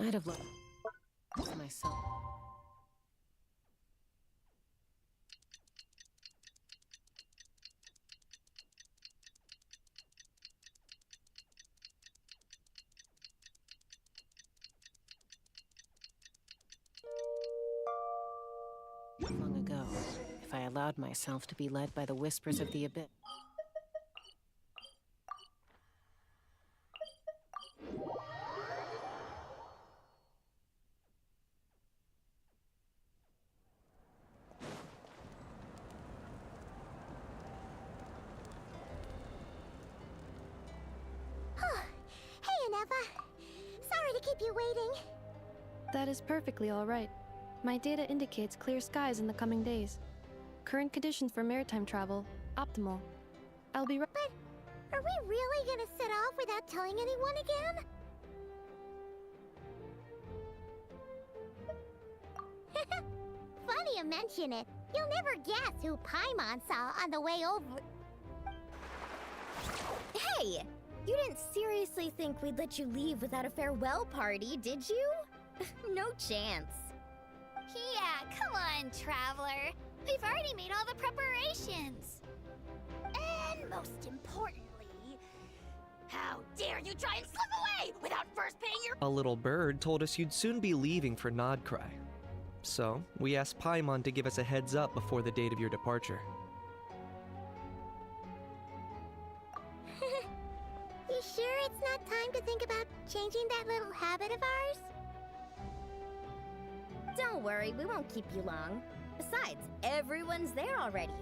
I'd have looked myself. Long ago, if I allowed myself to be led by the whispers of the abyss. Sorry to keep you waiting. That is perfectly all right. My data indicates clear skies in the coming days. Current conditions for maritime travel, optimal. I'll be right. But are we really gonna set off without telling anyone again? Funny you mention it. You'll never guess who Paimon saw on the way over. Hey! You didn't seriously think we'd let you leave without a farewell party, did you? No chance. Yeah, come on, Traveler. We've already made all the preparations. And most importantly, how dare you try and slip away without first paying your— A little bird told us you'd soon be leaving for Nodcry. So, we asked Paimon to give us a heads up before the date of your departure. You sure it's not time to think about changing that little habit of ours? Don't worry, we won't keep you long. Besides, everyone's there already.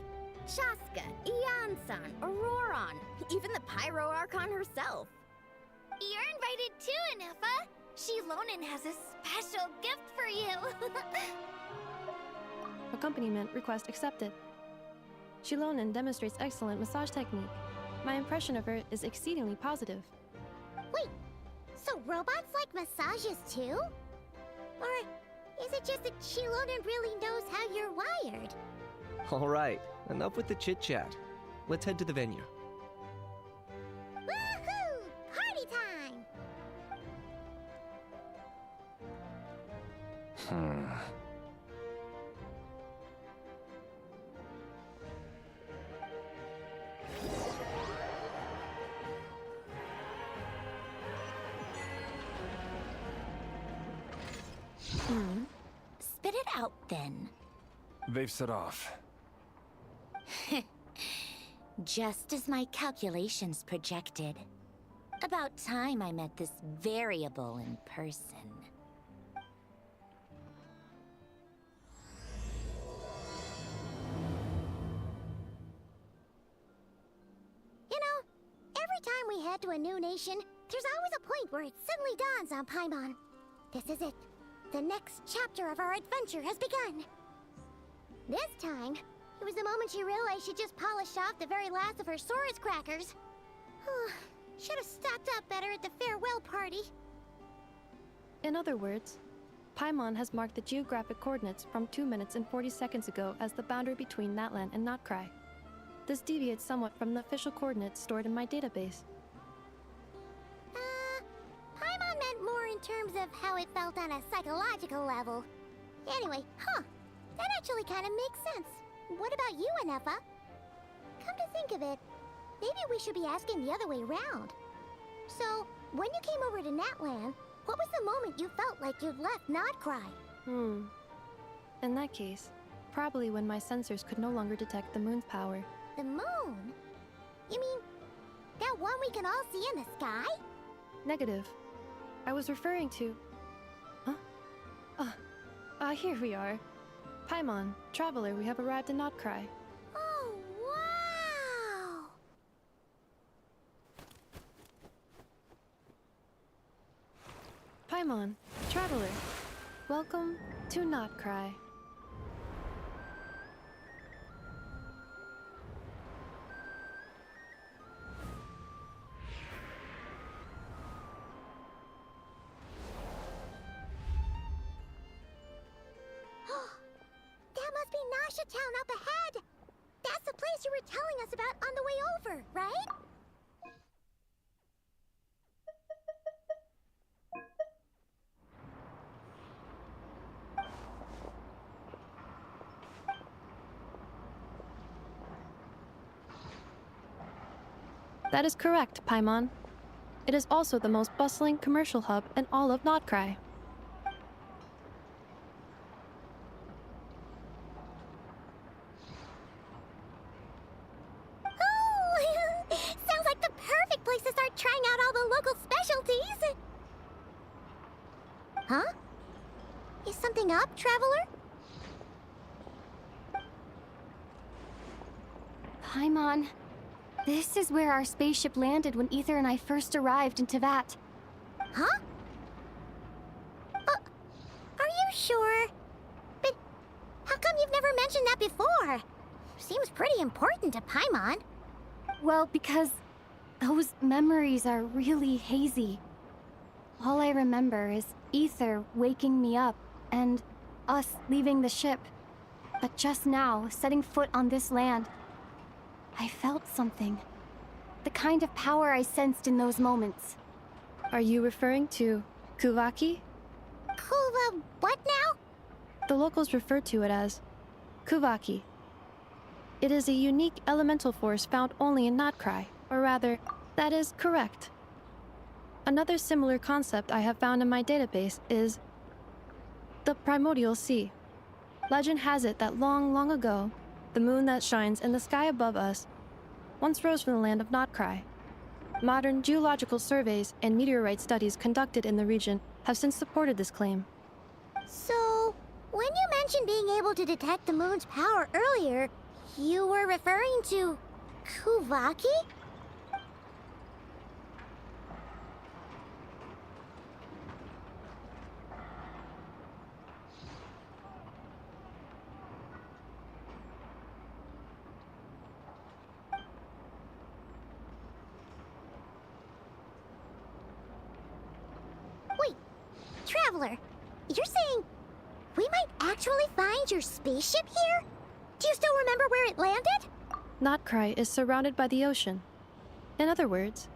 Shaska, Ian-san, Auroron, even the Pyro Archon herself. You're invited too, Anefa. Shilonen has a special gift for you. Accompaniment request accepted. Shilonen demonstrates excellent massage technique. My impression of her is exceedingly positive. Wait, so robots like massages too? Or is it just that Shilonen really knows how you're wired? Alright, enough with the chit-chat. let's head to the venue. Woohoo! Party time! Spit it out then. They've set off. Just as my calculations projected. About time I met this variable in person. You know, every time we head to a new nation, there's always a point where it suddenly dawns on Paimon. This is it. The next chapter of our adventure has begun. This time, it was the moment she realized she just polished off the very last of her Saurus crackers. Should have stocked up better at the farewell party. In other words, Paimon has marked the geographic coordinates from 2 minutes and 40 seconds ago as the boundary between Natlan and Notcry. This deviates somewhat from the official coordinates stored in my database. Paimon meant more in terms of how it felt on a psychological level. Anyway, that actually kind of makes sense. What about you, Anefa? Come to think of it, maybe we should be asking the other way around. So, when you came over to Natlan, what was the moment you felt like you'd left Notcry? In that case, probably when my sensors could no longer detect the moon's power. The moon? You mean, that one we can all see in the sky? Negative. I was referring to... Here we are. Paimon, Traveler, we have arrived in Notcry. Oh, wow! Paimon, Traveler, welcome to Notcry. That must be Nasha Town up ahead! That's the place you were telling us about on the way over, right? That is correct, Paimon. It is also the most bustling commercial hub in all of Notcry. Sounds like the perfect place to start trying out all the local specialties! Huh? Is something up, Traveler? Paimon, this is where our spaceship landed when Ether and I first arrived in Tevat. Huh? Are you sure? But how come you've never mentioned that before? Seems pretty important to Paimon. Well, because those memories are really hazy. All I remember is Ether waking me up and us leaving the ship. But just now, setting foot on this land, I felt something. The kind of power I sensed in those moments. Are you referring to Kuvaki? Kuva, what now? The locals refer to it as Kuvaki. It is a unique elemental force found only in Notcry, or rather, that is correct. Another similar concept I have found in my database is the Primordial Sea. Legend has it that long, long ago, the moon that shines in the sky above us once rose from the land of Notcry. Modern geological surveys and meteorite studies conducted in the region have since supported this claim. So, when you mentioned being able to detect the moon's power earlier, you were referring to Kuvaki? Wait, Traveler, you're saying we might actually find your spaceship here? Do you still remember where it landed? Notcry is surrounded by the ocean. In other words,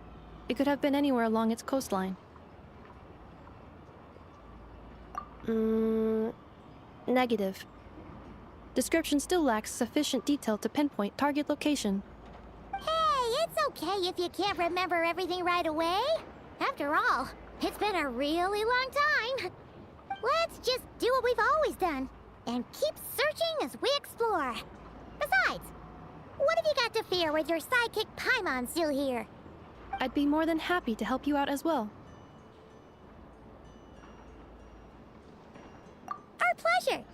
it could have been anywhere along its coastline. Negative. Description still lacks sufficient detail to pinpoint target location. Hey, it's okay if you can't remember everything right away. After all, it's been a really long time. Let's just do what we've always done and keep searching as we explore. Besides, what have you got to fear with your sidekick Paimon still here? I'd be more than happy to help you out as well. Our pleasure.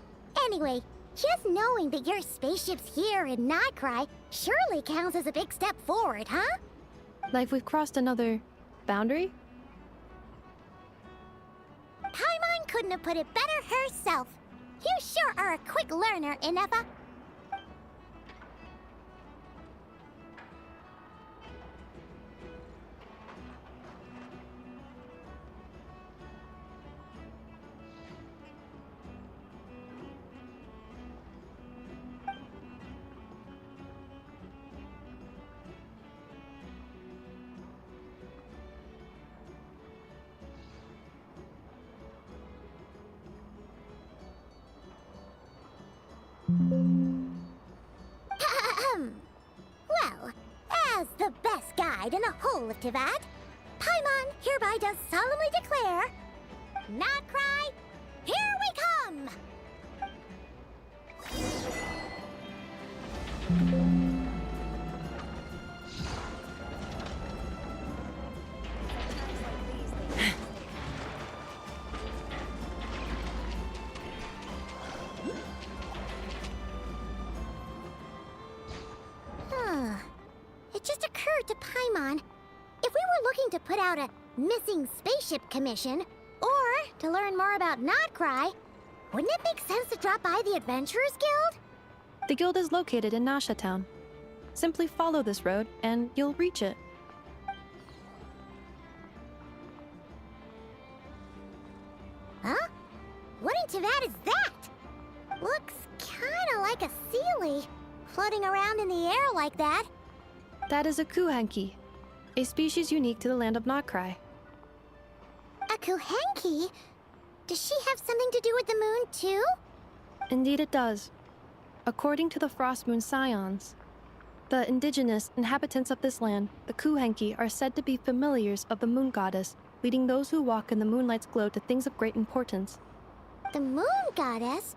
Anyway, just knowing that your spaceship's here in Notcry surely counts as a big step forward, huh? Like we've crossed another boundary? Paimon couldn't have put it better herself. You sure are a quick learner, Inefa. Well, as the best guide in the whole of Tivat, Paimon hereby does solemnly declare, Notcry, here we come! It just occurred to Paimon, if we were looking to put out a missing spaceship commission, or to learn more about Notcry, wouldn't it make sense to drop by the Adventurers Guild? The guild is located in Nasha Town. Simply follow this road and you'll reach it. Huh? What in Tivat is that? Looks kinda like a Sealy, floating around in the air like that. That is a Kuhenki, a species unique to the land of Notcry. A Kuhenki? Does she have something to do with the moon, too? Indeed it does. According to the Frost Moon Scions, the indigenous inhabitants of this land, the Kuhenki, are said to be familiars of the moon goddess, leading those who walk in the moonlight's glow to things of great importance. The moon goddess?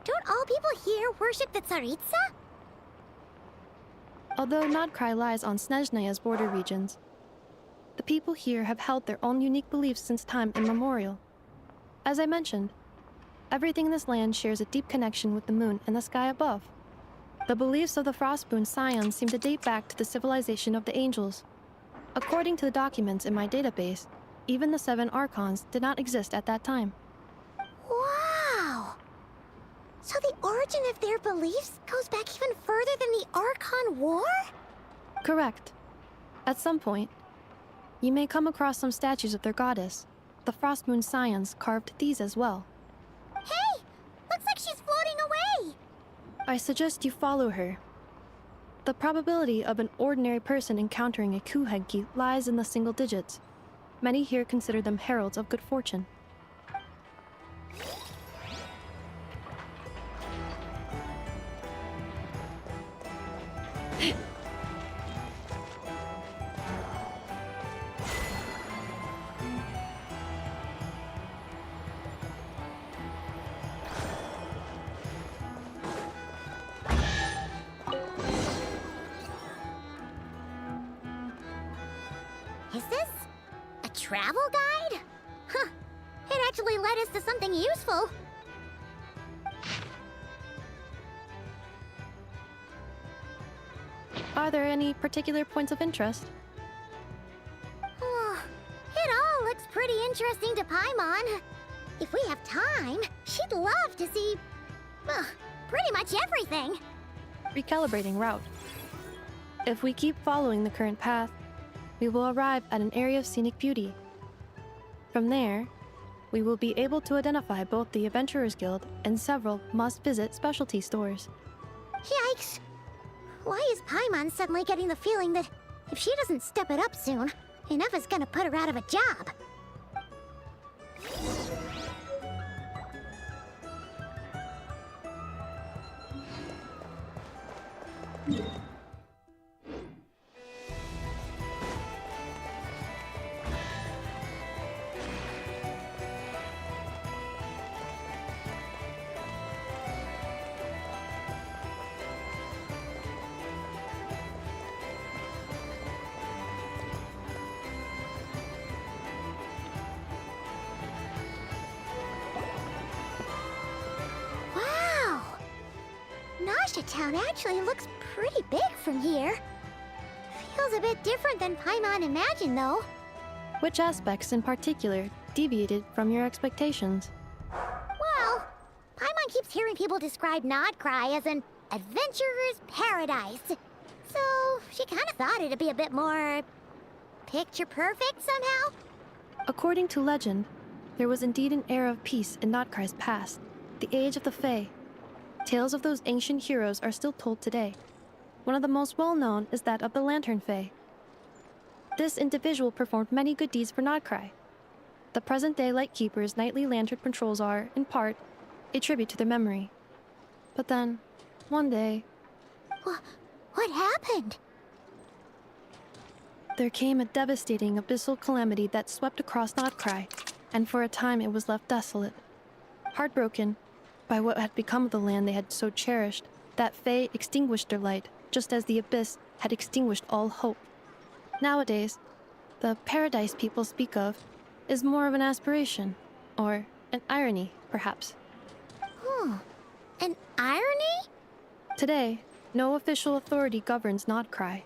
Don't all people here worship the Tsaritsa? Although Notcry lies on Snezhnaya's border regions, the people here have held their own unique beliefs since time immemorial. As I mentioned, everything in this land shares a deep connection with the moon and the sky above. The beliefs of the Frostmoon Scions seem to date back to the civilization of the angels. According to the documents in my database, even the 7 Archons did not exist at that time. Wow! So the origin of their beliefs goes back even further than the Archon War? Correct. At some point, you may come across some statues of their goddess. The Frostmoon Scions carved these as well. Hey! Looks like she's floating away! I suggest you follow her. The probability of an ordinary person encountering a Kuhenki lies in the single digits. Many here consider them heralds of good fortune. Is this a travel guide? Huh. It actually led us to something useful. Are there any particular points of interest? Oh, it all looks pretty interesting to Paimon. If we have time, she'd love to see, pretty much everything. Recalibrating route. If we keep following the current path, we will arrive at an area of scenic beauty. From there, we will be able to identify both the Adventurers Guild and several must-visit specialty stores. Yikes! Why is Paimon suddenly getting the feeling that if she doesn't step it up soon, enough is gonna put her out of a job? Wow! Nasha Town actually looks pretty big from here. Feels a bit different than Paimon imagined, though. Which aspects in particular deviated from your expectations? Well, Paimon keeps hearing people describe Nodcry as an adventurer's paradise. So, she kind of thought it'd be a bit more picture perfect somehow. According to legend, there was indeed an era of peace in Nodcry's past, the age of the Fae. Tales of those ancient heroes are still told today. One of the most well-known is that of the Lantern Fae. This individual performed many good deeds for Nodcry. The present-day Lightkeeper's nightly lantern patrols are, in part, a tribute to their memory. But then, one day, What happened? there came a devastating abyssal calamity that swept across Nodcry, and for a time it was left desolate. Heartbroken by what had become of the land they had so cherished, that Fae extinguished their light, just as the abyss had extinguished all hope. Nowadays, the paradise people speak of is more of an aspiration, or an irony, perhaps. An irony? Today, no official authority governs Nodcry.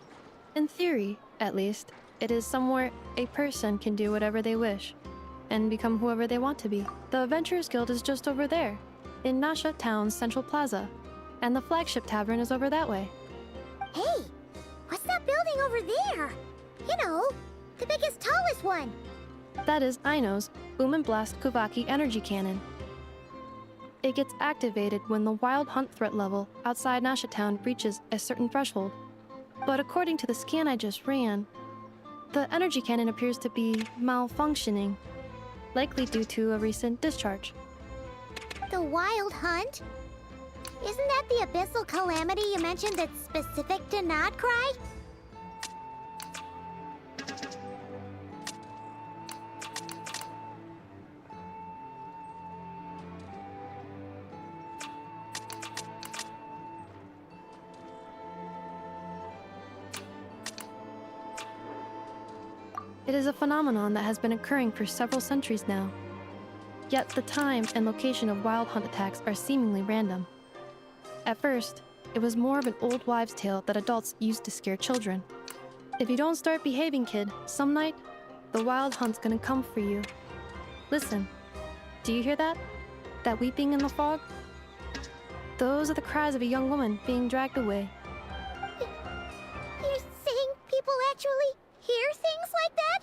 In theory, at least, it is somewhere a person can do whatever they wish, and become whoever they want to be. The Adventurers Guild is just over there, in Nasha Town's Central Plaza, and the flagship tavern is over that way. Hey, what's that building over there? You know, the biggest, tallest one. That is Aino's Boom and Blast Kuvaki energy cannon. It gets activated when the wild hunt threat level outside Nasha Town reaches a certain threshold. But according to the scan I just ran, the energy cannon appears to be malfunctioning, likely due to a recent discharge. The Wild Hunt? Isn't that the abyssal calamity you mentioned that's specific to Nodcry? It is a phenomenon that has been occurring for several centuries now. Yet the time and location of wild hunt attacks are seemingly random. At first, it was more of an old wives' tale that adults used to scare children. If you don't start behaving, kid, some night, the wild hunt's gonna come for you. Listen, do you hear that? That weeping in the fog? Those are the cries of a young woman being dragged away. You're saying people actually hear things like that?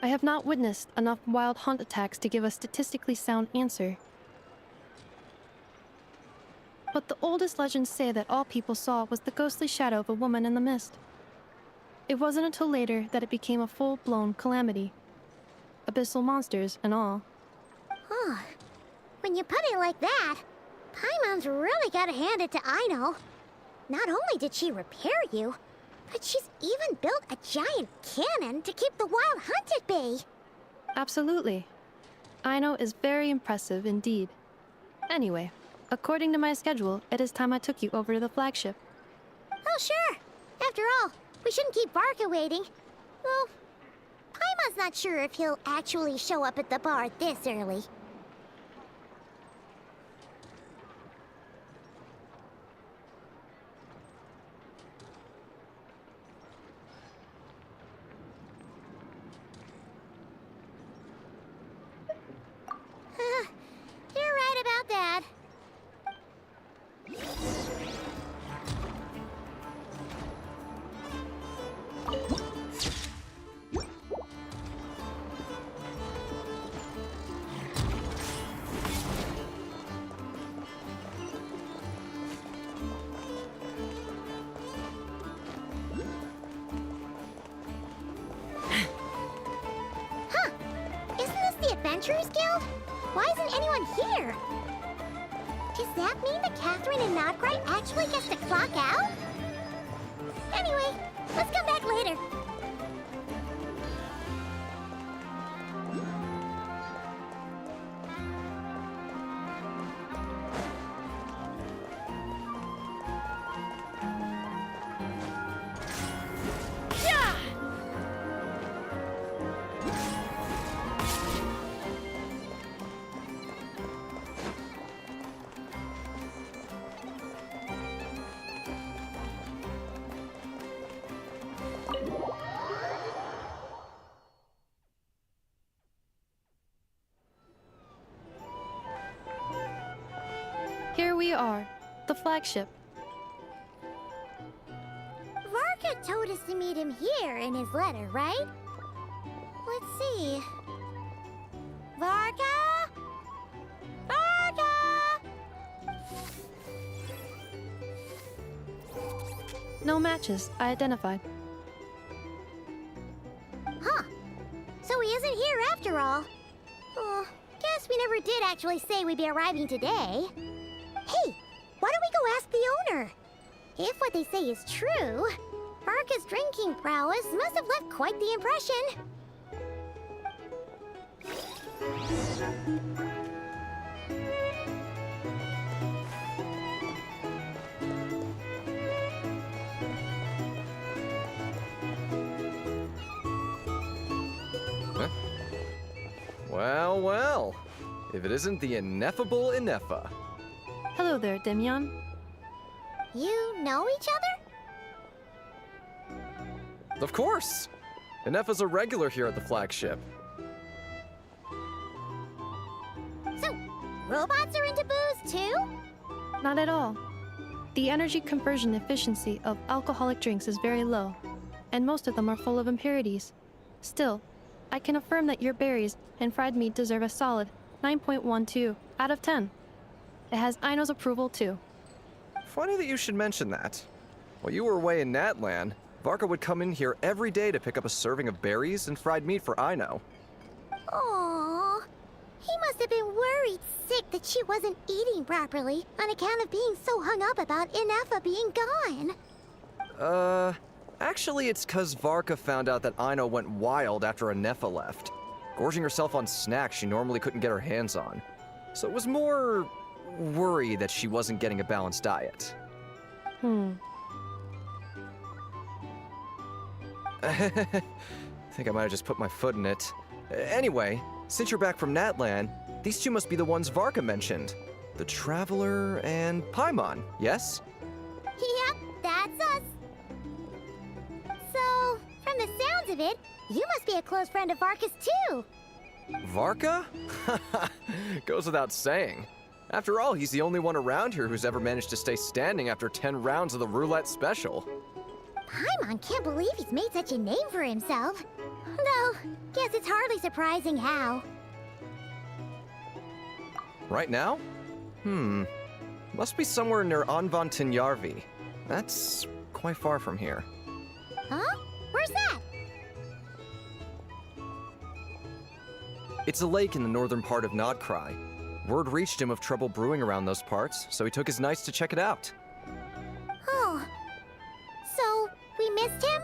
I have not witnessed enough wild hunt attacks to give a statistically sound answer. But the oldest legends say that all people saw was the ghostly shadow of a woman in the mist. It wasn't until later that it became a full-blown calamity. Abyssal monsters and all. Huh. When you put it like that, Paimon's really gotta hand it to Aino. Not only did she repair you, but she's even built a giant cannon to keep the wild hunt at bay. Absolutely. Aino is very impressive indeed. Anyway, according to my schedule, it is time I took you over to the flagship. Oh, sure. After all, we shouldn't keep Barca waiting. Well, Paimon's not sure if he'll actually show up at the bar this early. You're right about that. Adventurers Guild? Why isn't anyone here? Does that mean that Catherine and Nodcry actually gets to clock out? Anyway, let's come back later. Here we are, the flagship. Varka told us to meet him here in his letter, right? Let's see. Varka? Varka! No matches, I identified. Huh. So he isn't here after all. Oh, guess we never did actually say we'd be arriving today. Hey, why don't we go ask the owner? If what they say is true, Varka's drinking prowess must have left quite the impression. Huh? Well, well. If it isn't the ineffable Ineffa. Hello there, Demyon. You know each other? Of course! Ineffa's a regular here at the flagship. So, robots are into booze too? Not at all. The energy conversion efficiency of alcoholic drinks is very low, and most of them are full of impurities. Still, I can affirm that your berries and fried meat deserve a solid 9.12 out of 10. It has Aino's approval too. Funny that you should mention that. While you were away in Natlan, Varka would come in here every day to pick up a serving of berries and fried meat for Aino. Aww. He must have been worried sick that she wasn't eating properly on account of being so hung up about Ineffa being gone. Actually it's 'cause Varka found out that Aino went wild after Ineffa left, gorging herself on snacks she normally couldn't get her hands on. So it was more worry that she wasn't getting a balanced diet. I think I might have just put my foot in it. Anyway, since you're back from Natlan, these two must be the ones Varka mentioned. The Traveler and Paimon, yes? Yep, that's us. So, from the sounds of it, you must be a close friend of Varka's too. Varka? Goes without saying. After all, he's the only one around here who's ever managed to stay standing after 10 rounds of the roulette special. Paimon can't believe he's made such a name for himself. Though, guess it's hardly surprising how. Right now? Must be somewhere near Anvan Tinyarvi. That's quite far from here. Huh? Where's that? It's a lake in the northern part of Nodcry. Word reached him of trouble brewing around those parts, so he took his knights to check it out. Oh. So, we missed him?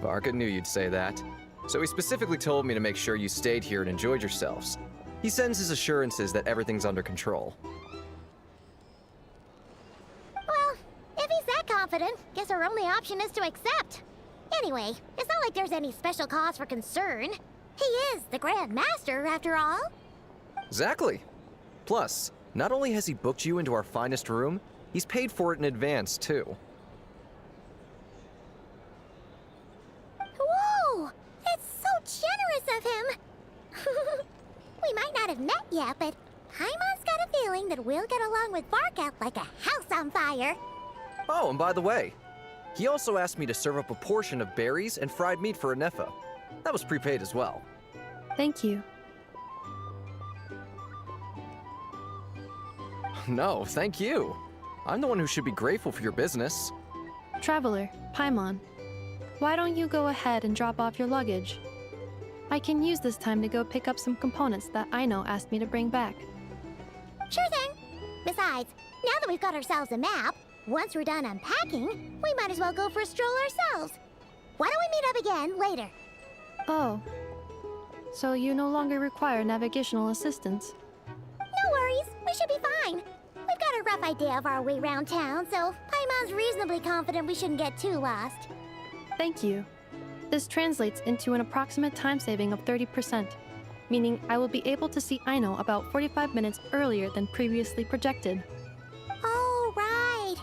Varka knew you'd say that. So he specifically told me to make sure you stayed here and enjoyed yourselves. He sends his assurances that everything's under control. Well, if he's that confident, guess our only option is to accept. Anyway, it's not like there's any special cause for concern. He is the Grand Master, after all. Exactly. Plus, not only has he booked you into our finest room, he's paid for it in advance, too. Whoa! That's so generous of him! We might not have met yet, but Paimon's got a feeling that we'll get along with Varka like a house on fire. Oh, and by the way, he also asked me to serve up a portion of berries and fried meat for Ineffa. That was prepaid as well. Thank you. No, thank you. I'm the one who should be grateful for your business. Traveler, Paimon. why don't you go ahead and drop off your luggage? I can use this time to go pick up some components that Aino asked me to bring back. Sure thing. Besides, now that we've got ourselves a map, once we're done unpacking, we might as well go for a stroll ourselves. Why don't we meet up again later? Oh. So you no longer require navigational assistance? No worries, we should be fine. We've got a rough idea of our way around town, so Paimon's reasonably confident we shouldn't get too lost. Thank you. This translates into an approximate time saving of 30%, meaning I will be able to see Aino about 45 minutes earlier than previously projected. Oh, right.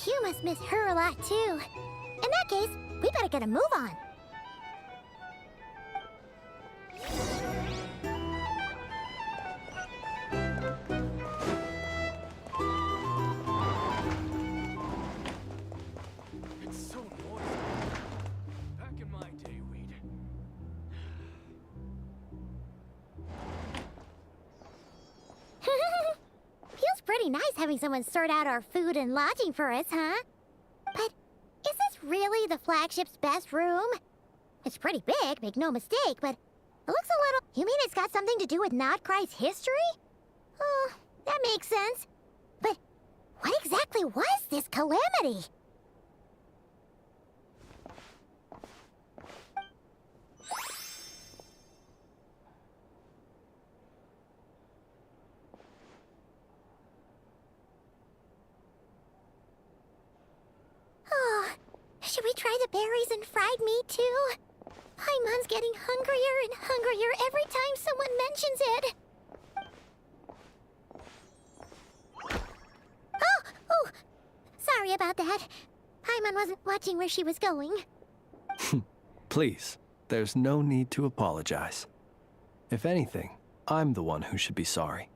You must miss her a lot, too. In that case, we better get a move on. It's so noisy. Back in my day, we'd... Feels pretty nice having someone sort out our food and lodging for us, huh? But is this really the flagship's best room? It's pretty big, make no mistake, but it looks a little... You mean it's got something to do with Nodcry's history? Oh, that makes sense. But what exactly was this calamity? Oh, should we try the berries and fried meat too? Paimon's getting hungrier and hungrier every time someone mentions it. Oh, sorry about that. Paimon wasn't watching where she was going. Please, there's no need to apologize. If anything, I'm the one who should be sorry.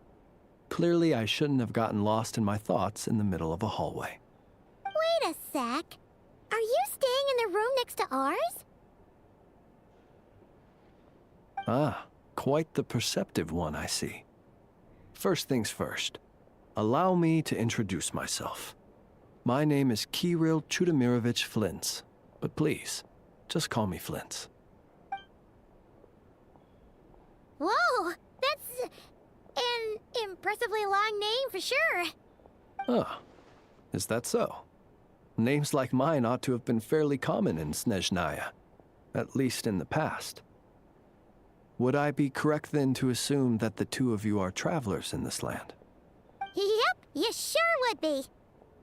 Clearly, I shouldn't have gotten lost in my thoughts in the middle of a hallway. Wait a sec. Are you staying in the room next to ours? Ah, quite the perceptive one, I see. First things first, allow me to introduce myself. My name is Kirill Chudamirovich Flintz, but please, just call me Flintz. Whoa, that's an impressively long name for sure. Ah, is that so? Names like mine ought to have been fairly common in Snezhnaya, at least in the past. Would I be correct then to assume that the two of you are travelers in this land? Yep, you sure would be.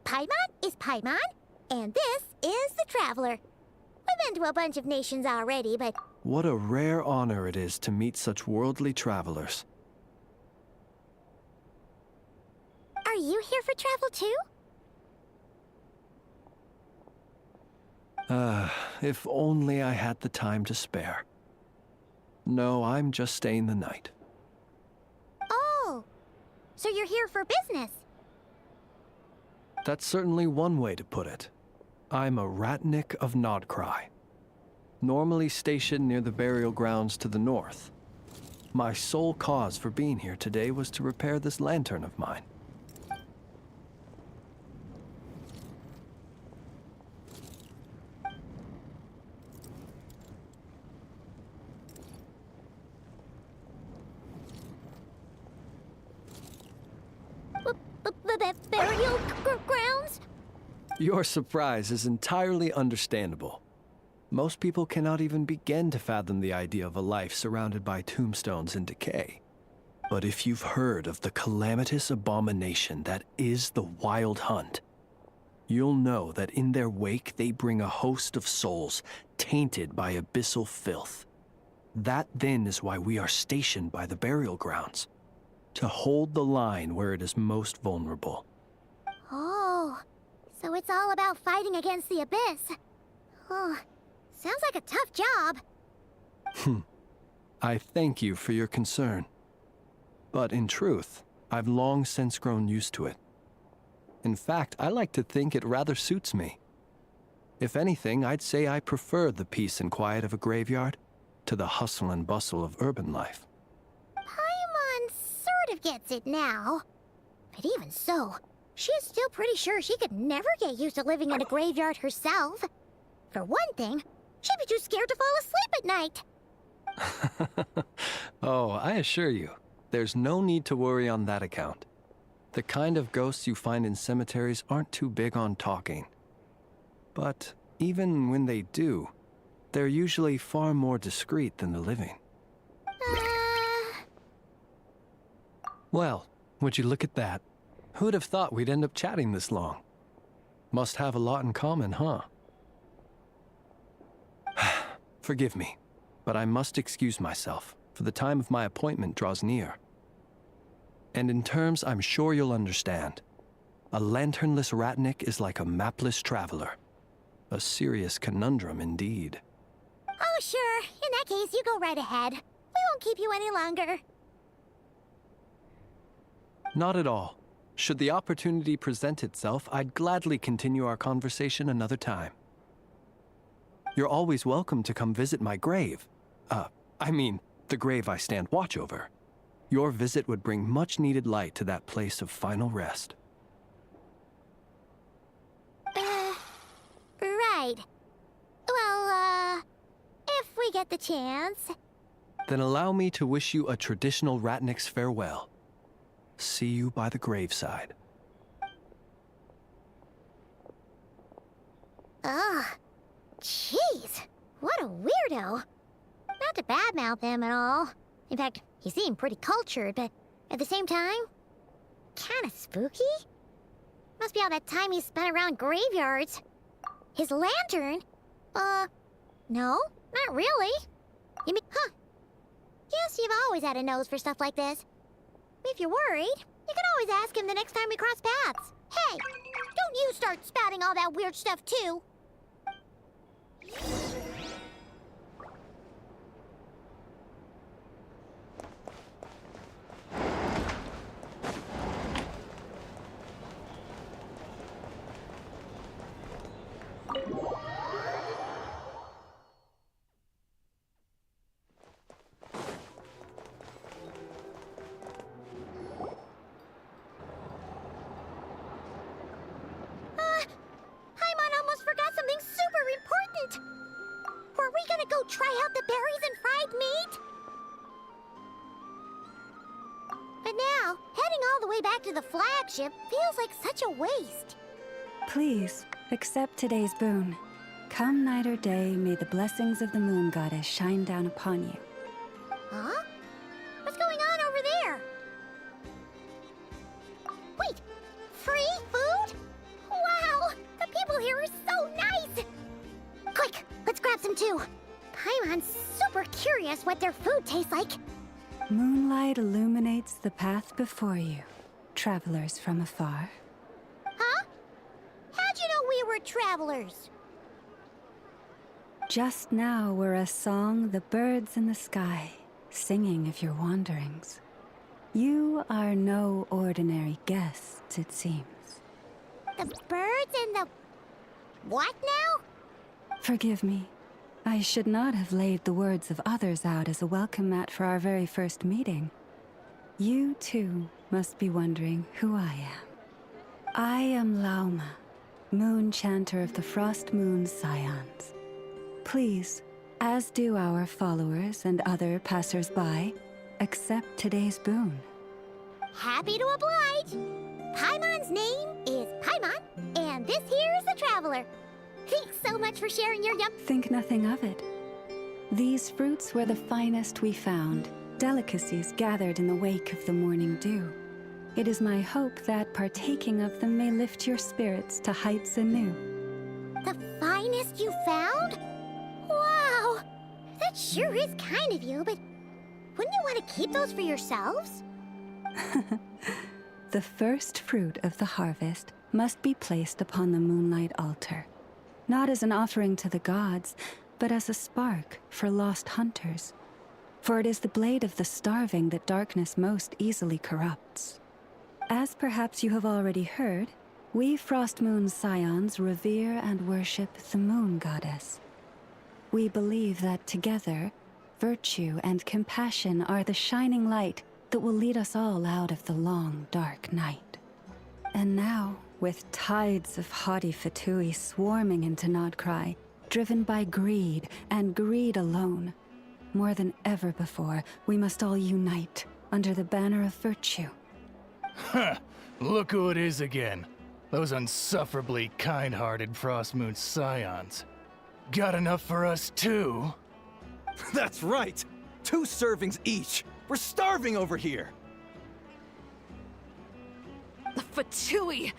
Paimon is Paimon, and this is the Traveler. We've been to a bunch of nations already, but... What a rare honor it is to meet such worldly travelers. Are you here for travel too? If only I had the time to spare. No, I'm just staying the night. Oh, so you're here for business? That's certainly one way to put it. I'm a Ratnik of Nodcry, normally stationed near the burial grounds to the north. My sole cause for being here today was to repair this lantern of mine. Burial grounds? Your surprise is entirely understandable. Most people cannot even begin to fathom the idea of a life surrounded by tombstones and decay. But if you've heard of the calamitous abomination that is the Wild Hunt, you'll know that in their wake they bring a host of souls tainted by abyssal filth. That then is why we are stationed by the burial grounds, to hold the line where it is most vulnerable. Oh, so it's all about fighting against the abyss. Oh, sounds like a tough job. I thank you for your concern. But in truth, I've long since grown used to it. In fact, I like to think it rather suits me. If anything, I'd say I prefer the peace and quiet of a graveyard to the hustle and bustle of urban life. Paimon sort of gets it now. But even so, she's still pretty sure she could never get used to living in a graveyard herself. For one thing, She'd be too scared to fall asleep at night. Oh, I assure you, there's no need to worry on that account. The kind of ghosts you find in cemeteries aren't too big on talking. But even when they do, they're usually far more discreet than the living. Well, would you look at that? Who'd have thought we'd end up chatting this long? Must have a lot in common, huh? Forgive me, but I must excuse myself, for the time of my appointment draws near. And in terms I'm sure you'll understand, a lanternless ratnik is like a mapless traveler. A serious conundrum indeed. Oh, sure. In that case, you go right ahead. We won't keep you any longer. Not at all. Should the opportunity present itself, I'd gladly continue our conversation another time. You're always welcome to come visit my grave. I mean, the grave I stand watch over. Your visit would bring much-needed light to that place of final rest. Right. Well, if we get the chance. Then allow me to wish you a traditional ratnik's farewell. See you by the graveside. Ugh. Jeez. What a weirdo. Not to badmouth him at all. In fact, he seemed pretty cultured, but at the same time, kinda spooky? Must be all that time he spent around graveyards. His lantern? No, not really. You mean, Guess you've always had a nose for stuff like this. If you're worried, you can always ask him the next time we cross paths. Hey, don't you start spouting all that weird stuff too. Were we gonna go try out the berries and fried meat? But now, heading all the way back to the flagship feels like such a waste. Please, accept today's boon. Come night or day, may the blessings of the moon goddess shine down upon you. Huh? What's going on over there? Wait, free food? Wow, the people here are so nice! Quick, let's grab some too. Paimon's super curious what their food tastes like. Moonlight illuminates the path before you, travelers from afar. Huh? How'd you know we were travelers? Just now were a song the birds in the sky, singing of your wanderings. You are no ordinary guests, it seems. The birds and the... what now? Forgive me. I should not have laid the words of others out as a welcome mat for our very first meeting. You, too, must be wondering who I am. I am Lauma, moon chanter of the Frost Moon's Scions. Please, as do our followers and other passers-by, accept today's boon. Happy to oblige. Paimon's name is Paimon, and this here is the Traveler. Thanks so much for sharing your yum. Think nothing of it. These fruits were the finest we found, delicacies gathered in the wake of the morning dew. It is my hope that partaking of them may lift your spirits to heights anew. The finest you found? Wow! That sure is kind of you, but wouldn't you want to keep those for yourselves? The first fruit of the harvest must be placed upon the moonlight altar. Not as an offering to the gods, but as a spark for lost hunters. For it is the blade of the starving that darkness most easily corrupts. As perhaps you have already heard, we Frost Moon's Scions revere and worship the moon goddess. We believe that together, virtue and compassion are the shining light that will lead us all out of the long, dark night. And now, with tides of haughty Fatui swarming into Nodcry, driven by greed, and greed alone. More than ever before, we must all unite under the banner of virtue. Huh! Look who it is again. Those unsufferably kind-hearted Frostmoon scions. Got enough for us too? That's right! 2 servings each! We're starving over here! The Fatui!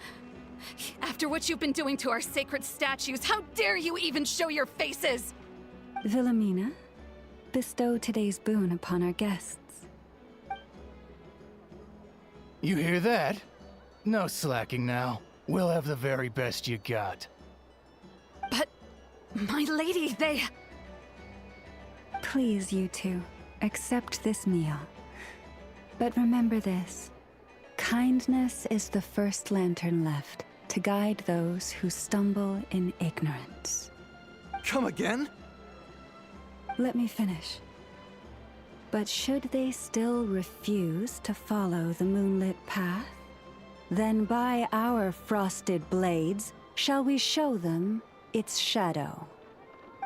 After what you've been doing to our sacred statues, how dare you even show your faces? Wilhelmina, bestow today's boon upon our guests. You hear that? No slacking now. We'll have the very best you got. But, my lady, they... Please, you two, accept this meal. But remember this. Kindness is the first lantern left to guide those who stumble in ignorance. Come again? Let me finish. But should they still refuse to follow the moonlit path, then by our frosted blades shall we show them its shadow.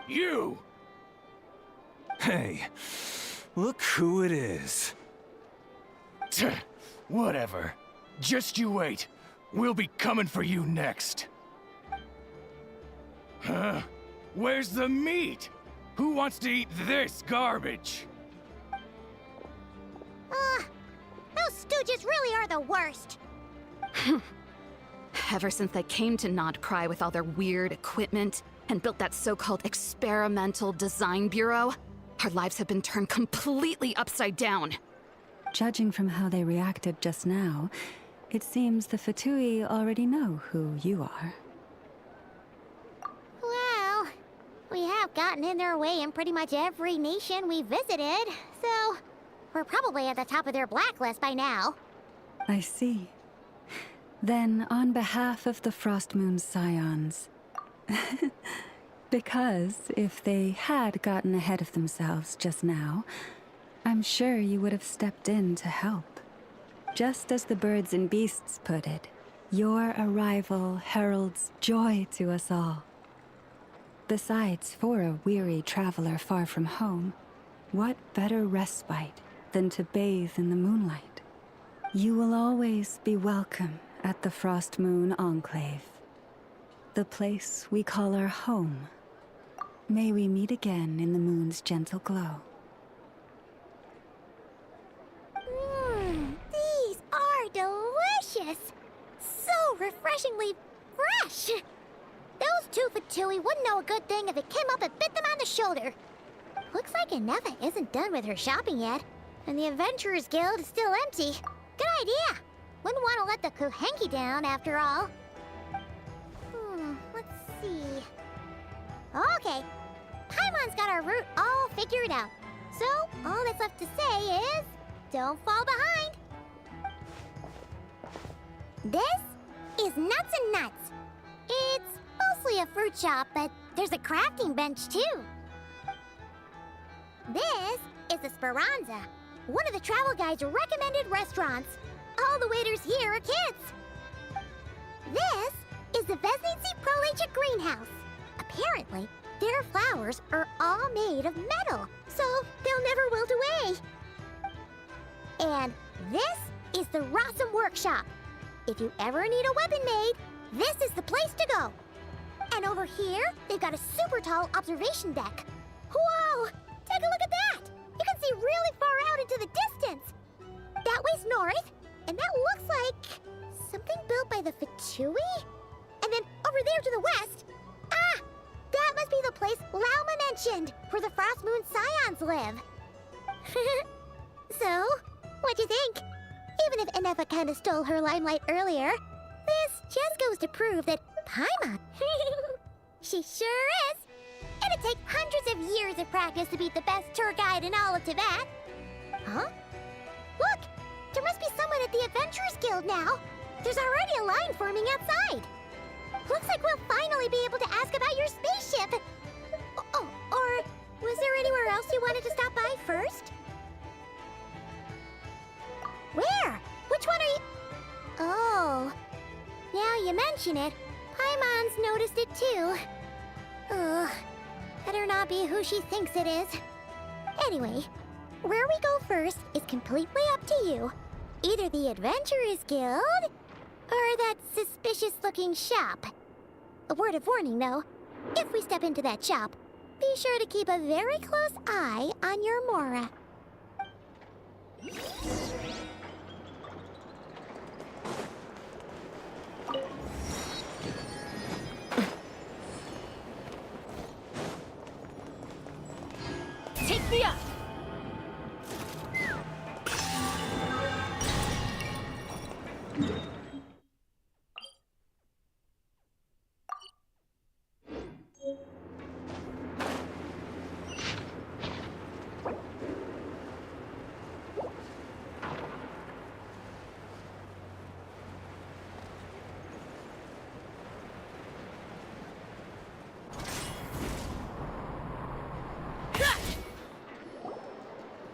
You! Hey, look who it is. Tch, whatever. Just you wait. We'll be coming for you next. Huh? Where's the meat? Who wants to eat this garbage? Those stooges really are the worst. Ever since they came to Nodcry with all their weird equipment and built that so-called experimental design bureau, our lives have been turned completely upside down. Judging from how they reacted just now, it seems the Fatui already know who you are. Well, we have gotten in their way in pretty much every nation we visited, so we're probably at the top of their blacklist by now. I see. Then, on behalf of the Frostmoon Scions... because if they had gotten ahead of themselves just now, I'm sure you would have stepped in to help. Just as the birds and beasts put it, your arrival heralds joy to us all. Besides, for a weary traveler far from home, what better respite than to bathe in the moonlight? You will always be welcome at the Frostmoon Enclave, the place we call our home. May we meet again in the moon's gentle glow. These are delicious! So refreshingly fresh! Those 2 Fatui wouldn't know a good thing if it came up and bit them on the shoulder. Looks like Inefa isn't done with her shopping yet, and the Adventurers Guild is still empty. Good idea! Wouldn't want to let the Kuhenki down, after all. Let's see... Okay, Paimon's got our route all figured out. So, all that's left to say is... don't fall behind! This is Nuts and Nuts. It's mostly a fruit shop, but there's a crafting bench, too. This is the Speranza, one of the travel guide's recommended restaurants. All the waiters here are kids. This is the Vesnitsi Prolegia greenhouse. Apparently, their flowers are all made of metal, so they'll never wilt away. And this is the Rossum Workshop. If you ever need a weapon made, this is the place to go. And over here, they've got a super tall observation deck. Whoa! Take a look at that! You can see really far out into the distance. That way's north, and that looks like something built by the Fatui? And then over there to the west, that must be the place Lauma mentioned, where the Frostmoon Scions live. So, what'd you think? Even if Inefa kinda stole her limelight earlier, this just goes to prove that Paimon... she sure is! It'd take hundreds of years of practice to beat the best tour guide in all of Tibet. Huh? Look! There must be someone at the Adventurers Guild now! There's already a line forming outside! Looks like we'll finally be able to ask about your spaceship! Oh, or was there anywhere else you wanted to stop by first? Where? Which one are you... Oh, now you mention it, Paimon's noticed it too. Ugh, Better not be who she thinks it is. Anyway, where we go first is completely up to you. Either the Adventurers Guild, or that suspicious-looking shop. A word of warning, though. If we step into that shop, be sure to keep a very close eye on your Mora. Take me up!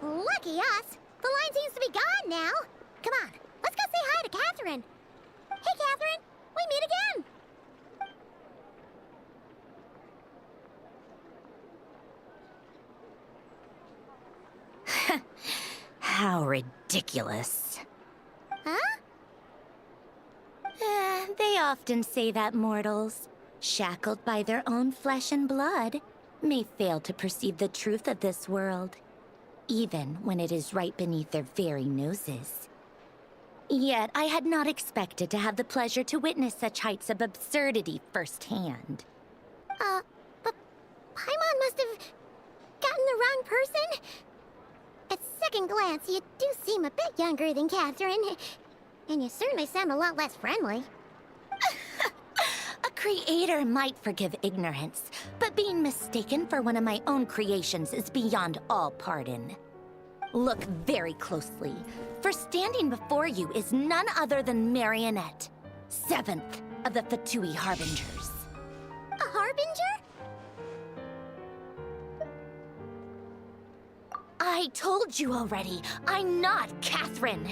Lucky us! The line seems to be gone now. Come on, let's go say hi to Catherine. Hey, Catherine! We meet again! How ridiculous. Huh? They often say that mortals, shackled by their own flesh and blood, may fail to perceive the truth of this world, even when it is right beneath their very noses. Yet I had not expected to have the pleasure to witness such heights of absurdity firsthand. But Paimon must have gotten the wrong person? At second glance, you do seem a bit younger than Catherine. And you certainly sound a lot less friendly. A creator might forgive ignorance, but being mistaken for one of my own creations is beyond all pardon. Look very closely, for standing before you is none other than Marionette, 7th of the Fatui Harbingers. A Harbinger? I told you already, I'm not Catherine.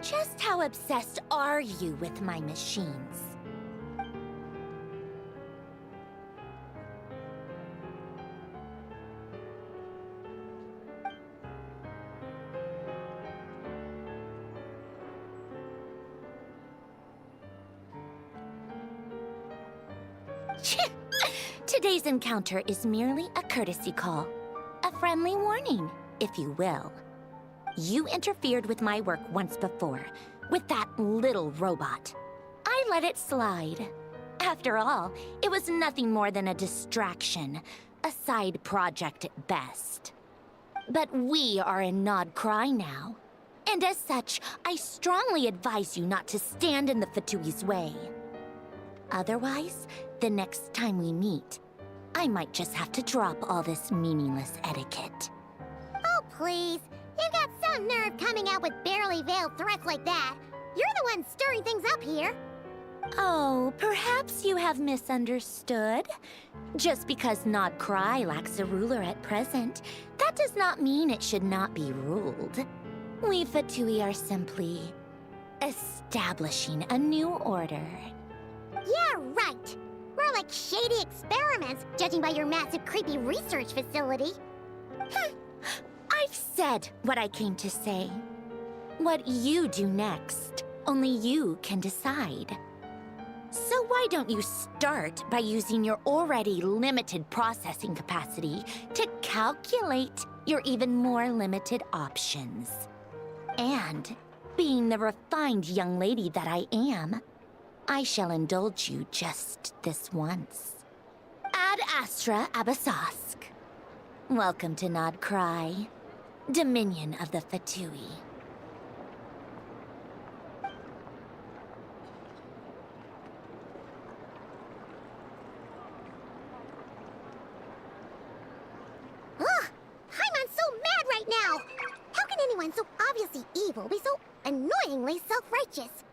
Just how obsessed are you with my machines? Today's encounter is merely a courtesy call. A friendly warning, if you will. You interfered with my work once before, with that little robot. I let it slide. After all, it was nothing more than a distraction, a side project at best. But we are in Nod Cry now, and as such, I strongly advise you not to stand in the Fatui's way. Otherwise, the next time we meet, I might just have to drop all this meaningless etiquette. Oh, please. You've got some nerve coming out with barely veiled threats like that. You're the one stirring things up here. Oh, perhaps you have misunderstood. Just because Nod Cry lacks a ruler at present, that does not mean it should not be ruled. We Fatui are simply establishing a new order. Yeah, right. We're like shady experiments, judging by your massive, creepy research facility. I've said what I came to say. What you do next, only you can decide. So why don't you start by using your already limited processing capacity to calculate your even more limited options? And, being the refined young lady that I am, I shall indulge you just this once. Ad Astra Abyssosque. Welcome to Nod Cry, Dominion of the Fatui. Ugh! Paimon's so mad right now! How can anyone so obviously evil be so annoyingly self-righteous?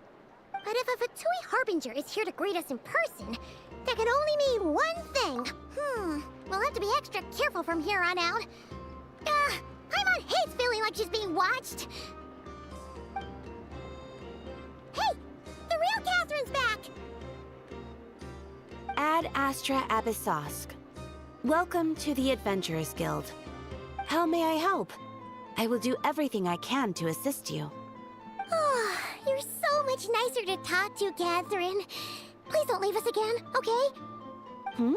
But if a Fatui Harbinger is here to greet us in person, that can only mean one thing. We'll have to be extra careful from here on out. Paimon hates feeling like she's being watched. Hey! The real Catherine's back! Ad Astra Abyssosque. Welcome to the Adventurers Guild. How may I help? I will do everything I can to assist you. Oh, you're so much nicer to talk to, Catherine. Please don't leave us again, okay? Hmm?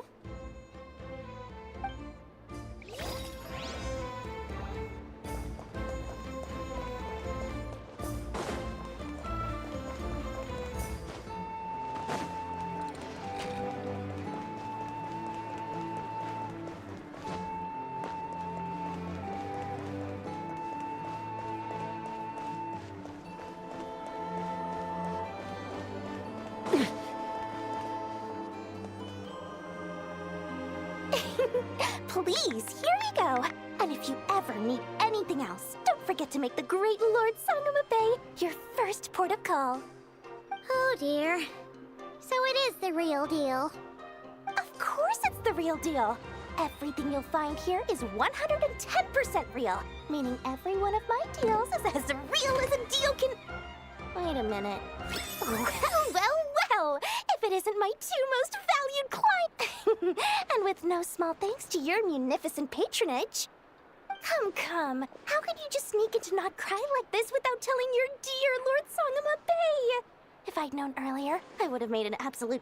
Please, here we go. And if you ever need anything else, don't forget to make the great Lord Sangama Bay your first port of call. Oh dear. So it is the real deal. Of course it's the real deal. Everything you'll find here is 110% real, meaning every one of my deals is as real as a deal can... Wait a minute. Well, if it isn't my two most valued clients. And with no small thanks to your munificent patronage. Come. How could you just sneak into Not Cry like this without telling your dear Lord Sangama Bay? If I'd known earlier, I would have made an absolute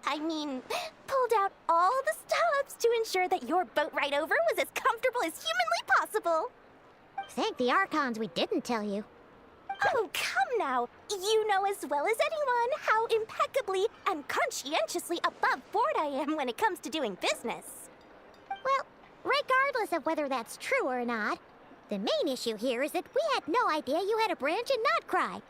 pulled out all the stops to ensure that your boat ride over was as comfortable as humanly possible. Thank the Archons we didn't tell you. Oh, come now. You know as well as anyone how impeccably and conscientiously above board I am when it comes to doing business. Well, regardless of whether that's true or not, the main issue here is that we had no idea you had a branch in Notcry.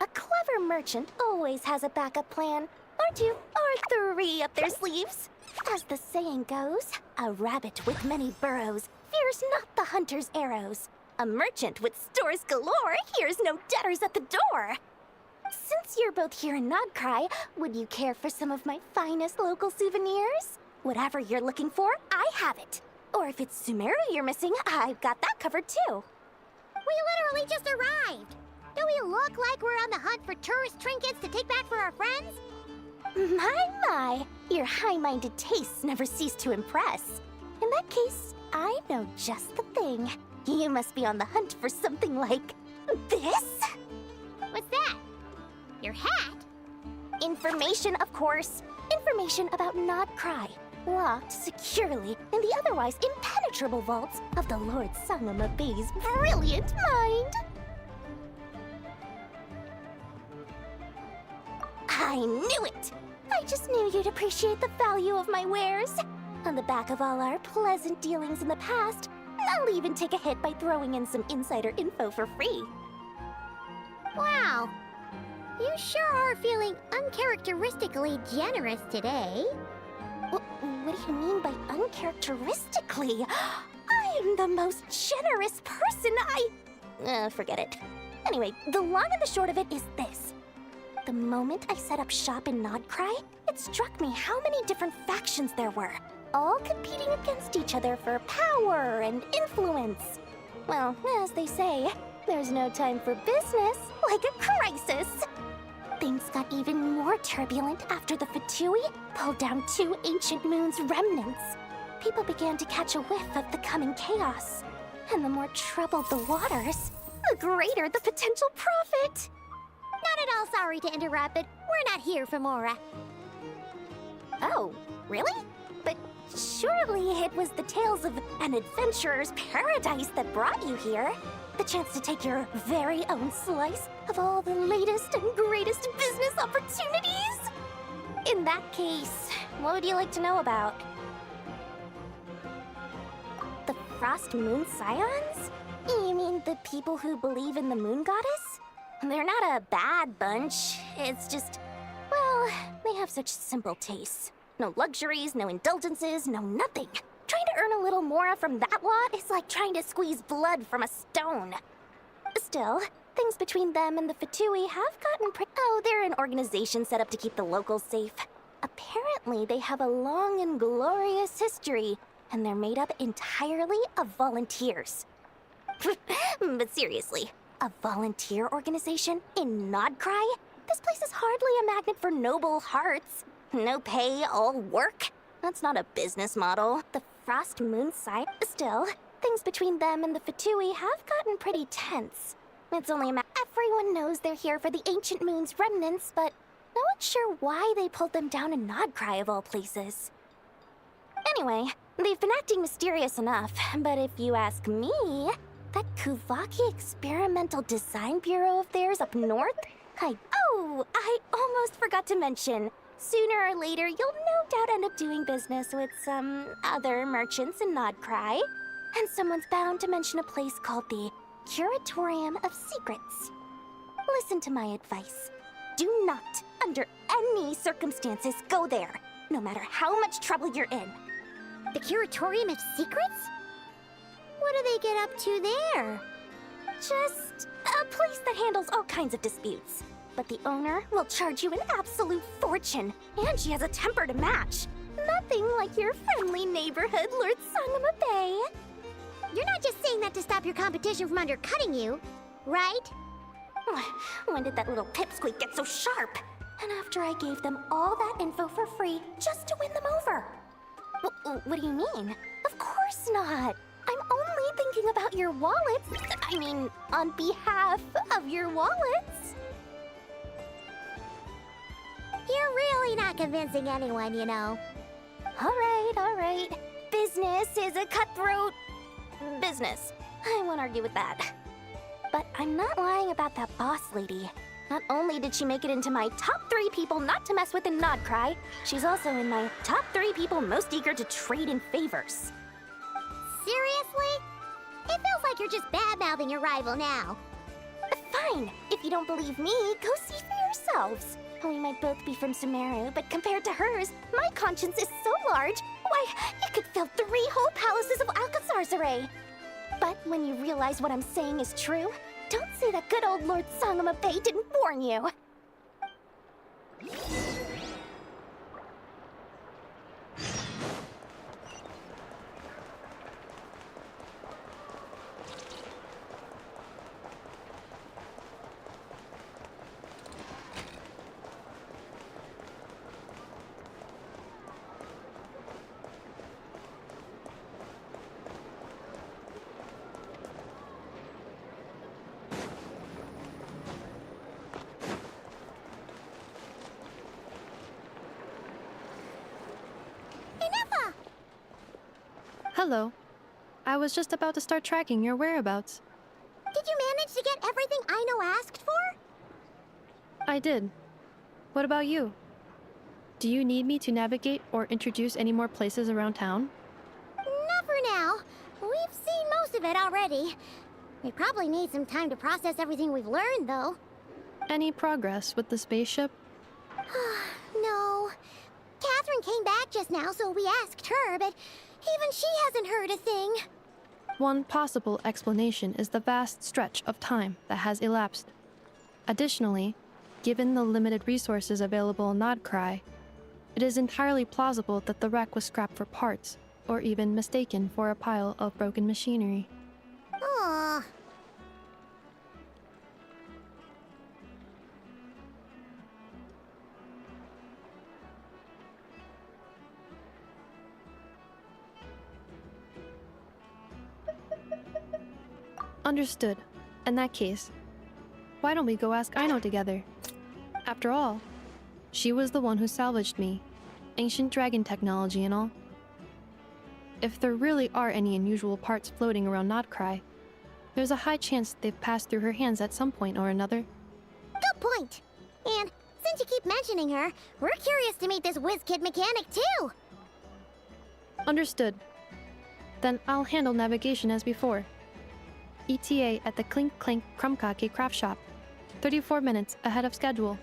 A clever merchant always has a backup plan, or two, or three up their sleeves. As the saying goes, a rabbit with many burrows fears not the hunter's arrows. A merchant with stores galore hears no debtors at the door. Since you're both here in Nodcry, would you care for some of my finest local souvenirs? Whatever you're looking for, I have it. Or if it's Sumeru you're missing, I've got that covered too. We literally just arrived. Do we look like we're on the hunt for tourist trinkets to take back for our friends? My, your high-minded tastes never cease to impress. In that case, I know just the thing. You must be on the hunt for something like this? What's that? Your hat? Information, of course. Information about Nodcry, locked securely in the otherwise impenetrable vaults of the Lord Sangama Bay's brilliant mind. I knew it! I just knew you'd appreciate the value of my wares. On the back of all our pleasant dealings in the past, I'll even take a hit by throwing in some insider info for free. Wow. You sure are feeling uncharacteristically generous today. What do you mean by uncharacteristically? I am the most generous person forget it. Anyway, the long and the short of it is this. The moment I set up shop in Nodcry, it struck me how many different factions there were, all competing against each other for power and influence. Well, as they say, there's no time for business like a crisis. Things got even more turbulent after the Fatui pulled down 2 ancient moon's remnants. People began to catch a whiff of the coming chaos. And the more troubled the waters, the greater the potential profit. Not at all sorry to interrupt, but we're not here for Mora. Oh, really? But surely it was the tales of an adventurer's paradise that brought you here. The chance to take your very own slice of all the latest and greatest business opportunities. In that case, what would you like to know about? The Frost Moon Scions? You mean the people who believe in the Moon Goddess? They're not a bad bunch. It's just, well, they have such simple tastes. No luxuries, no indulgences, no nothing. Trying to earn a little more from that lot is like trying to squeeze blood from a stone. Still, things between them and the Fatui have gotten they're an organization set up to keep the locals safe. Apparently, they have a long and glorious history, and they're made up entirely of volunteers. But seriously, a volunteer organization in Nodcry? This place is hardly a magnet for noble hearts. No pay, all work. That's not a business model. The Frost Moon side. Still, things between them and the Fatui have gotten pretty tense. It's only a matter. Everyone knows they're here for the Ancient Moon's remnants, but no one's sure why they pulled them down in Nodcry of all places. Anyway, they've been acting mysterious enough, but if you ask me, that Kuvaki Experimental Design Bureau of theirs up north? I almost forgot to mention. Sooner or later, you'll no doubt end up doing business with some other merchants in Nodcry. And someone's bound to mention a place called the Curatorium of Secrets. Listen to my advice. Do not, under any circumstances, go there, no matter how much trouble you're in. The Curatorium of Secrets? What do they get up to there? Just a place that handles all kinds of disputes. But the owner will charge you an absolute fortune, and she has a temper to match. Nothing like your friendly neighborhood, Lord Sangama Bay. You're not just saying that to stop your competition from undercutting you, right? When did that little pipsqueak get so sharp? And after I gave them all that info for free just to win them over. What do you mean? Of course not. I'm only thinking about your wallets. I mean, on behalf of your wallets. You're really not convincing anyone, you know. All right. Business is a cutthroat business. I won't argue with that. But I'm not lying about that boss lady. Not only did she make it into my top 3 people not to mess with in Nodcry, she's also in my top 3 people most eager to trade in favors. Seriously? It feels like you're just bad-mouthing your rival now. Fine. If you don't believe me, go see for yourselves. We might both be from Sumeru, but compared to hers, my conscience is so large, why, it could fill 3 whole palaces of Alcazar's array. But when you realize what I'm saying is true, don't say that good old Lord Sangama Bay didn't warn you. Hello. I was just about to start tracking your whereabouts. Did you manage to get everything Aino asked for? I did. What about you? Do you need me to navigate or introduce any more places around town? Not for now. We've seen most of it already. We probably need some time to process everything we've learned, though. Any progress with the spaceship? No. Catherine came back just now, so we asked her, but even she hasn't heard a thing. One possible explanation is the vast stretch of time that has elapsed. Additionally, given the limited resources available in Nodcry, it is entirely plausible that the wreck was scrapped for parts, or even mistaken for a pile of broken machinery. Aww. Understood. In that case, why don't we go ask Aino together? After all, she was the one who salvaged me. Ancient dragon technology and all. If there really are any unusual parts floating around Nodcry, there's a high chance they've passed through her hands at some point or another. Good point. And since you keep mentioning her, we're curious to meet this whiz-kid mechanic too. Understood. Then I'll handle navigation as before. ETA at the Clink Clank Krumkake craft shop. 34 minutes ahead of schedule.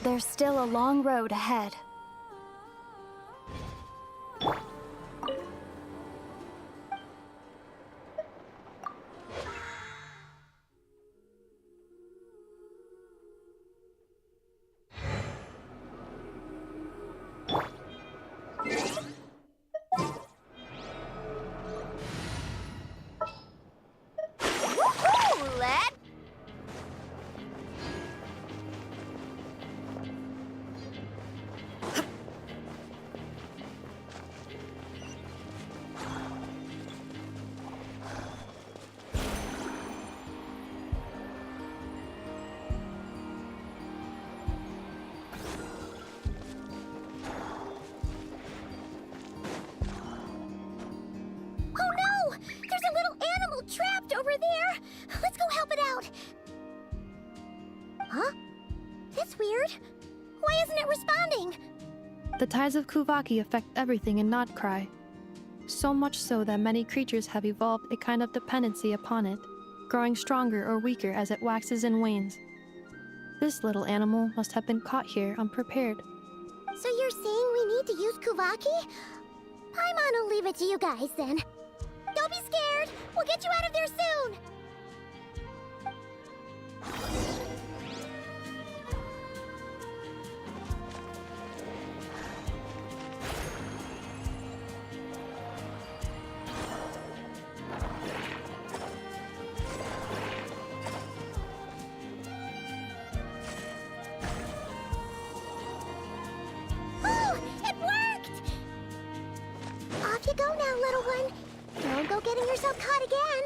there's still a long road ahead. Woohoo, lad! Oh no! There's a little animal trapped over there! Let's go help it out! Huh? That's weird. Why isn't it responding? The tides of Kuvaki affect everything in Nodcry. So much so that many creatures have evolved a kind of dependency upon it, growing stronger or weaker as it waxes and wanes. This little animal must have been caught here unprepared. So you're saying we need to use Kuvaki? Paimon will leave it to you guys then. Don't be scared! We'll get you out of there soon! Oh! It worked! Off you go now, little one. Don't go getting yourself caught again.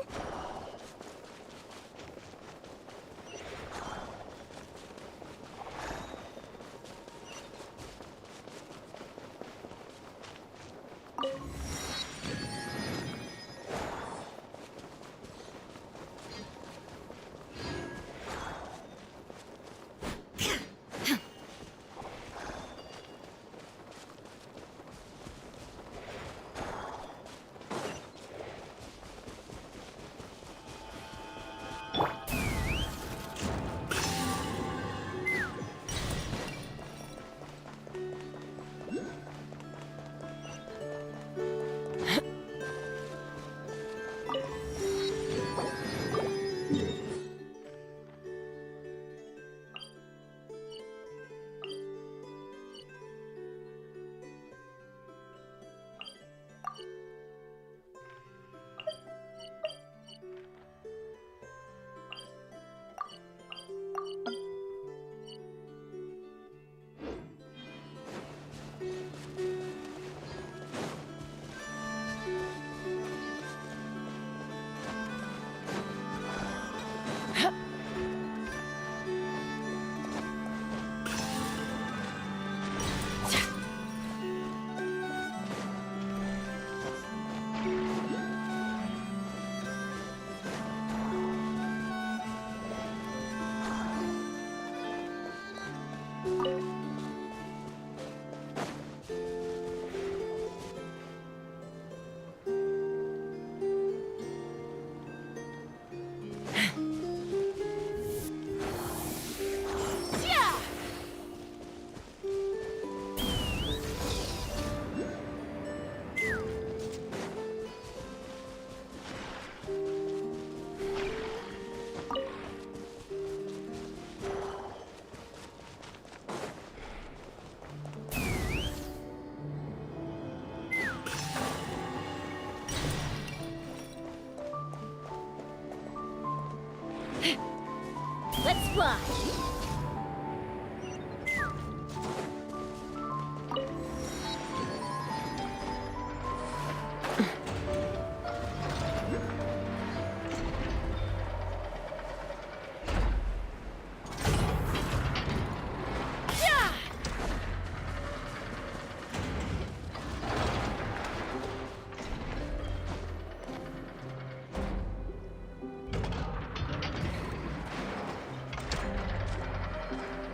Let's fly!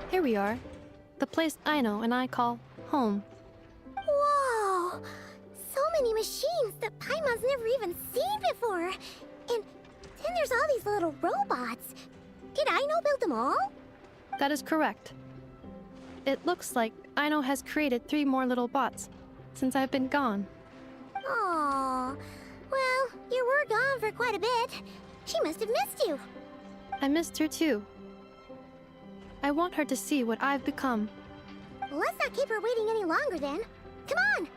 Here we are. The place Aino and I call home. Whoa! So many machines that Paimon's never even seen before. And then there's all these little robots. Did Aino build them all? That is correct. it looks like Aino has created 3 more little bots since I've been gone. Aww. Well, you were gone for quite a bit. She must have missed you. I missed her too. I want her to see what I've become. Well, let's not keep her waiting any longer then. Come on!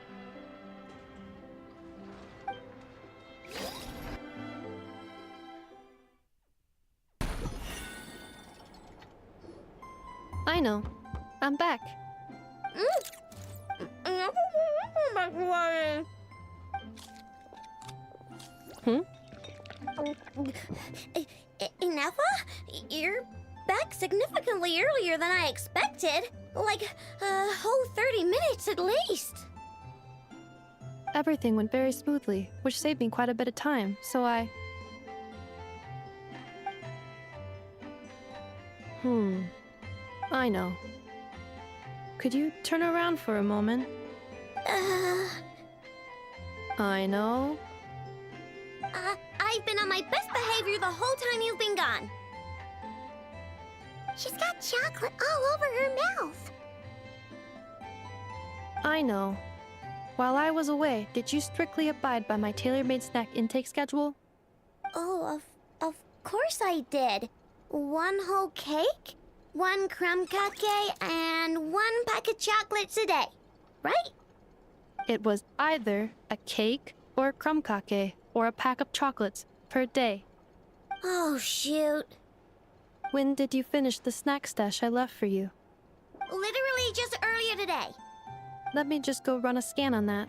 Aino, I'm back. Hmm? Ineffa? You're back significantly earlier than I expected. Like a whole 30 minutes at least. Everything went very smoothly, which saved me quite a bit of time, so I know. Could you turn around for a moment? I know. I've been on my best behavior the whole time you've been gone. She's got chocolate all over her mouth. I know. While I was away, did you strictly abide by my tailor-made snack intake schedule? Oh, of course I did. 1 whole cake, 1 crumb cake, and 1 pack of chocolates a day, right? It was either a cake or a crumb cake or a pack of chocolates per day. Oh, shoot. When did you finish the snack stash I left for you? Literally just earlier today. Let me just go run a scan on that.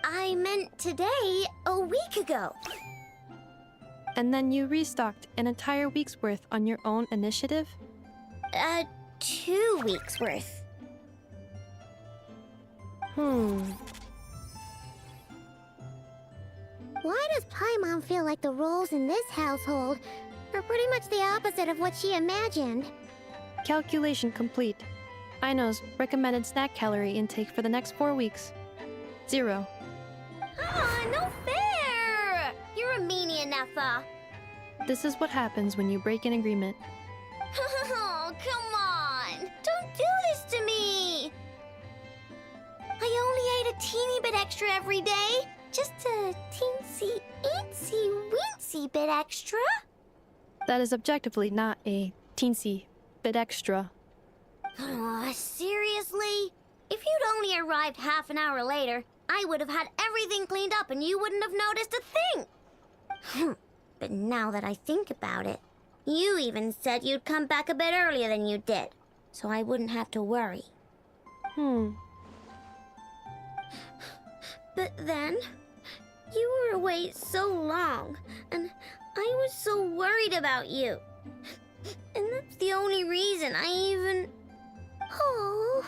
I meant today, a week ago. And then you restocked an entire week's worth on your own initiative? 2 weeks worth. Why does Paimon feel like the roles in this household are pretty much the opposite of what she imagined? Calculation complete. Aino's recommended snack calorie intake for the next 4 weeks. 0. Ah, no fair! You're a meanie, Ineffa. This is what happens when you break an agreement. Oh, come on! Don't do this to me! I only ate a teeny bit extra every day. Just a teensy, weensy bit extra. That is objectively not a teensy bit extra. Oh, seriously? If you'd only arrived half an hour later, I would have had everything cleaned up and you wouldn't have noticed a thing. But now that I think about it, you even said you'd come back a bit earlier than you did, so I wouldn't have to worry. But then, you were away so long, and I was so worried about you. And that's the only reason I even... Oh.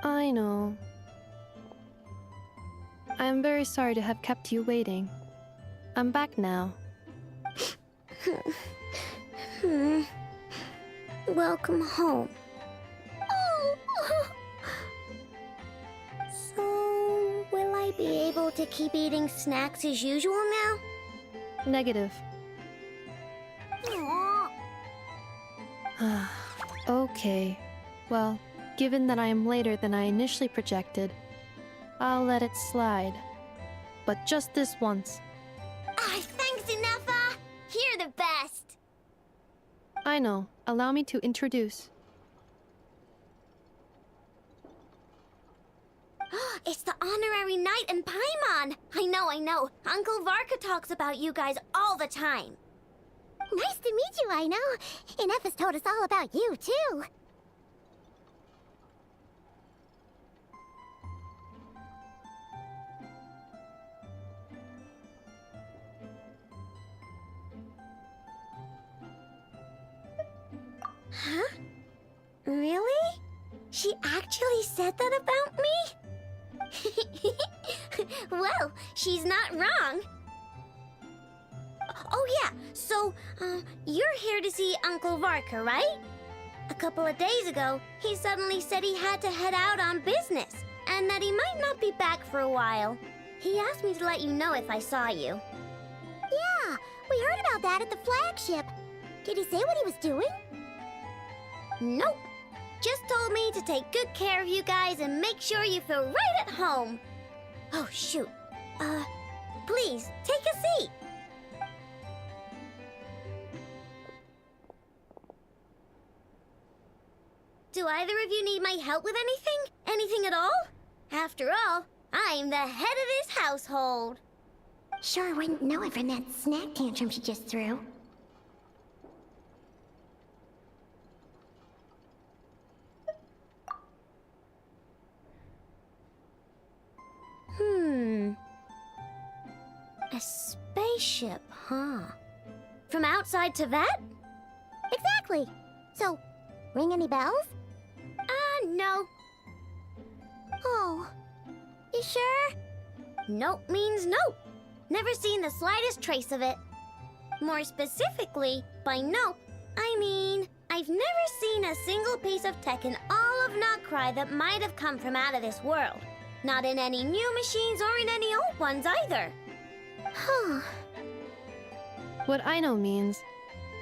I know. I am very sorry to have kept you waiting. I'm back now. Welcome home. Oh. So, will I be able to keep eating snacks as usual now? Negative. Aww. Okay. Well, given that I am later than I initially projected, I'll let it slide. But just this once. Thanks, Ineffa! You're the best! I know. Allow me to introduce. It's the honorary knight in Paimon! I know. Uncle Varka talks about you guys all the time. Nice to meet you, Aino. Ineffa's told us all about you, too. Huh? Really? She actually said that about me? Well, she's not wrong. Oh yeah, so, you're here to see Uncle Varka, right? A couple of days ago, he suddenly said he had to head out on business, and that he might not be back for a while. He asked me to let you know if I saw you. Yeah, we heard about that at the flagship. Did he say what he was doing? Nope. just told me to take good care of you guys and make sure you feel right at home. Oh, shoot. Please, take a seat. Do either of you need my help with anything? Anything at all? After all, I'm the head of this household. Sure wouldn't know it from that snack tantrum she just threw. A spaceship, huh? From outside to that? Exactly. So, ring any bells? No. Oh, you sure? Nope means nope. Never seen the slightest trace of it. More specifically, by nope, I mean, I've never seen a single piece of tech in all of Notcry that might have come from out of this world. Not in any new machines or in any old ones either. Huh. What Aino means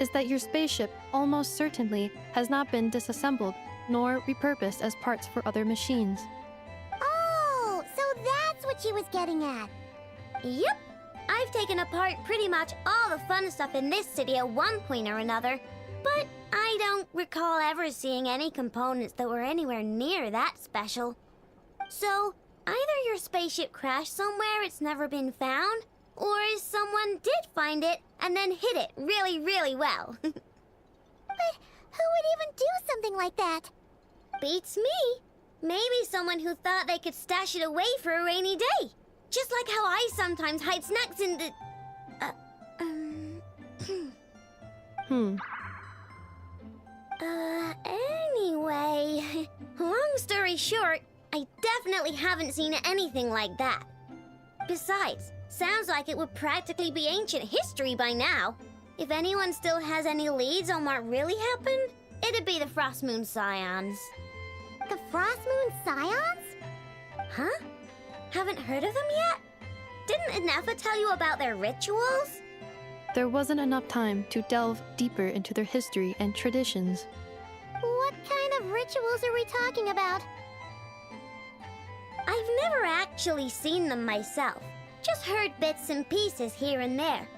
is that your spaceship almost certainly has not been disassembled nor repurposed as parts for other machines. Oh, so that's what she was getting at. Yep. I've taken apart pretty much all the fun stuff in this city at one point or another, but I don't recall ever seeing any components that were anywhere near that special. So, either your spaceship crashed somewhere it's never been found, or someone did find it and then hid it really, really well. But who would even do something like that? Beats me. Maybe someone who thought they could stash it away for a rainy day. Just like how I sometimes hide snacks in the... Anyway, long story short, I definitely haven't seen anything like that. Besides, sounds like it would practically be ancient history by now. If anyone still has any leads on what really happened, it'd be the Frost Moon Scions. The Frost Moon Scions? Huh? Haven't heard of them yet? Didn't Inefa tell you about their rituals? There wasn't enough time to delve deeper into their history and traditions. What kind of rituals are we talking about? I've never actually seen them myself, just heard bits and pieces here and there.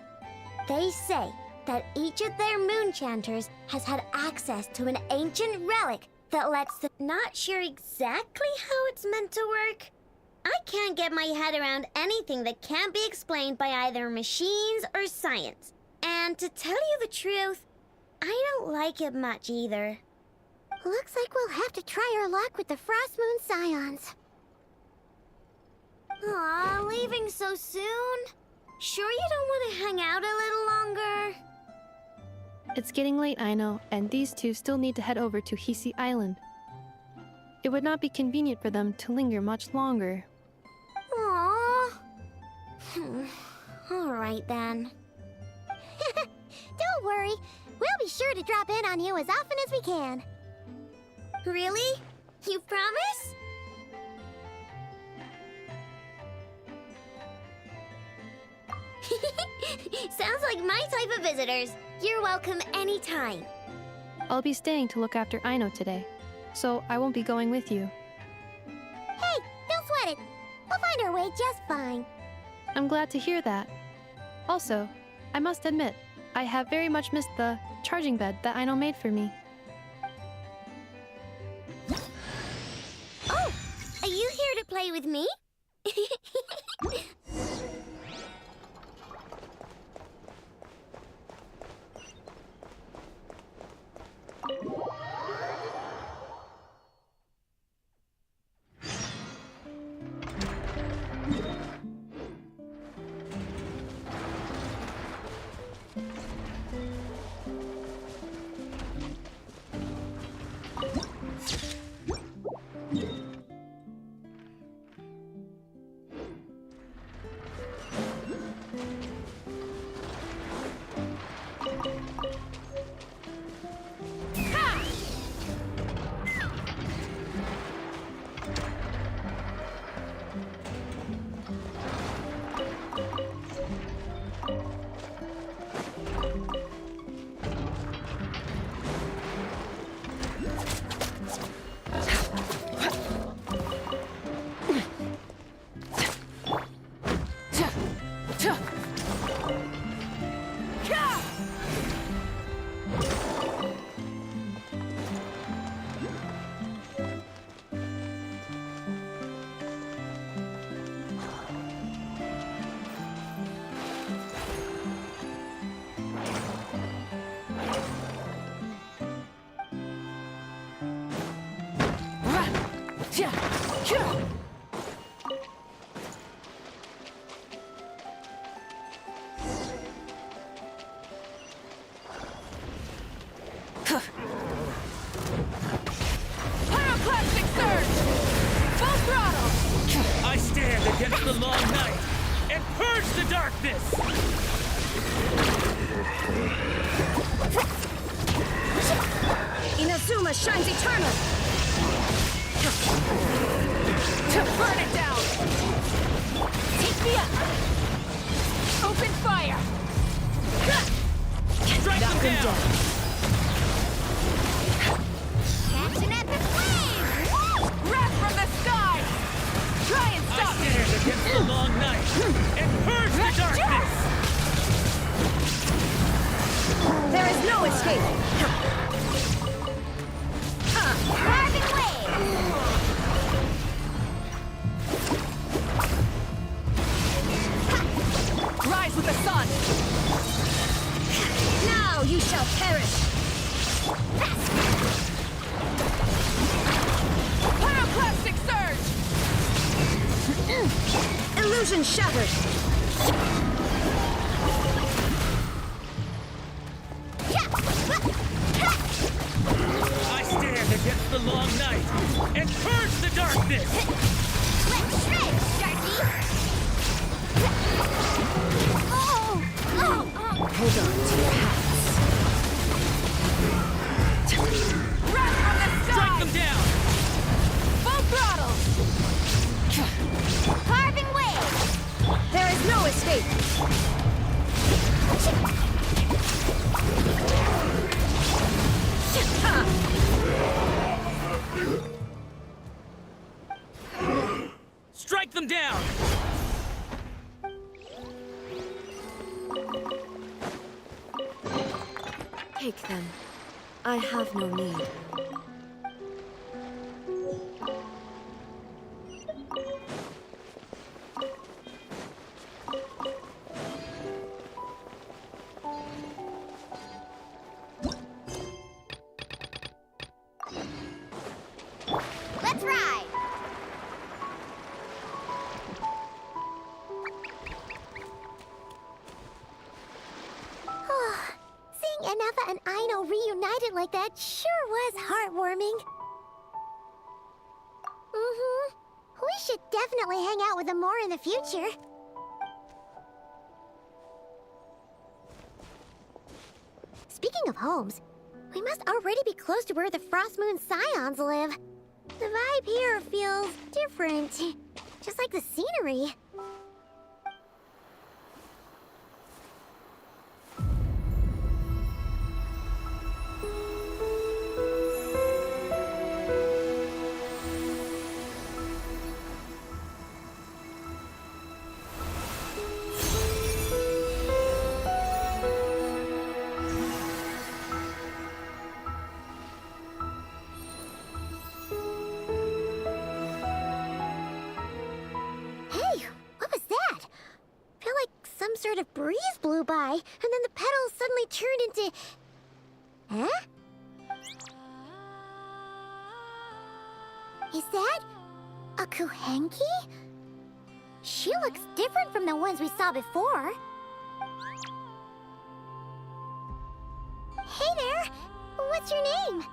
They say that each of their moonchanters has had access to an ancient relic that lets them... Not sure exactly how it's meant to work. I can't get my head around anything that can't be explained by either machines or science. And to tell you the truth, I don't like it much either. Looks like we'll have to try our luck with the Frost Moon Scions. Aw, leaving so soon? Sure you don't want to hang out a little longer? It's getting late, I know, and these two still need to head over to Hisi Island. It would not be convenient for them to linger much longer. Aww. All right then. Don't worry. We'll be sure to drop in on you as often as we can. Really? You promise? Sounds like my type of visitors. You're welcome anytime. I'll be staying to look after Aino today, so I won't be going with you. Hey, don't sweat it. We'll find our way just fine. I'm glad to hear that. Also, I must admit, I have very much missed the charging bed that Aino made for me. Oh, are you here to play with me? Pyroclastic surge! Full throttle! I stand against the long night and purge the darkness! Inazuma shines eternal! To burn it down! Take me up! Open fire! Strike them down! Catch an epic wave! Wrath from the sky! Try and I stop me! stand against the long night and purge the darkness! There is no escape! Carving wave! Rise with the sun! Now you shall perish! Pyroclastic surge! Illusion shattered! I stand against the long night and purge the darkness! Let's shred, Sharky! Hold on to your hats. Wrath from the sky! Strike them down! Full throttle! Carving wave! There is no escape! Strike them down! Take them. I have no need. Let's ride! Seeing Anafa and Aino reunited like that sure was heartwarming. We should definitely hang out with them more in the future. Speaking of homes, we must already be close to where the Frost Moon Scions live. The vibe here feels different, just like the scenery. Sort of breeze blew by, and then the petals suddenly turned into... Huh? Is that a Kuhenki? She looks different from the ones we saw before. Hey there! What's your name?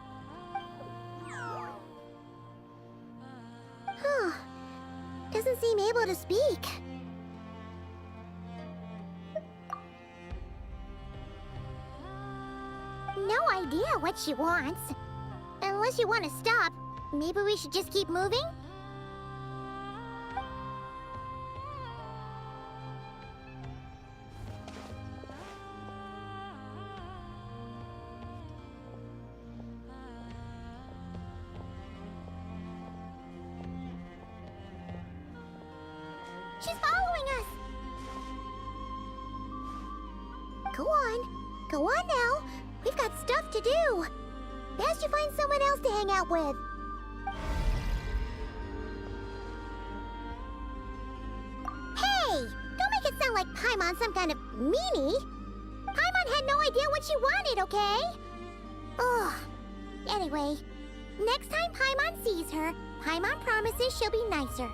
Huh. Doesn't seem able to speak. No idea what she wants. Unless you want to stop, maybe we should just keep moving? She's following us! Go on. Go on now. We've got stuff to do. Best you find someone else to hang out with. Hey! Don't make it sound like Paimon's some kind of meanie. Paimon had no idea what she wanted, okay? Ugh. Anyway, Next time Paimon sees her, Paimon promises she'll be nicer.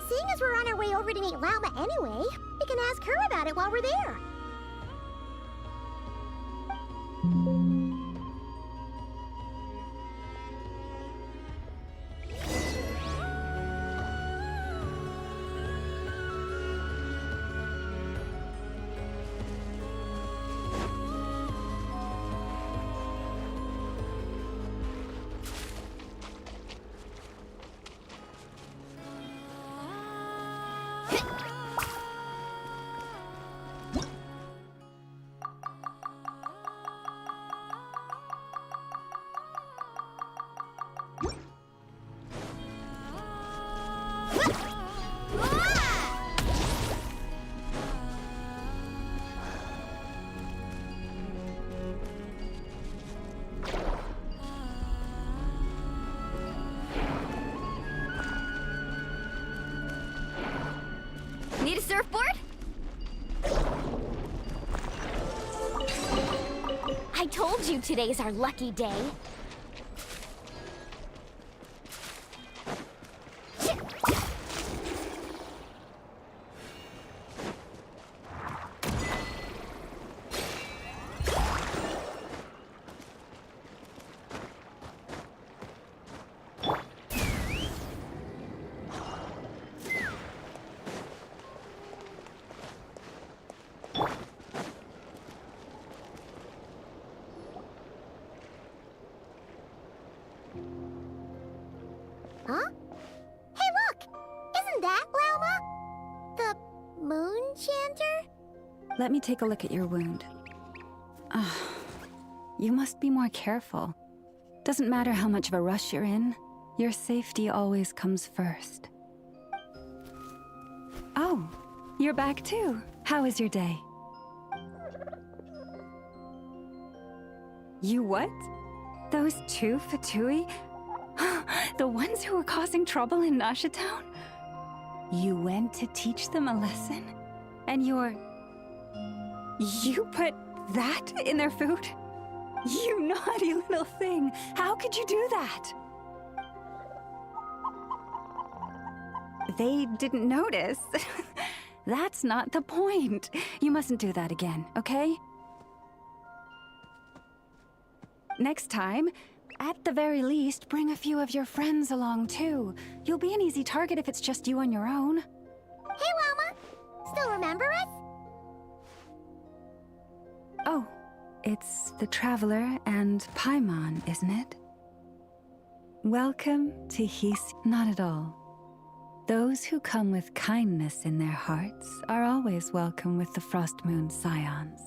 Seeing as we're on our way over to meet Lauma anyway, we can ask her about it while we're there. Need a surfboard? I told you today's our lucky day. Huh? Hey, look! Isn't that Lauma? The moon chanter? Let me take a look at your wound. You must be more careful. Doesn't matter how much of a rush you're in, your safety always comes first. Oh, you're back too. How was your day? You what? Those two Fatui? The ones who were causing trouble in Nasha Town? You went to teach them a lesson? And you put that in their food? You naughty little thing! How could you do that? They didn't notice. That's not the point. You mustn't do that again, okay? Next time, at the very least, bring a few of your friends along too. You'll be an easy target if it's just you on your own. Hey, Lauma! Still remember us? Oh, it's the Traveler and Paimon, isn't it? Welcome to Not at all. Those who come with kindness in their hearts are always welcome with the Frost Moon Scions.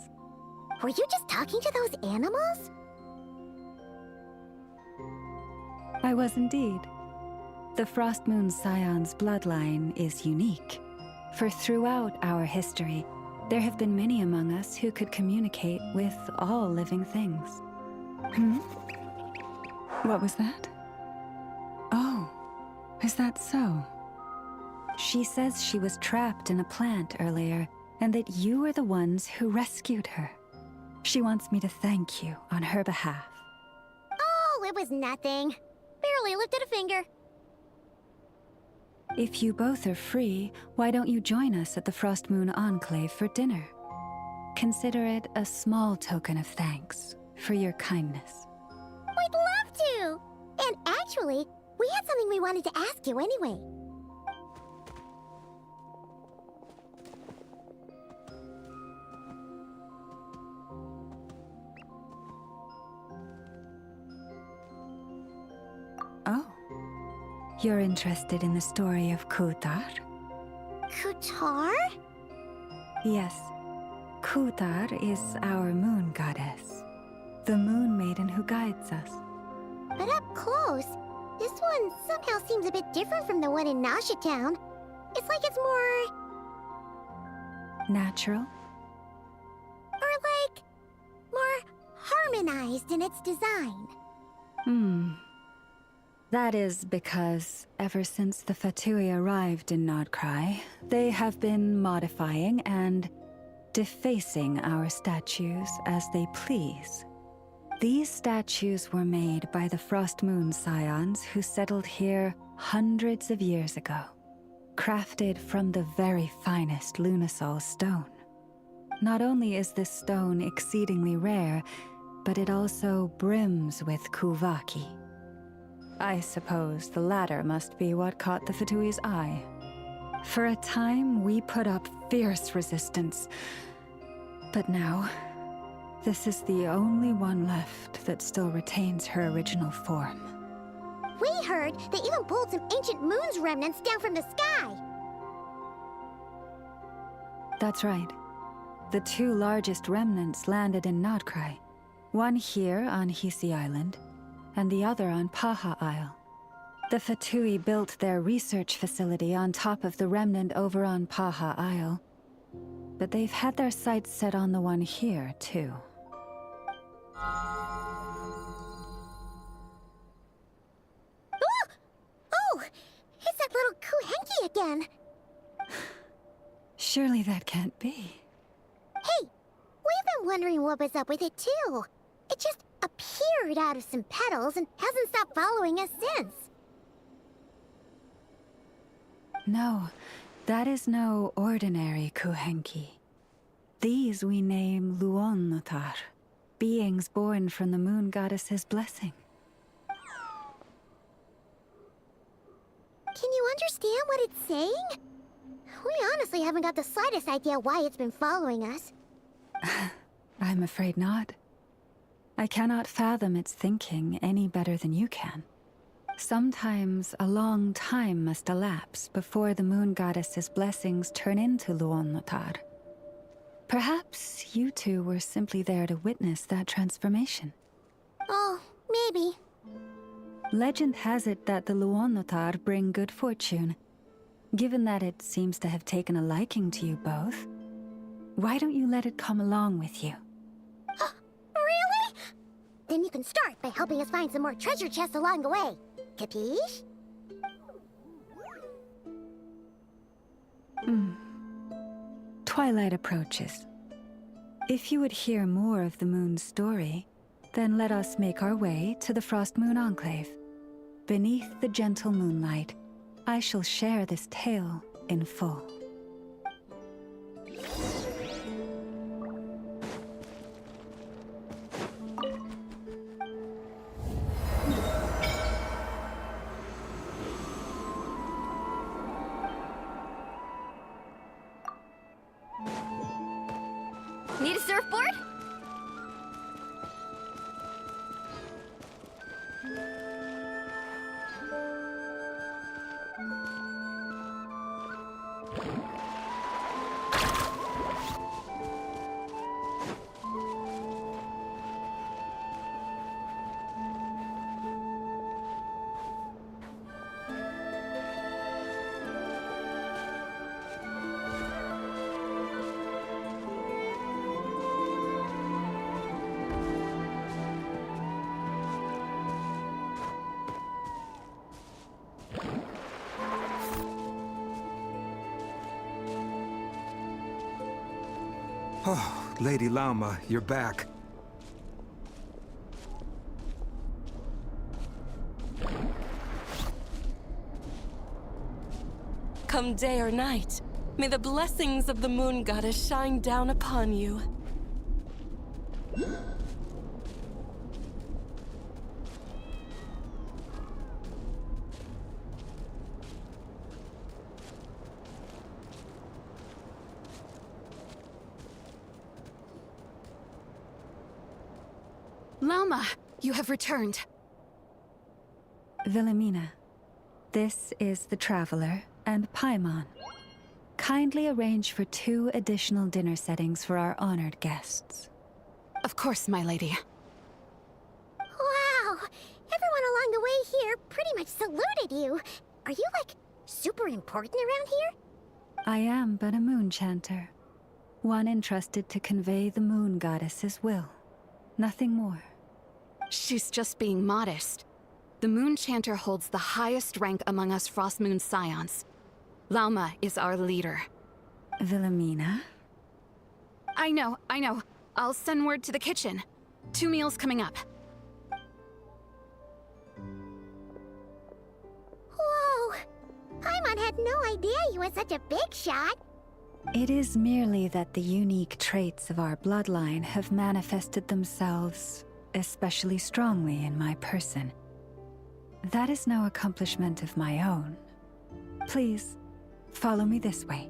Were you just talking to those animals? I was indeed. The Frost Moon Scion's bloodline is unique, for throughout our history, there have been many among us who could communicate with all living things. What was that? Oh, is that so? She says she was trapped in a plant earlier, and that you were the ones who rescued her. She wants me to thank you on her behalf. Oh, it was nothing. Barely lifted a finger. If you both are free, why don't you join us at the Frost Moon Enclave for dinner? Consider it a small token of thanks for your kindness. We'd love to! And actually, we had something we wanted to ask you anyway. Oh. You're interested in the story of Kutar? Kutar? Yes. Kutar is our moon goddess. The moon maiden who guides us. But up close, this one somehow seems a bit different from the one in Nasha Town. It's like it's more... natural? Or like... more harmonized in its design. That is because, ever since the Fatui arrived in Nodcry, they have been modifying and defacing our statues as they please. These statues were made by the Frost Moon Scions who settled here hundreds of years ago, crafted from the very finest Lunasol stone. Not only is this stone exceedingly rare, but it also brims with Kuvaki. I suppose the latter must be what caught the Fatui's eye. For a time, we put up fierce resistance, but now, this is the only one left that still retains her original form. We heard they even pulled some ancient moon's remnants down from the sky. That's right. The two largest remnants landed in Nodcry. One here on Hisi Island, and the other on Paha Isle. The Fatui built their research facility on top of the remnant over on Paha Isle. But they've had their sights set on the one here, too. Oh! It's that little Kuhenki again! Surely that can't be. Hey! We've been wondering what was up with it, too. It just appeared out of some petals and hasn't stopped following us since. No, that is no ordinary Kuhenki. These we name Luonnotar, beings born from the moon goddess's blessing. Can you understand what it's saying? We honestly haven't got the slightest idea why it's been following us. I'm afraid not. I cannot fathom its thinking any better than you can. Sometimes a long time must elapse before the moon goddess's blessings turn into Luonnotar. Perhaps you two were simply there to witness that transformation. Oh, maybe. Legend has it that the Luonnotar bring good fortune. Given that it seems to have taken a liking to you both, why don't you let it come along with you? Really? Then you can start by helping us find some more treasure chests along the way. Capiche? Twilight approaches. If you would hear more of the moon's story, then let us make our way to the Frost Moon Enclave. Beneath the gentle moonlight, I shall share this tale in full. Need a surfboard? Oh, Lady Lauma, you're back. Come day or night, may the blessings of the moon goddess shine down upon you. Lauma, you have returned. Wilhelmina, this is the Traveler and Paimon. Kindly arrange for 2 additional dinner settings for our honored guests. Of course, my lady. Wow! Everyone along the way here pretty much saluted you. Are you, like, super important around here? I am but a moon chanter. One entrusted to convey the moon goddess's will. Nothing more. She's just being modest. The Moon Chanter holds the highest rank among us Frost Moon Scions. Lauma is our leader. Wilhelmina? I know. I'll send word to the kitchen. 2 meals coming up. Whoa! Paimon had no idea you were such a big shot. It is merely that the unique traits of our bloodline have manifested themselves especially strongly in my person. That is no accomplishment of my own. Please, follow me this way.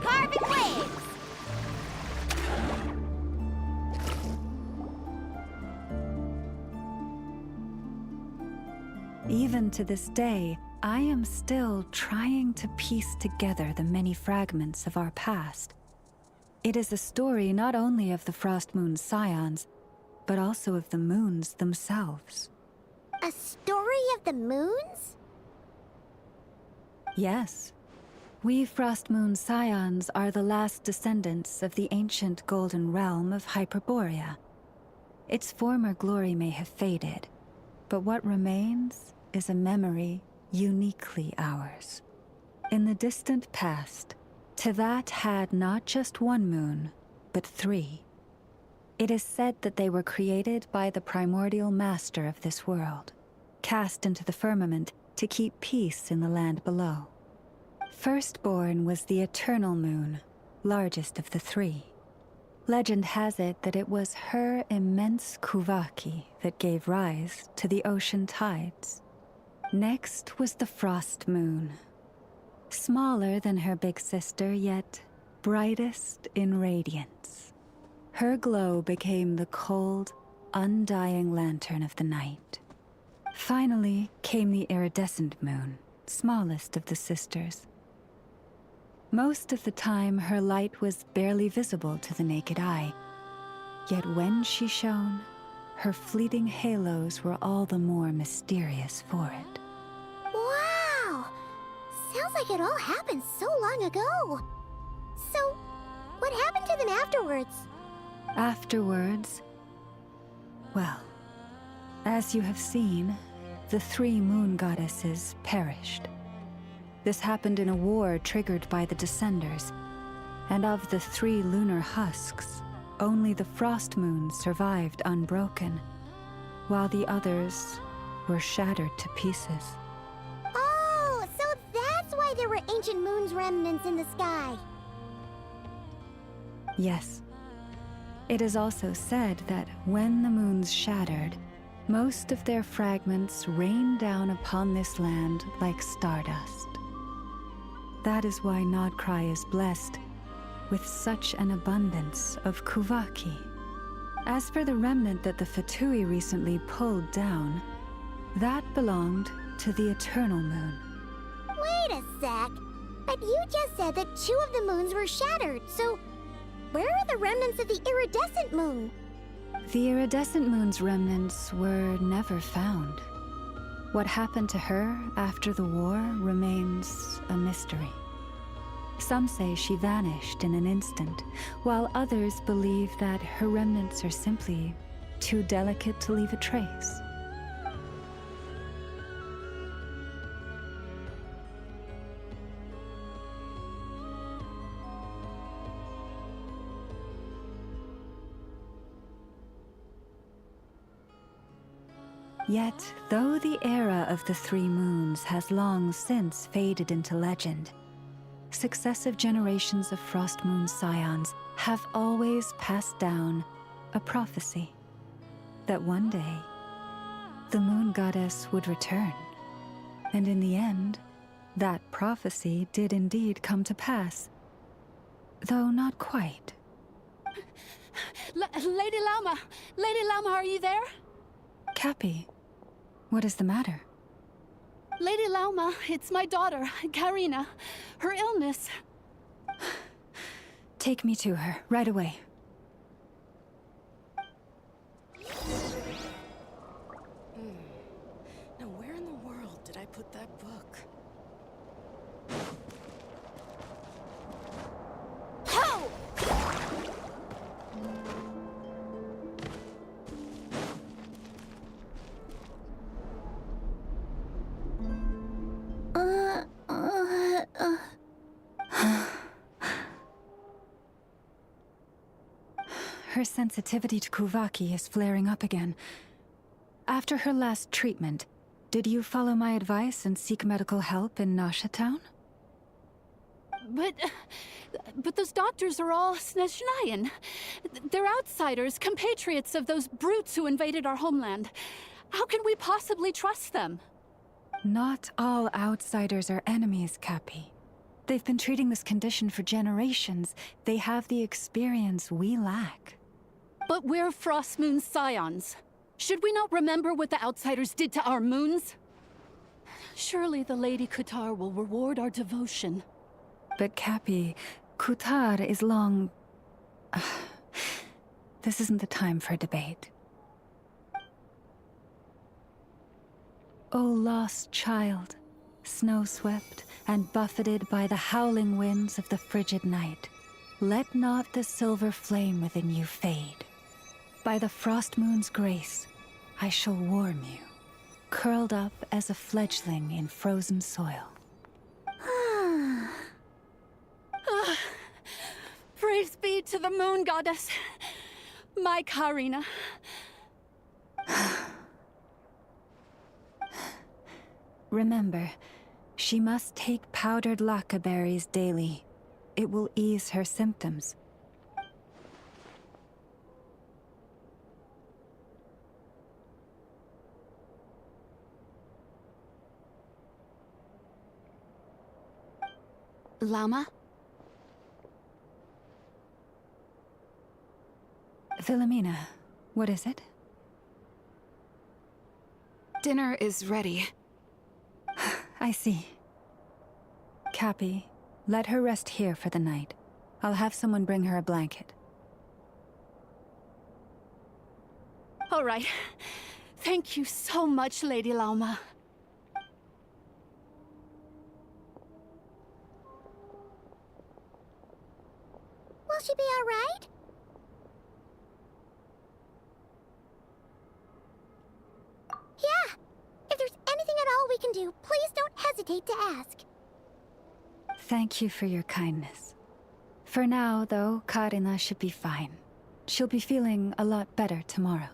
Carving waves! Even to this day, I am still trying to piece together the many fragments of our past. It is a story not only of the Frost Moon Scions, but also of the moons themselves. A story of the moons? Yes. We Frost Moon Scions are the last descendants of the ancient golden realm of Hyperborea. Its former glory may have faded, but what remains is a memory uniquely ours. In the distant past, Teyvat had not just one moon, but 3. It is said that they were created by the primordial master of this world, cast into the firmament to keep peace in the land below. Firstborn was the eternal moon, largest of the 3. Legend has it that it was her immense Kuvaki that gave rise to the ocean tides. Next was the frost moon. Smaller than her big sister, yet brightest in radiance. Her glow became the cold, undying lantern of the night. Finally came the iridescent moon, smallest of the sisters. Most of the time, her light was barely visible to the naked eye. Yet when she shone, her fleeting halos were all the more mysterious for it. Wow! Sounds like it all happened so long ago. So, what happened to them afterwards? Afterwards, well, as you have seen, the 3 moon goddesses perished. This happened in a war triggered by the Descenders, and of the 3 lunar husks, only the frost moon survived unbroken, while the others were shattered to pieces. Oh, so that's why there were ancient moon's remnants in the sky. Yes. It is also said that when the moons shattered, most of their fragments rained down upon this land like stardust. That is why Nodcry is blessed with such an abundance of Kuvaki. As for the remnant that the Fatui recently pulled down, that belonged to the Eternal Moon. Wait a sec. But you just said that 2 of the moons were shattered, so where are the remnants of the iridescent moon? The iridescent moon's remnants were never found. What happened to her after the war remains a mystery. Some say she vanished in an instant, while others believe that her remnants are simply too delicate to leave a trace. Yet, though the era of the 3 moons has long since faded into legend, successive generations of Frost Moon Scions have always passed down a prophecy that one day the moon goddess would return. And in the end, that prophecy did indeed come to pass, though not quite. Lady Llama! Lady Llama, are you there? Cappy, what is the matter? Lady Llama, it's my daughter, Karina. Her illness. Take me to her, right away. Now where in the put that book? Ho! Her sensitivity to Kuvaki is flaring up again. After her last treatment, did you follow my advice and seek medical help in Nasha Town? But those doctors are all Snezhnayan. They're outsiders, compatriots of those brutes who invaded our homeland. How can we possibly trust them? Not all outsiders are enemies, Cappy. They've been treating this condition for generations. They have the experience we lack. But we're Frostmoon scions. Should we not remember what the outsiders did to our moons? Surely the Lady Kutar will reward our devotion. But Cappy, Kutar is long... This isn't the time for debate. O lost child, snow-swept and buffeted by the howling winds of the frigid night, let not the silver flame within you fade. By the frost moon's grace, I shall warm you, curled up as a fledgling in frozen soil. Praise be to the moon goddess, my Karina. Remember, she must take powdered laka berries daily. It will ease her symptoms. Llama? Philomena, what is it? Dinner is ready. I see. Cappy, let her rest here for the night. I'll have someone bring her a blanket. All right. Thank you so much, Lady Llama. Will she be all right? Yeah. If there's anything at all we can do, please don't hesitate to ask. Thank you for your kindness. For now, though, Karina should be fine. She'll be feeling a lot better tomorrow.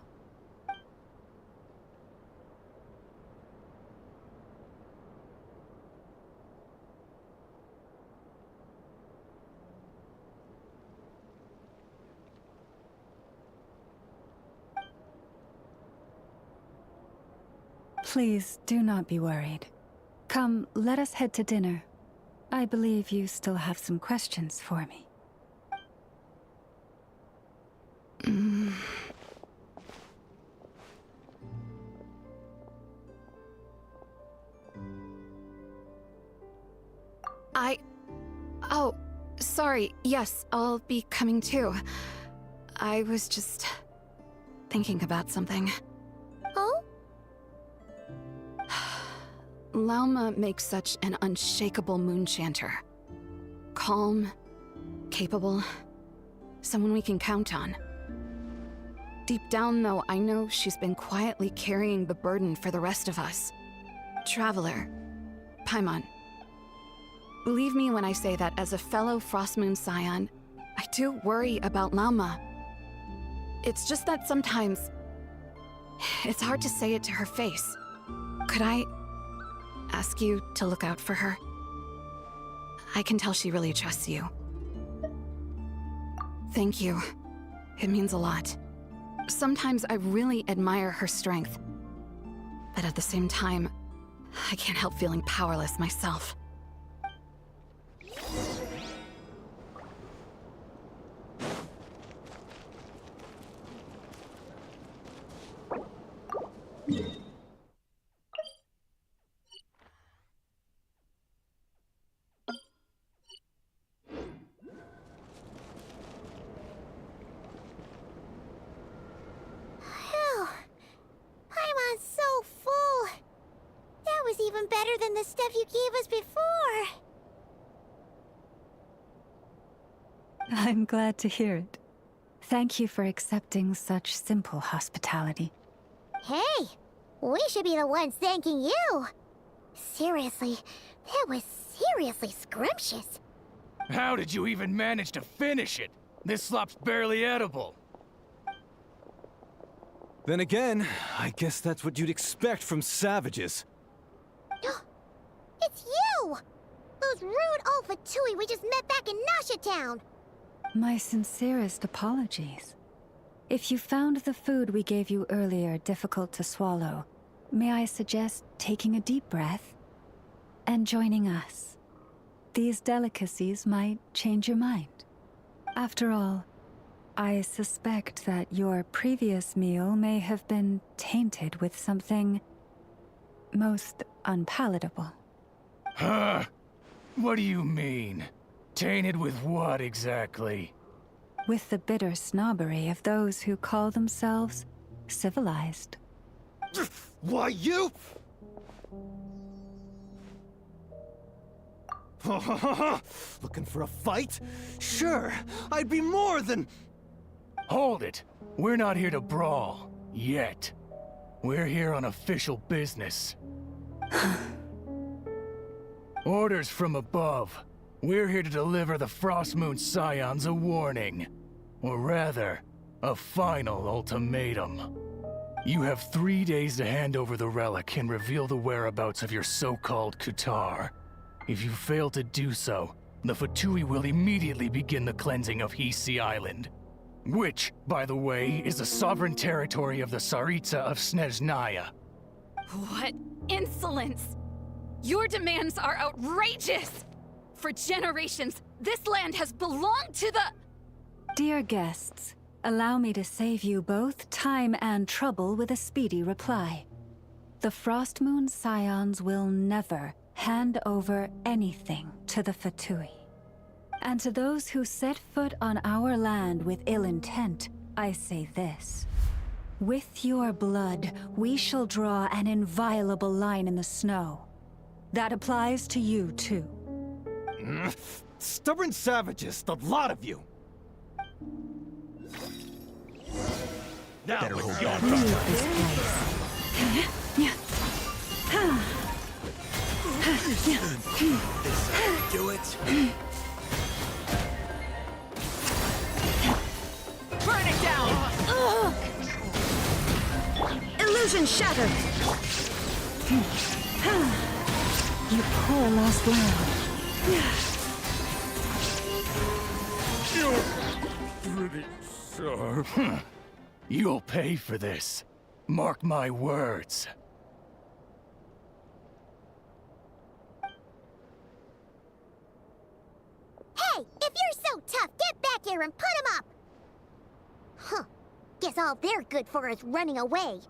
Please, do not be worried. Come, let us head to dinner. I believe you still have some questions for me. Oh, sorry. Yes, I'll be coming too. I was just thinking about something. Oh? Lauma makes such an unshakable moon chanter. Calm, capable, someone we can count on. Deep down, though, I know she's been quietly carrying the burden for the rest of us. Traveler, Paimon. Believe me when I say that as a fellow Frostmoon scion, I do worry about Lauma. It's just that sometimes it's hard to say it to her face. Could I ask you to look out for her? I can tell she really trusts you. Thank you. It means a lot. Sometimes I really admire her strength, but at the same time, I can't help feeling powerless myself. Phew. Paimon's so full. That was even better than the stuff you gave us before. I'm glad to hear it. Thank you for accepting such simple hospitality. Hey, we should be the ones thanking you. Seriously, that was seriously scrumptious. How did you even manage to finish it? This slop's barely edible. Then again, I guess that's what you'd expect from savages. It's you! Those rude old Fatui we just met back in Nasha Town! My sincerest apologies. If you found the food we gave you earlier difficult to swallow, may I suggest taking a deep breath and joining us? These delicacies might change your mind. After all, I suspect that your previous meal may have been tainted with something most unpalatable. Huh? What do you mean? Tainted with what exactly? With the bitter snobbery of those who call themselves civilized. Why, you? Looking for a fight? Sure, I'd be more than... Hold it! We're not here to brawl. Yet. We're here on official business. Orders from above. We're here to deliver the Frostmoon Scions a warning. Or rather, a final ultimatum. You have 3 days to hand over the relic and reveal the whereabouts of your so-called Kutar. If you fail to do so, the Fatui will immediately begin the cleansing of Hisi Island. Which, by the way, is the sovereign territory of the Tsaritsa of Snezhnaya. What insolence! Your demands are outrageous! For generations, this land has belonged to the... Dear guests, allow me to save you both time and trouble with a speedy reply. The Frostmoon Scions will never hand over anything to the Fatui. And to those who set foot on our land with ill intent, I say this. With your blood, we shall draw an inviolable line in the snow. That applies to you, too. Stubborn savages, the lot of you! Now Better hold on. Leave this place. Do it. Burn it down! Illusion shattered! You poor lost lamb. You're pretty sharp. You'll pay for this. Mark my words. Hey, if you're so tough, get back here and put him up! Huh. Guess all they're good for is running away.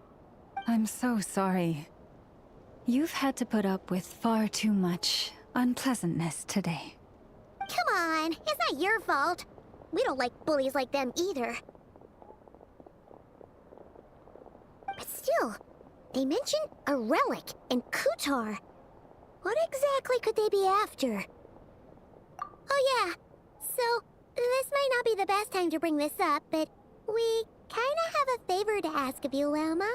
I'm so sorry. You've had to put up with far too much unpleasantness today. Come on, it's not your fault. We don't like bullies like them either. But still, they mentioned a relic and Kutar. What exactly could they be after? Oh yeah, so this might not be the best time to bring this up, but we kinda have a favor to ask of you, Lama.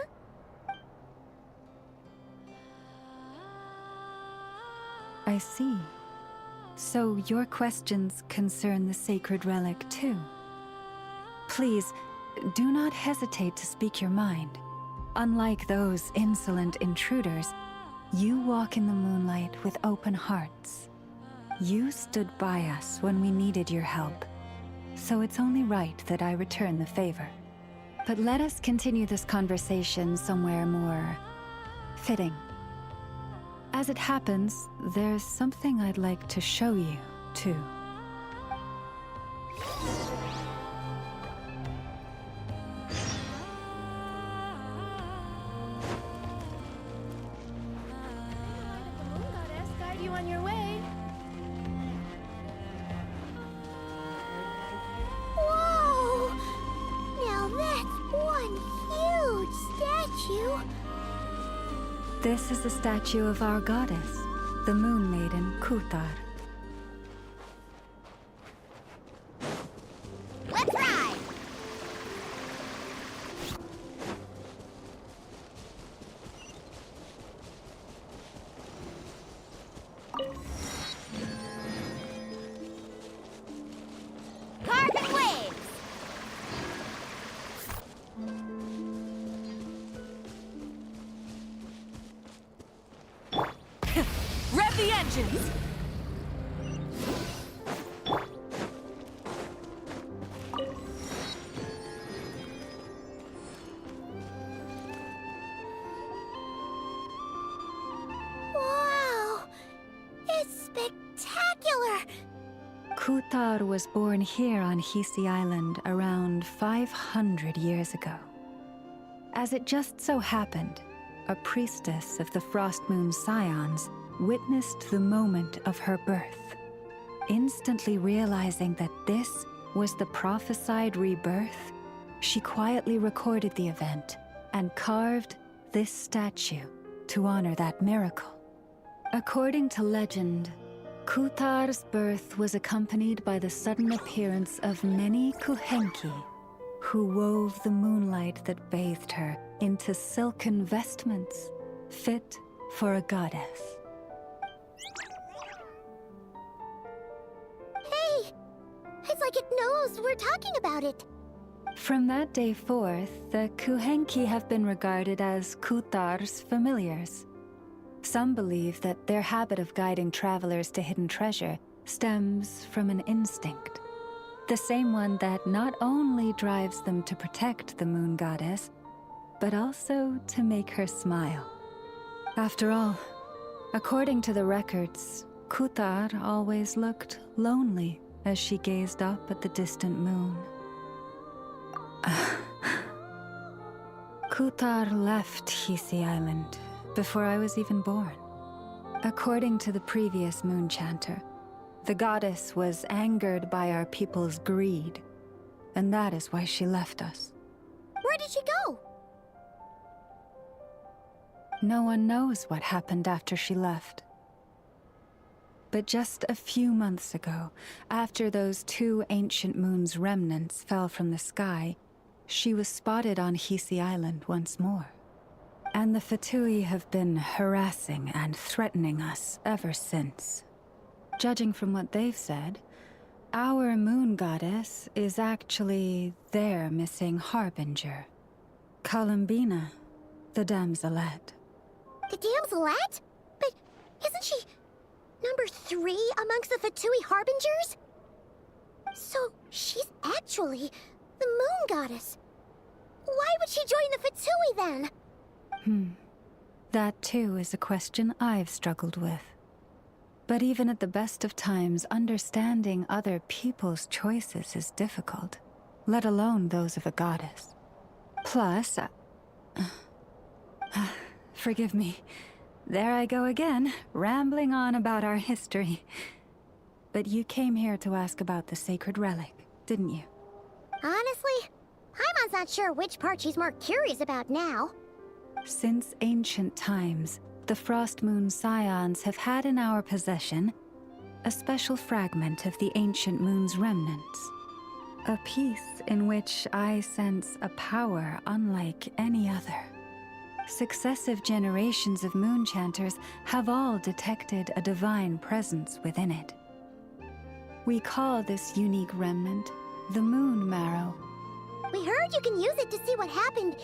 I see. So your questions concern the sacred relic too. Please, do not hesitate to speak your mind. Unlike those insolent intruders, you walk in the moonlight with open hearts. You stood by us when we needed your help, so it's only right that I return the favor. But let us continue this conversation somewhere more fitting. As it happens, there's something I'd like to show you, too. Guide you on your way. Whoa! Now that's one huge statue. This is the statue of our goddess, the Moon Maiden Kuthar. Let's ride! Carbon waves! Rev the engines! Wow! It's spectacular! Kuthar was born here on Hisi Island around 500 years ago. As it just so happened, a priestess of the Frost Moon Scions witnessed the moment of her birth. Instantly realizing that this was the prophesied rebirth, she quietly recorded the event and carved this statue to honor that miracle. According to legend, Kuthar's birth was accompanied by the sudden appearance of many Kuhenki, who wove the moonlight that bathed her into silken vestments fit for a goddess. Hey! It's like it knows we're talking about it. From that day forth, the Kuhenki have been regarded as Kuthar's familiars. Some believe that their habit of guiding travelers to hidden treasure stems from an instinct. The same one that not only drives them to protect the moon goddess, but also to make her smile. After all, according to the records, Kuthar always looked lonely as she gazed up at the distant moon. Kuthar left Hisi Island before I was even born. According to the previous moon chanter, the goddess was angered by our people's greed, and that is why she left us. Where did she go? No one knows what happened after she left. But just a few months ago, after those 2 ancient moon's remnants fell from the sky, she was spotted on Hisi Island once more. And the Fatui have been harassing and threatening us ever since. Judging from what they've said, our moon goddess is actually their missing harbinger, Columbina, the damselette. The damselette? But isn't she number 3 amongst the Fatui harbingers? So she's actually the moon goddess. Why would she join the Fatui then? That too is a question I've struggled with. But even at the best of times, understanding other people's choices is difficult, let alone those of a goddess. Plus, forgive me. There I go again, rambling on about our history. But you came here to ask about the sacred relic, didn't you? Honestly, Paimon's not sure which part she's more curious about now. Since ancient times, the Frost Moon Scions have had in our possession a special fragment of the ancient moon's remnants. A piece in which I sense a power unlike any other. Successive generations of moon chanters have all detected a divine presence within it. We call this unique remnant the Moon Marrow. We heard you can use it to see what happened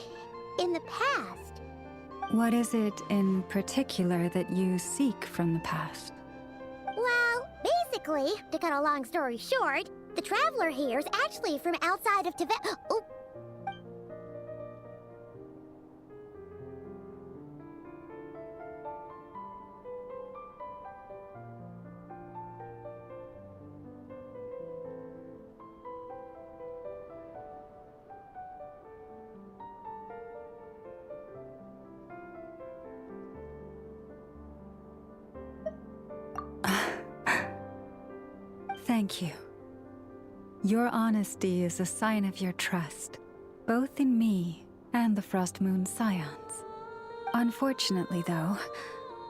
in the past. What is it in particular that you seek from the past? Well, basically, to cut a long story short, the traveler here is actually from outside of Tibet. Oh. Thank you. Your honesty is a sign of your trust, both in me and the Frost Moon Scions. Unfortunately, though,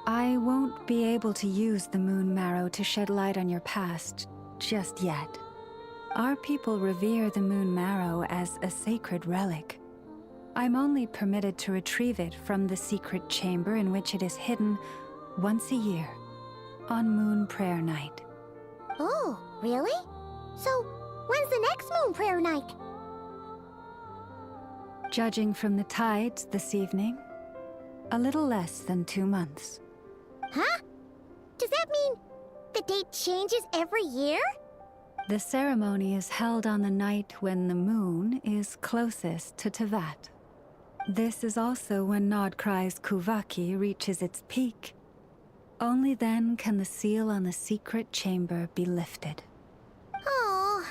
I won't be able to use the moon marrow to shed light on your past just yet. Our people revere the moon marrow as a sacred relic. I'm only permitted to retrieve it from the secret chamber in which it is hidden once a year, on Moon Prayer Night. Oh, really? So, when's the next Moon Prayer Night? Judging from the tides this evening, a little less than 2 months. Huh? Does that mean the date changes every year? The ceremony is held on the night when the moon is closest to Tevat. This is also when Nodcry's Kuvaki reaches its peak. Only then can the seal on the secret chamber be lifted. Oh,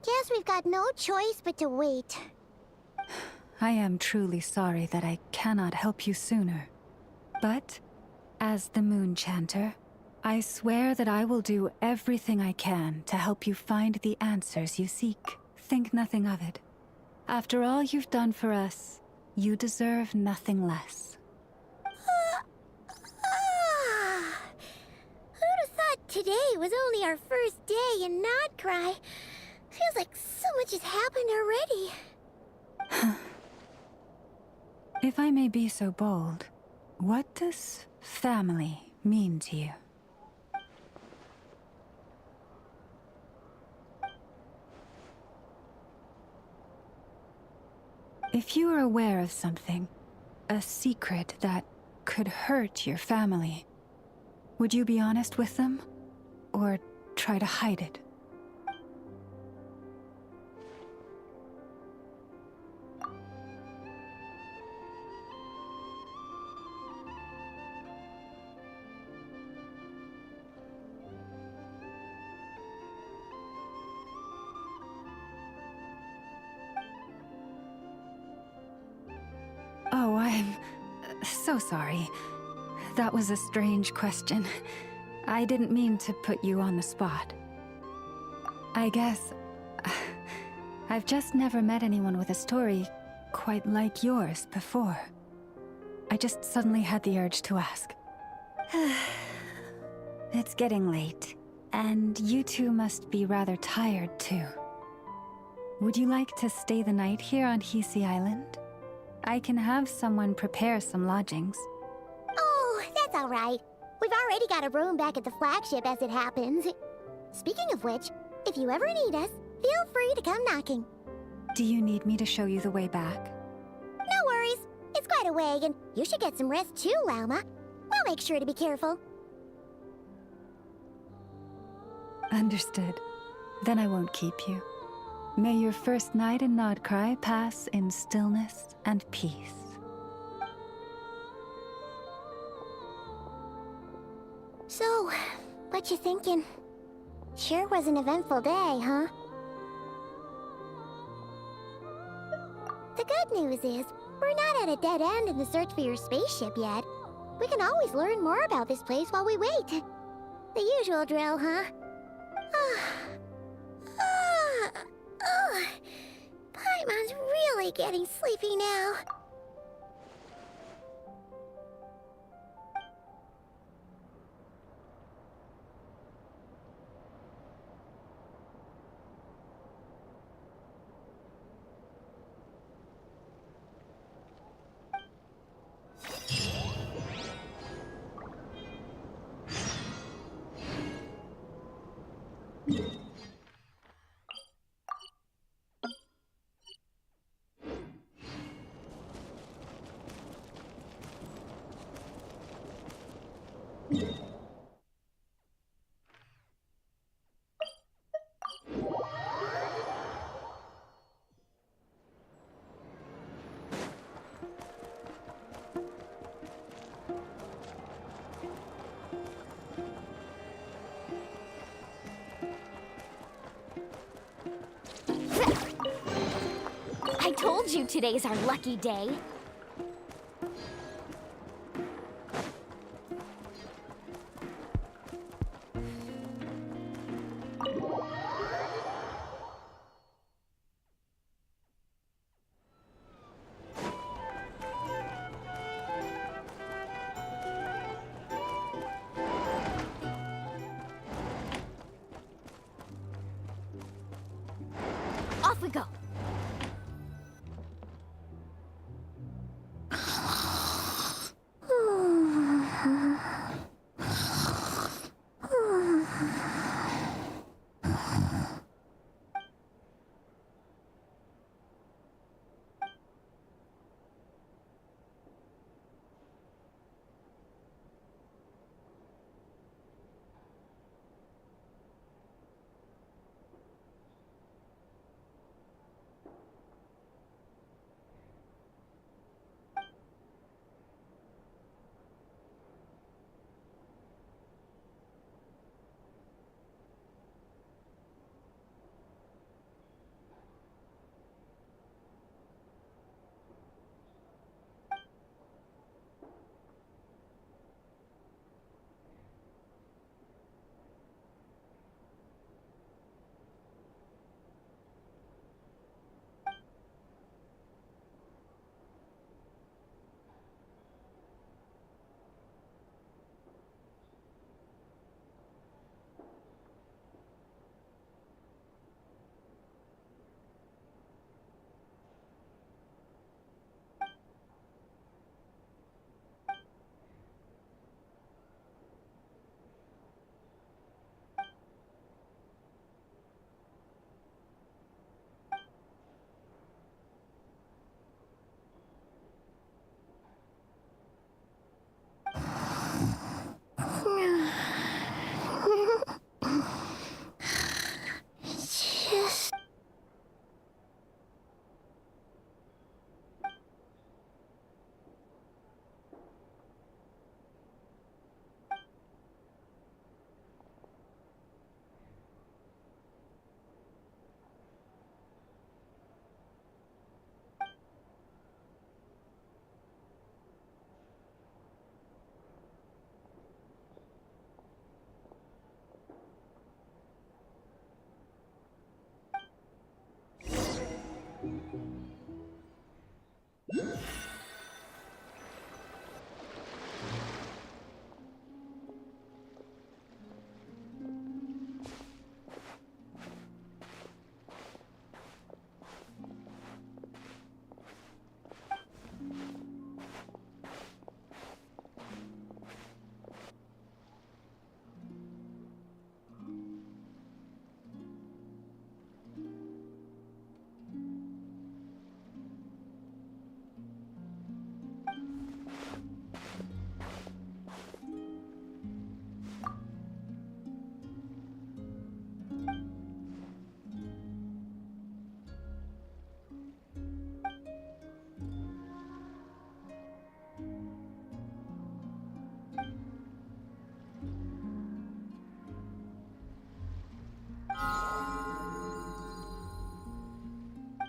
guess we've got no choice but to wait. I am truly sorry that I cannot help you sooner. But, as the Moon Chanter, I swear that I will do everything I can to help you find the answers you seek. Think nothing of it. After all you've done for us, you deserve nothing less. Who'd have thought today was only our first day in Nodcry? Feels like so much has happened already. If I may be so bold, what does family mean to you? If you are aware of something, a secret that could hurt your family, would you be honest with them? Or try to hide it? Oh, I'm so sorry. That was a strange question. I didn't mean to put you on the spot. I guess I've just never met anyone with a story quite like yours before. I just suddenly had the urge to ask. It's getting late, and you two must be rather tired too. Would you like to stay the night here on Hisi Island? I can have someone prepare some lodgings. Oh, that's all right. We've already got a room back at the flagship as it happens. Speaking of which, if you ever need us, feel free to come knocking. Do you need me to show you the way back? No worries. It's quite a way, and you should get some rest too, Lauma. We'll make sure to be careful. Understood. Then I won't keep you. May your first night in Nodcry pass in stillness and peace. So, what you thinking? Sure was an eventful day, huh? The good news is, we're not at a dead end in the search for your spaceship yet. We can always learn more about this place while we wait. The usual drill, huh? Paimon's really getting sleepy now. I told you today's our lucky day. Off we go.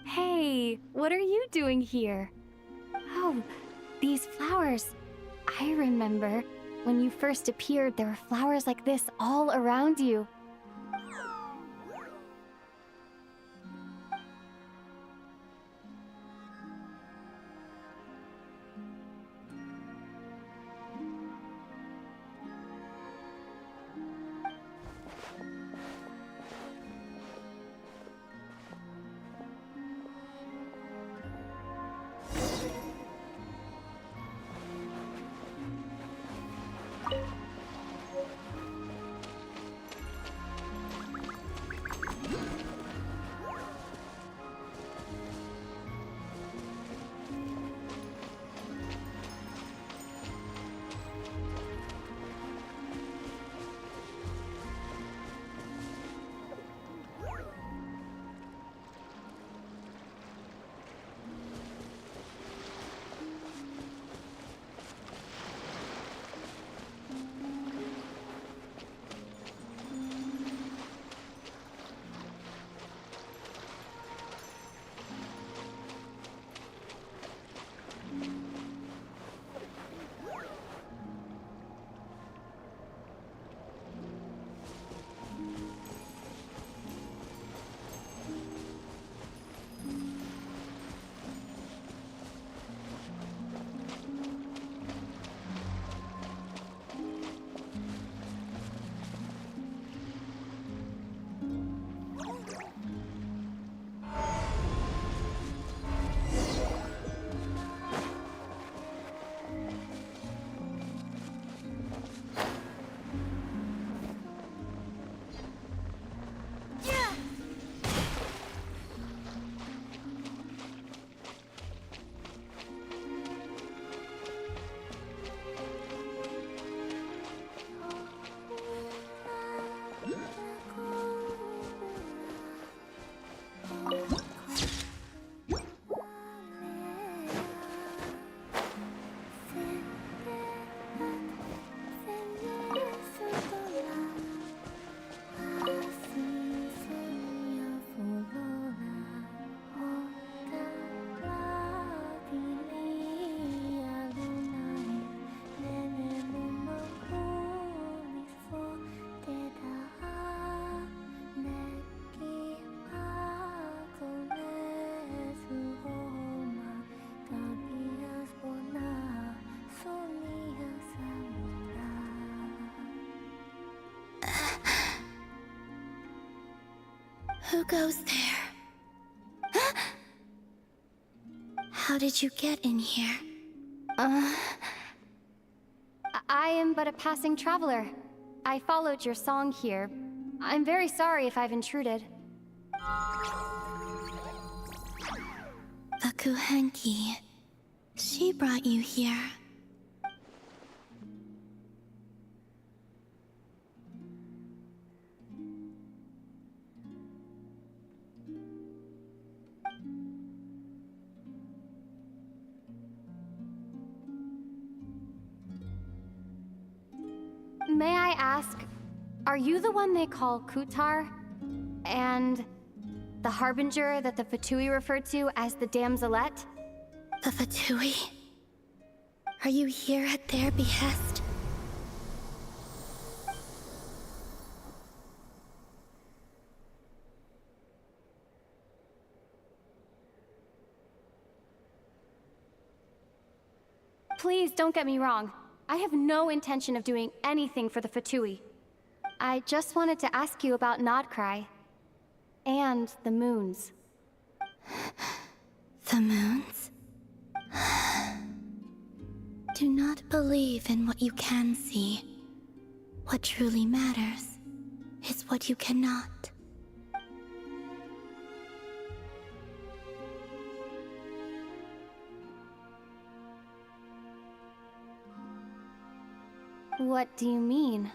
Hey, what are you doing here? Oh, these flowers. I remember when you first appeared, there were flowers like this all around you. Who goes there? How did you get in here? I am but a passing traveler. I followed your song here. I'm very sorry if I've intruded. The Kuhenki. She brought you here. May I ask, are you the one they call Kutar? And the Harbinger that the Fatui referred to as the Damselette? The Fatui? Are you here at their behest? Please don't get me wrong. I have no intention of doing anything for the Fatui. I just wanted to ask you about Nodcry. And the moons. The moons? Do not believe in what you can see. What truly matters is what you cannot. What do you mean?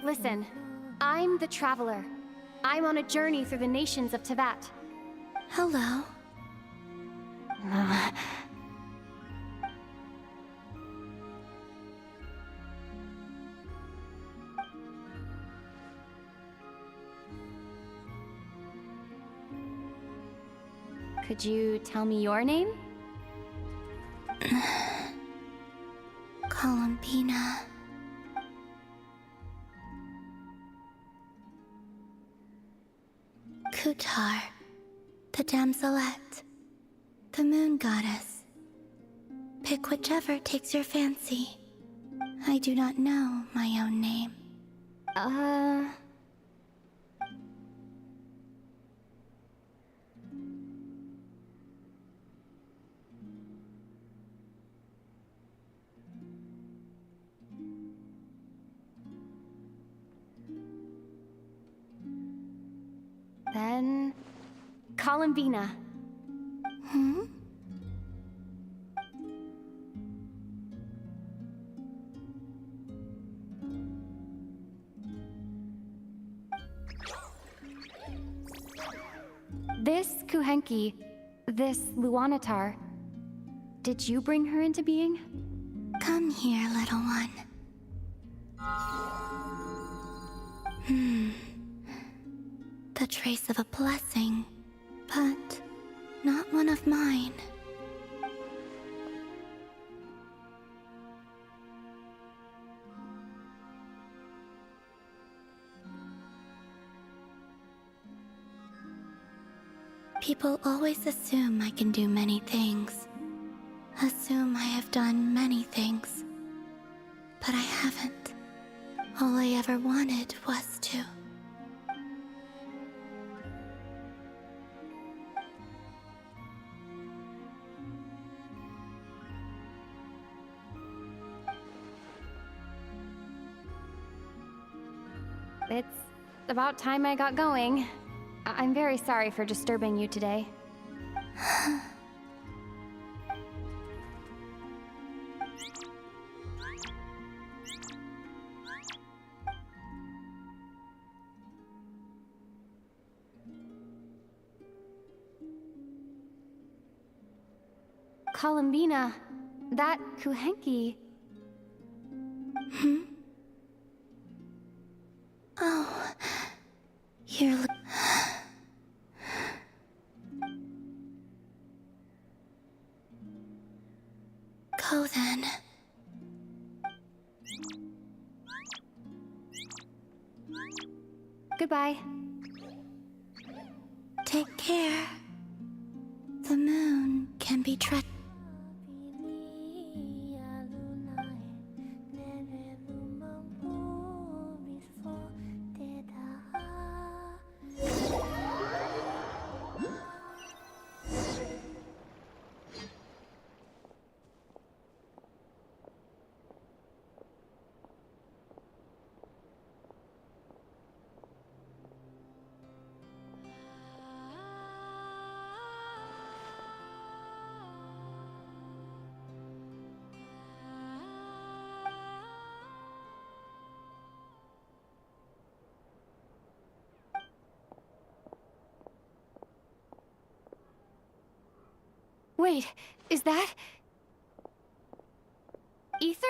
Listen, I'm the Traveler. I'm on a journey through the nations of Teyvat. Hello. Could you tell me your name? Columbina. Kutar, the Damselette, the Moon Goddess. Pick whichever takes your fancy. I do not know my own name. Then... Columbina. Hmm? This Kuhenki, this Luanatar, did you bring her into being? Come here, little one. The trace of a blessing, but not one of mine. People always assume I can do many things. Assume I have done many things. But I haven't. All I ever wanted was to. It's about time I got going. I'm very sorry for disturbing you today. Columbina, that Kuhenki... Hmm? Oh, you're Go then. Goodbye. Take care. trust. Wait, is that... Ether?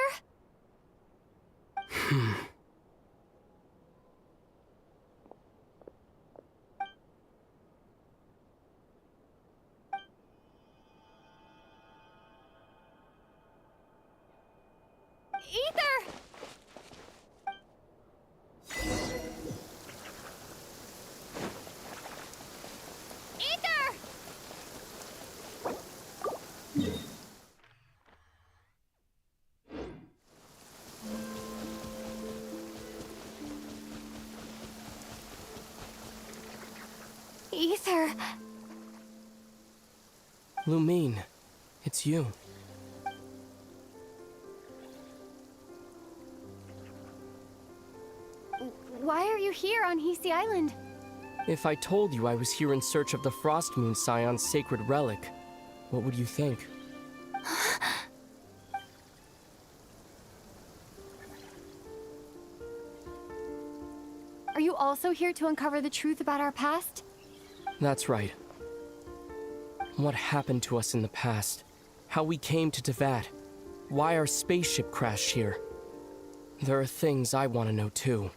Ether! Ether! Ether! Lumine, it's you. Why are you here on Hisi Island? If I told you I was here in search of the Frost Moon Scion's sacred relic, what would you think? Are you also here to uncover the truth about our past? That's right. What happened to us in the past? How we came to Tevat? Why our spaceship crashed here? There are things I want to know too.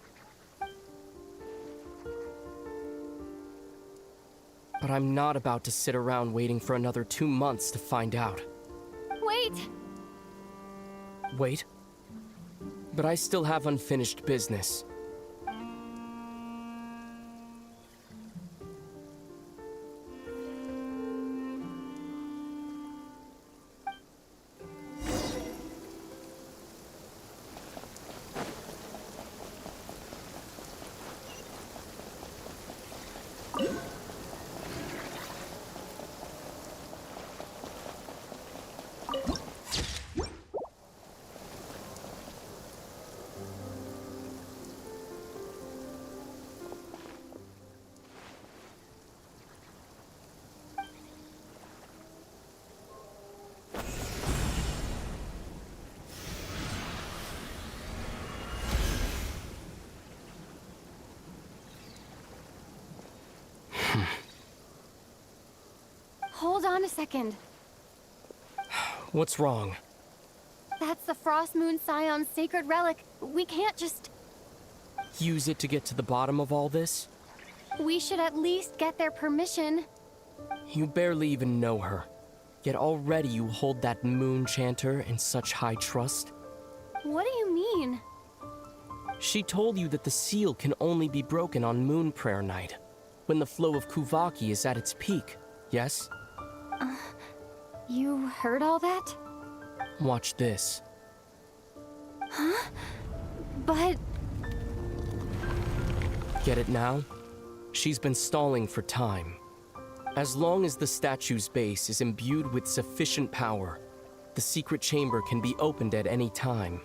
But I'm not about to sit around waiting for another 2 months to find out. Wait! Wait? But I still have unfinished business. Hold on a second. What's wrong? That's the Frost Moon Scion's sacred relic. We can't just... Use it to get to the bottom of all this? We should at least get their permission. You barely even know her. Yet already you hold that moon chanter in such high trust. What do you mean? She told you that the seal can only be broken on Moon Prayer Night, when the flow of Kuvaki is at its peak, yes? You heard all that? Watch this. Huh? But... Get it now? She's been stalling for time. As long as the statue's base is imbued with sufficient power, the secret chamber can be opened at any time.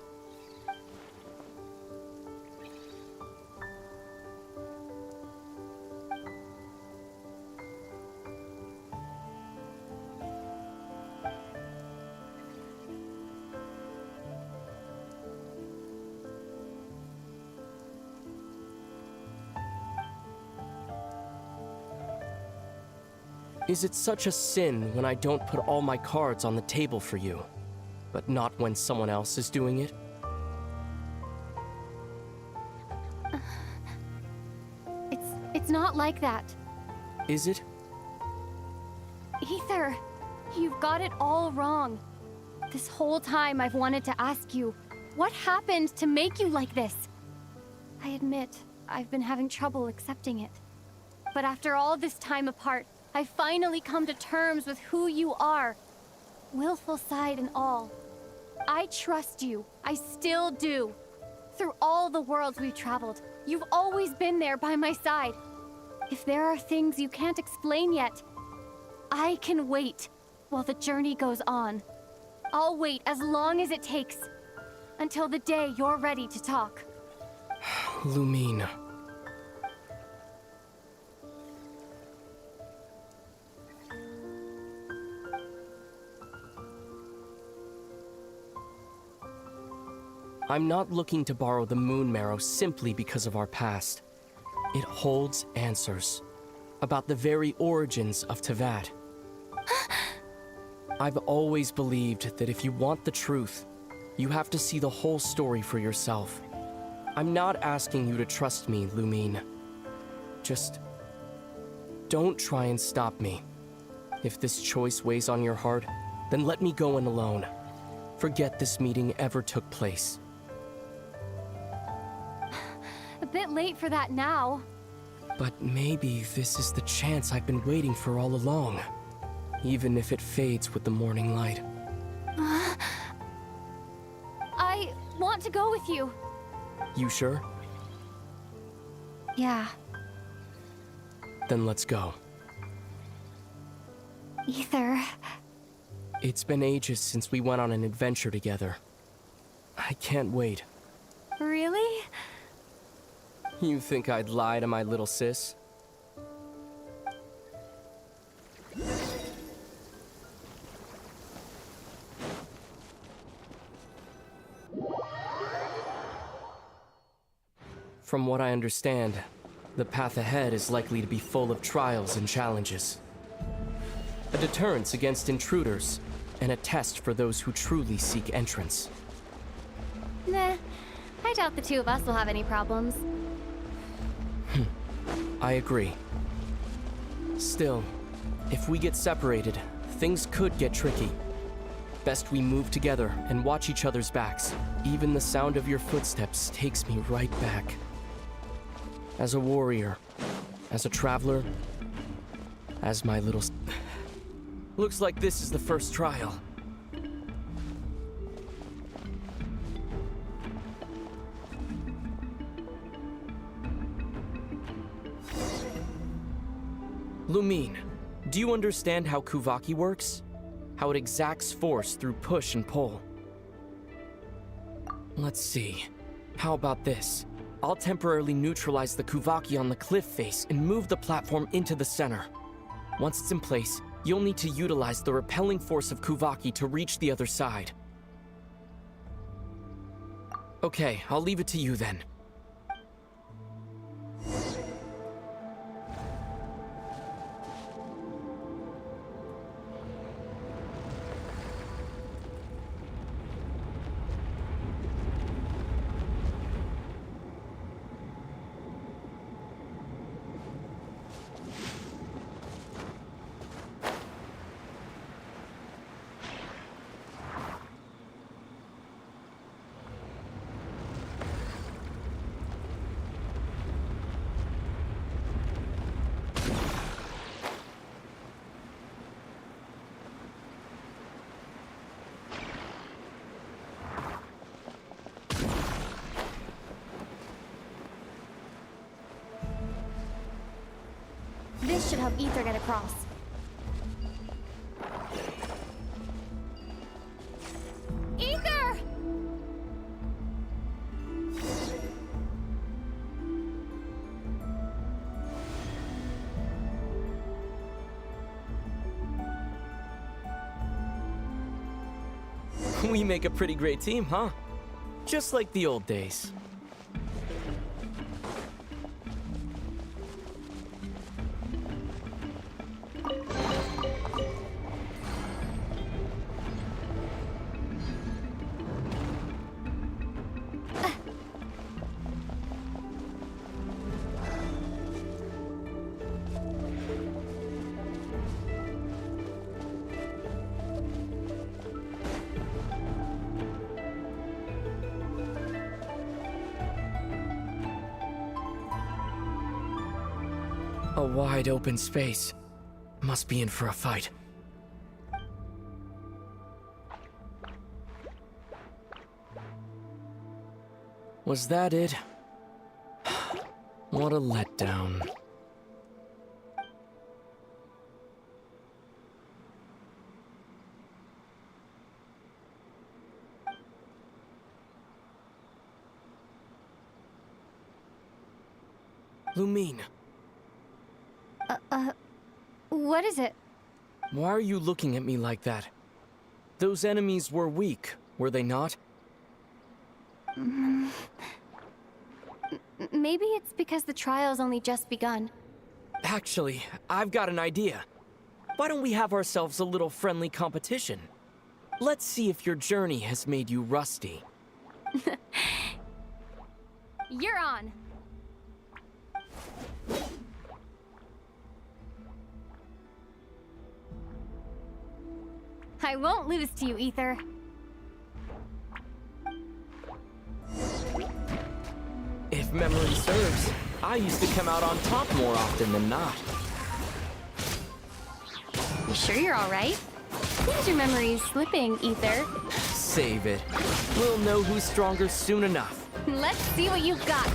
Is it such a sin when I don't put all my cards on the table for you, but not when someone else is doing it? It's not like that. Is it? Ether, you've got it all wrong. This whole time I've wanted to ask you, what happened to make you like this? I admit, I've been having trouble accepting it. But after all this time apart, I've finally come to terms with who you are. willful side and all. I trust you. I still do. Through all the worlds we've traveled, you've always been there by my side. If there are things you can't explain yet, I can wait while the journey goes on. I'll wait as long as it takes, until the day you're ready to talk. Lumine. I'm not looking to borrow the Moon Marrow simply because of our past. It holds answers about the very origins of Teyvat. I've always believed that if you want the truth, you have to see the whole story for yourself. I'm not asking you to trust me, Lumine. Just don't try and stop me. If this choice weighs on your heart, then let me go in alone. Forget this meeting ever took place. A bit late for that now. But maybe this is the chance I've been waiting for all along. Even if it fades with the morning light. I want to go with you. You sure? Yeah. Then let's go. Ether. It's been ages since we went on an adventure together. I can't wait. Really? You think I'd lie to my little sis? From what I understand, the path ahead is likely to be full of trials and challenges. A deterrence against intruders, and a test for those who truly seek entrance. Nah, I doubt the two of us will have any problems. I agree. Still, if we get separated, things could get tricky. Best we move together and watch each other's backs. Even the sound of your footsteps takes me right back. As a warrior, as a traveler, as my little... Looks like this is the first trial. Lumine, do you understand how Kuvaki works? How it exacts force through push and pull? Let's see. How about this? I'll temporarily neutralize the Kuvaki on the cliff face and move the platform into the center. Once it's in place, you'll need to utilize the repelling force of Kuvaki to reach the other side. Okay, I'll leave it to you then. This should help Ether get across. Ether! We make a pretty great team, huh? Just like the old days. A wide open space. Must be in for a fight. Was that it? What a letdown. Lumine, What is it? why are you looking at me like that? Those enemies were weak, were they not? Maybe it's because the trial's only just begun. Actually, I've got an idea. Why don't we have ourselves a little friendly competition? Let's see if your journey has made you rusty. You're on. I won't lose to you, Ether. If memory serves, I used to come out on top more often than not. You sure you're all right? Seems your memory's slipping, Ether. Save it. We'll know who's stronger soon enough. Let's see what you've got.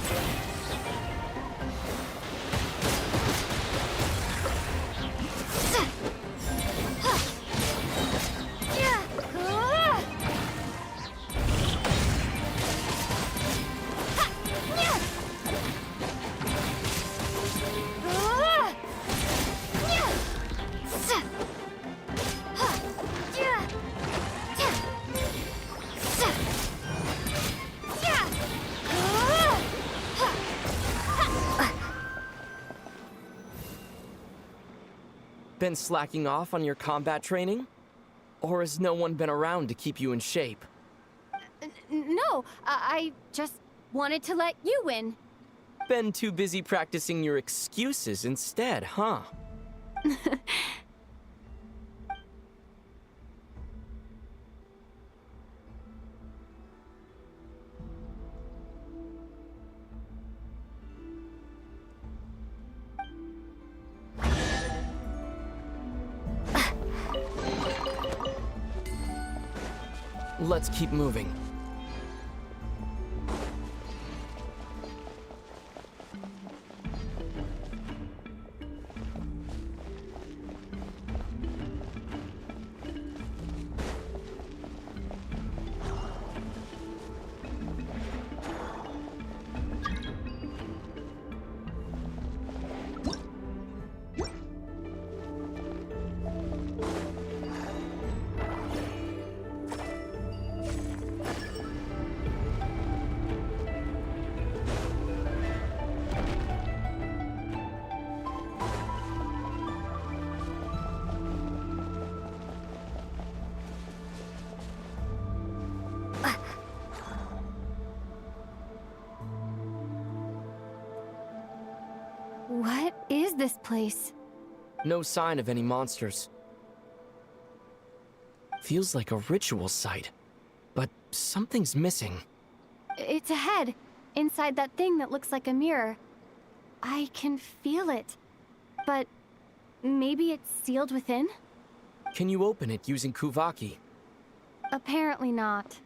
Been slacking off on your combat training? Or has no one been around to keep you in shape? No, I just wanted to let you win. Been too busy practicing your excuses instead, huh? Let's keep moving. What is this place? No sign of any monsters. Feels like a ritual site, but something's missing. It's ahead, inside that thing that looks like a mirror. I can feel it, but maybe it's sealed within? Can you open it using Kuvaki? Apparently not.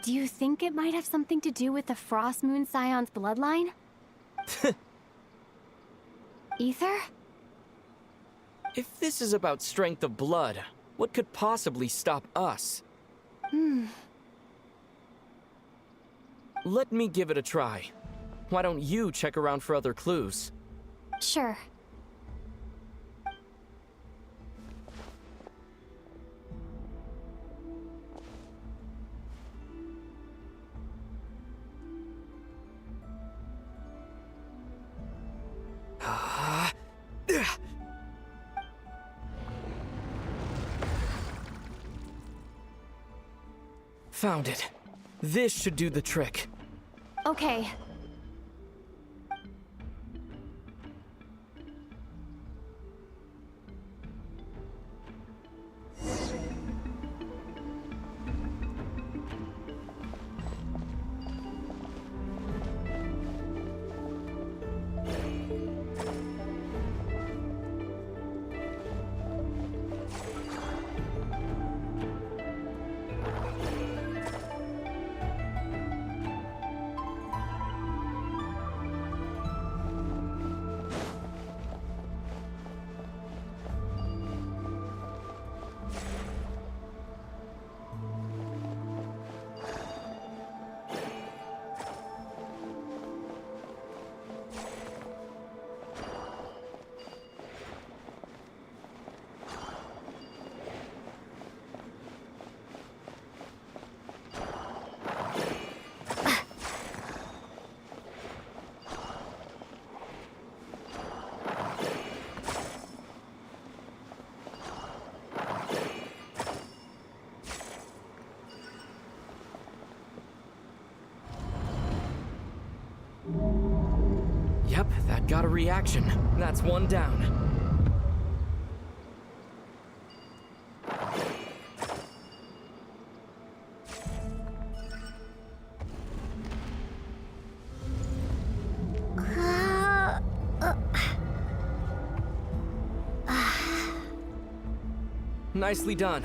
Do you think it might have something to do with the Frost Moon Scion's bloodline? Ether? If this is about strength of blood, what could possibly stop us? Let me give it a try. Why don't you check around for other clues? Sure. Found it. This should do the trick. Okay. Got a reaction. That's one down. Nicely done.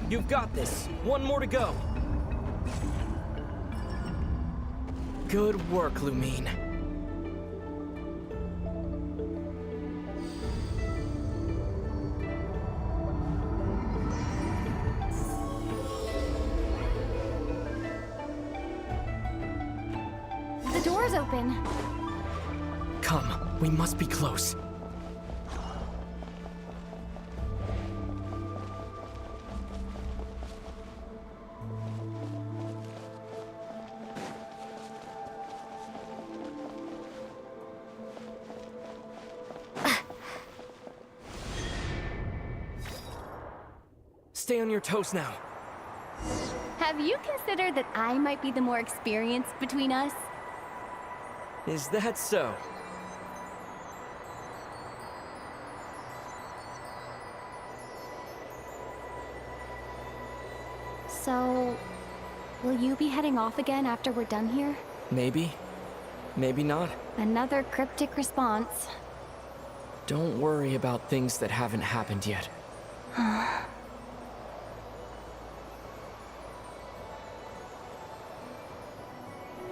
You've got this. One more to go. Good work, Lumine. The door's open. Come, we must be close. Stay on your toes now. Have you considered that I might be the more experienced between us? Is that so? So, will you be heading off again after we're done here? Maybe. Maybe not. Another cryptic response. Don't worry about things that haven't happened yet.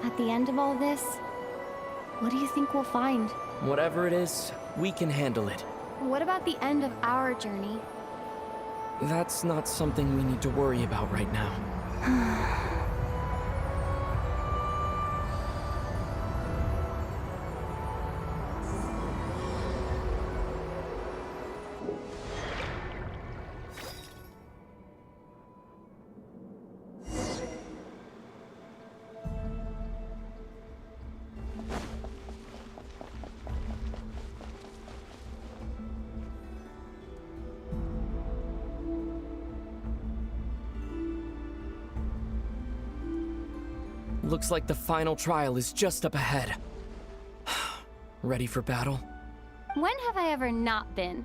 At the end of all this, what do you think we'll find? Whatever it is, we can handle it. What about the end of our journey? That's not something we need to worry about right now. Looks like the final trial is just up ahead. Ready for battle? When have I ever not been?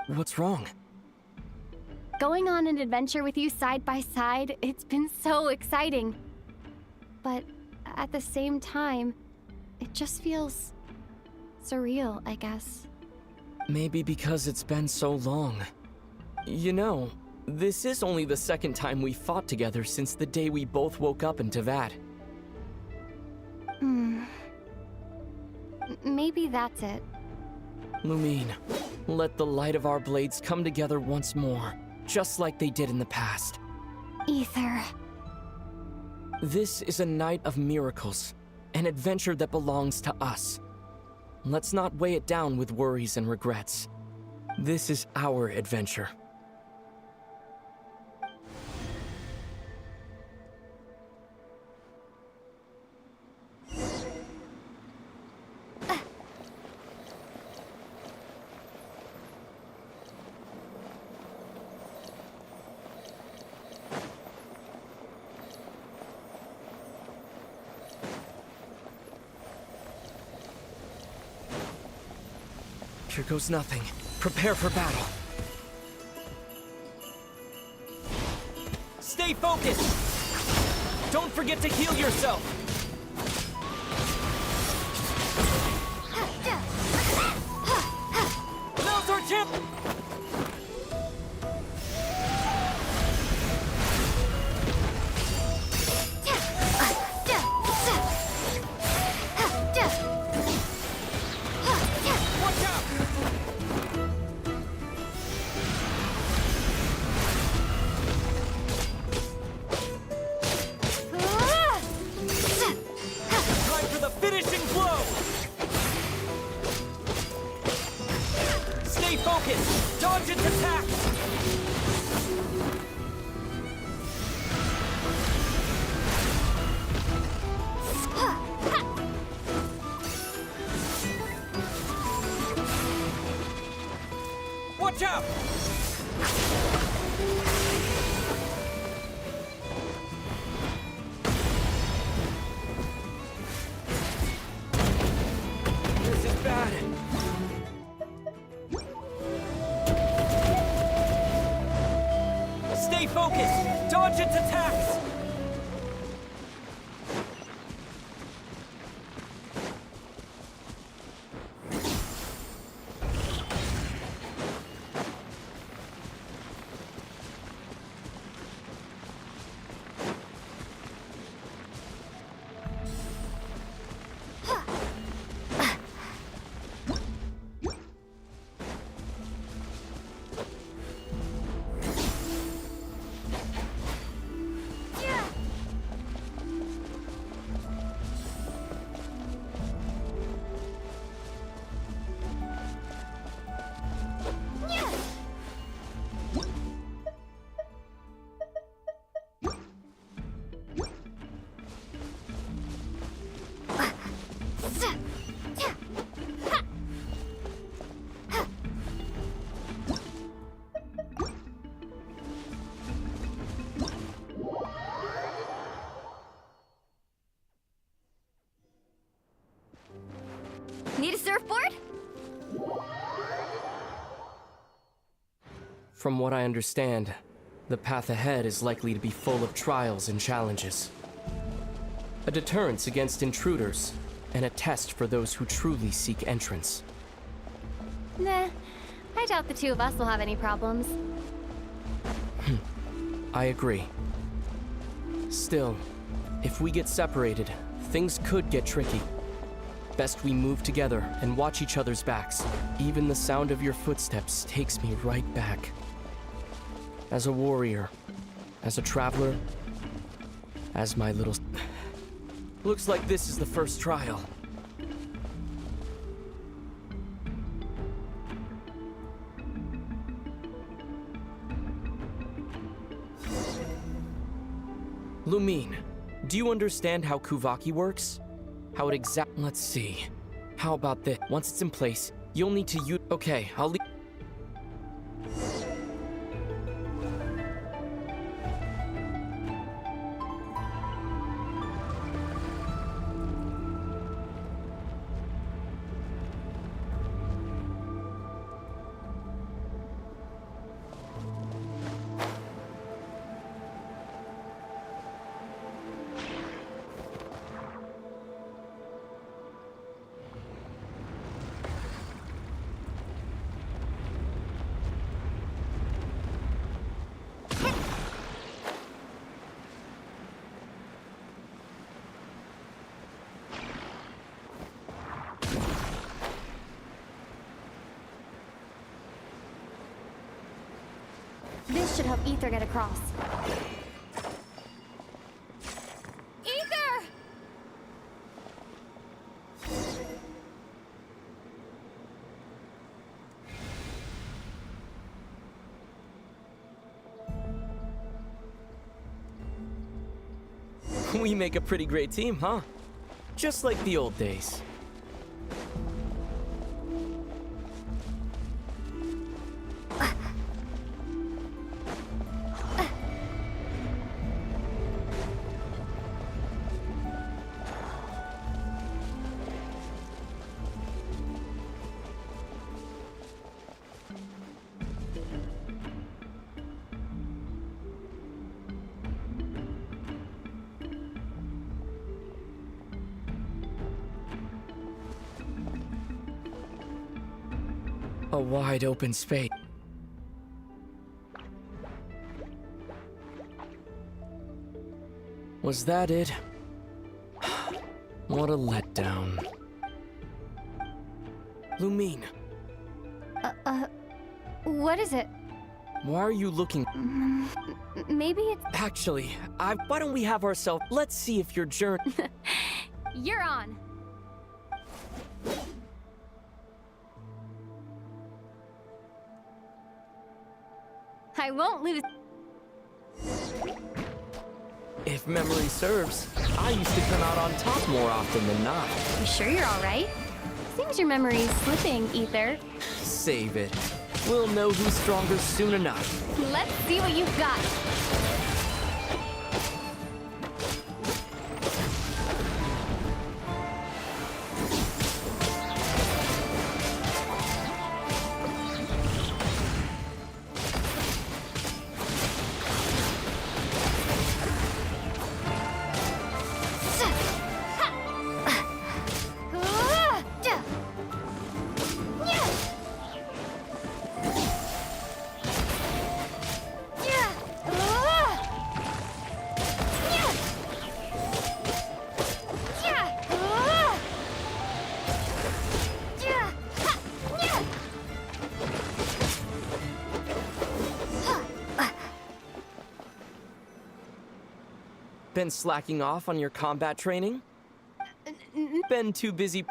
What's wrong? Going on an adventure with you side by side, it's been so exciting. But at the same time, it just feels surreal, I guess. Maybe because it's been so long. You know, this is only the second time we fought together since the day we both woke up in Teyvat. Maybe that's it. Lumine, let the light of our blades come together once more, just like they did in the past. Ether. This is a night of miracles, an adventure that belongs to us. Let's not weigh it down with worries and regrets. This is our adventure. Here goes nothing. Prepare for battle. Stay focused! Don't forget to heal yourself! Now's our chance! focus! Dodge its attack! Watch out! This is bad. Stay focused! Dodge its attacks! Need a surfboard? From what I understand, the path ahead is likely to be full of trials and challenges. A deterrence against intruders, and a test for those who truly seek entrance. Nah, I doubt the two of us will have any problems. I agree. Still, if we get separated, things could get tricky. Best we move together and watch each other's backs. Even the sound of your footsteps takes me right back. As a warrior, as a traveler, as my little... Looks like this is the first trial. Lumine, do you understand how Kuvaki works? How it Let's see. How about this? Once it's in place, you'll need to use... Okay, I'll leave... This should help Ether get across. Ether! We make a pretty great team, huh? Just like the old days. A wide open space. Was that it? What a letdown. Lumine. What is it? Why are you looking? Maybe it's... Actually, why don't we have ourselves... Let's see if your journey... You're on. I won't lose. If memory serves, I used to come out on top more often than not. You sure you're all right? Seems your memory's slipping, Ether. Save it. We'll know who's stronger soon enough. Let's see what you've got. Been slacking off on your combat training? Been too busy.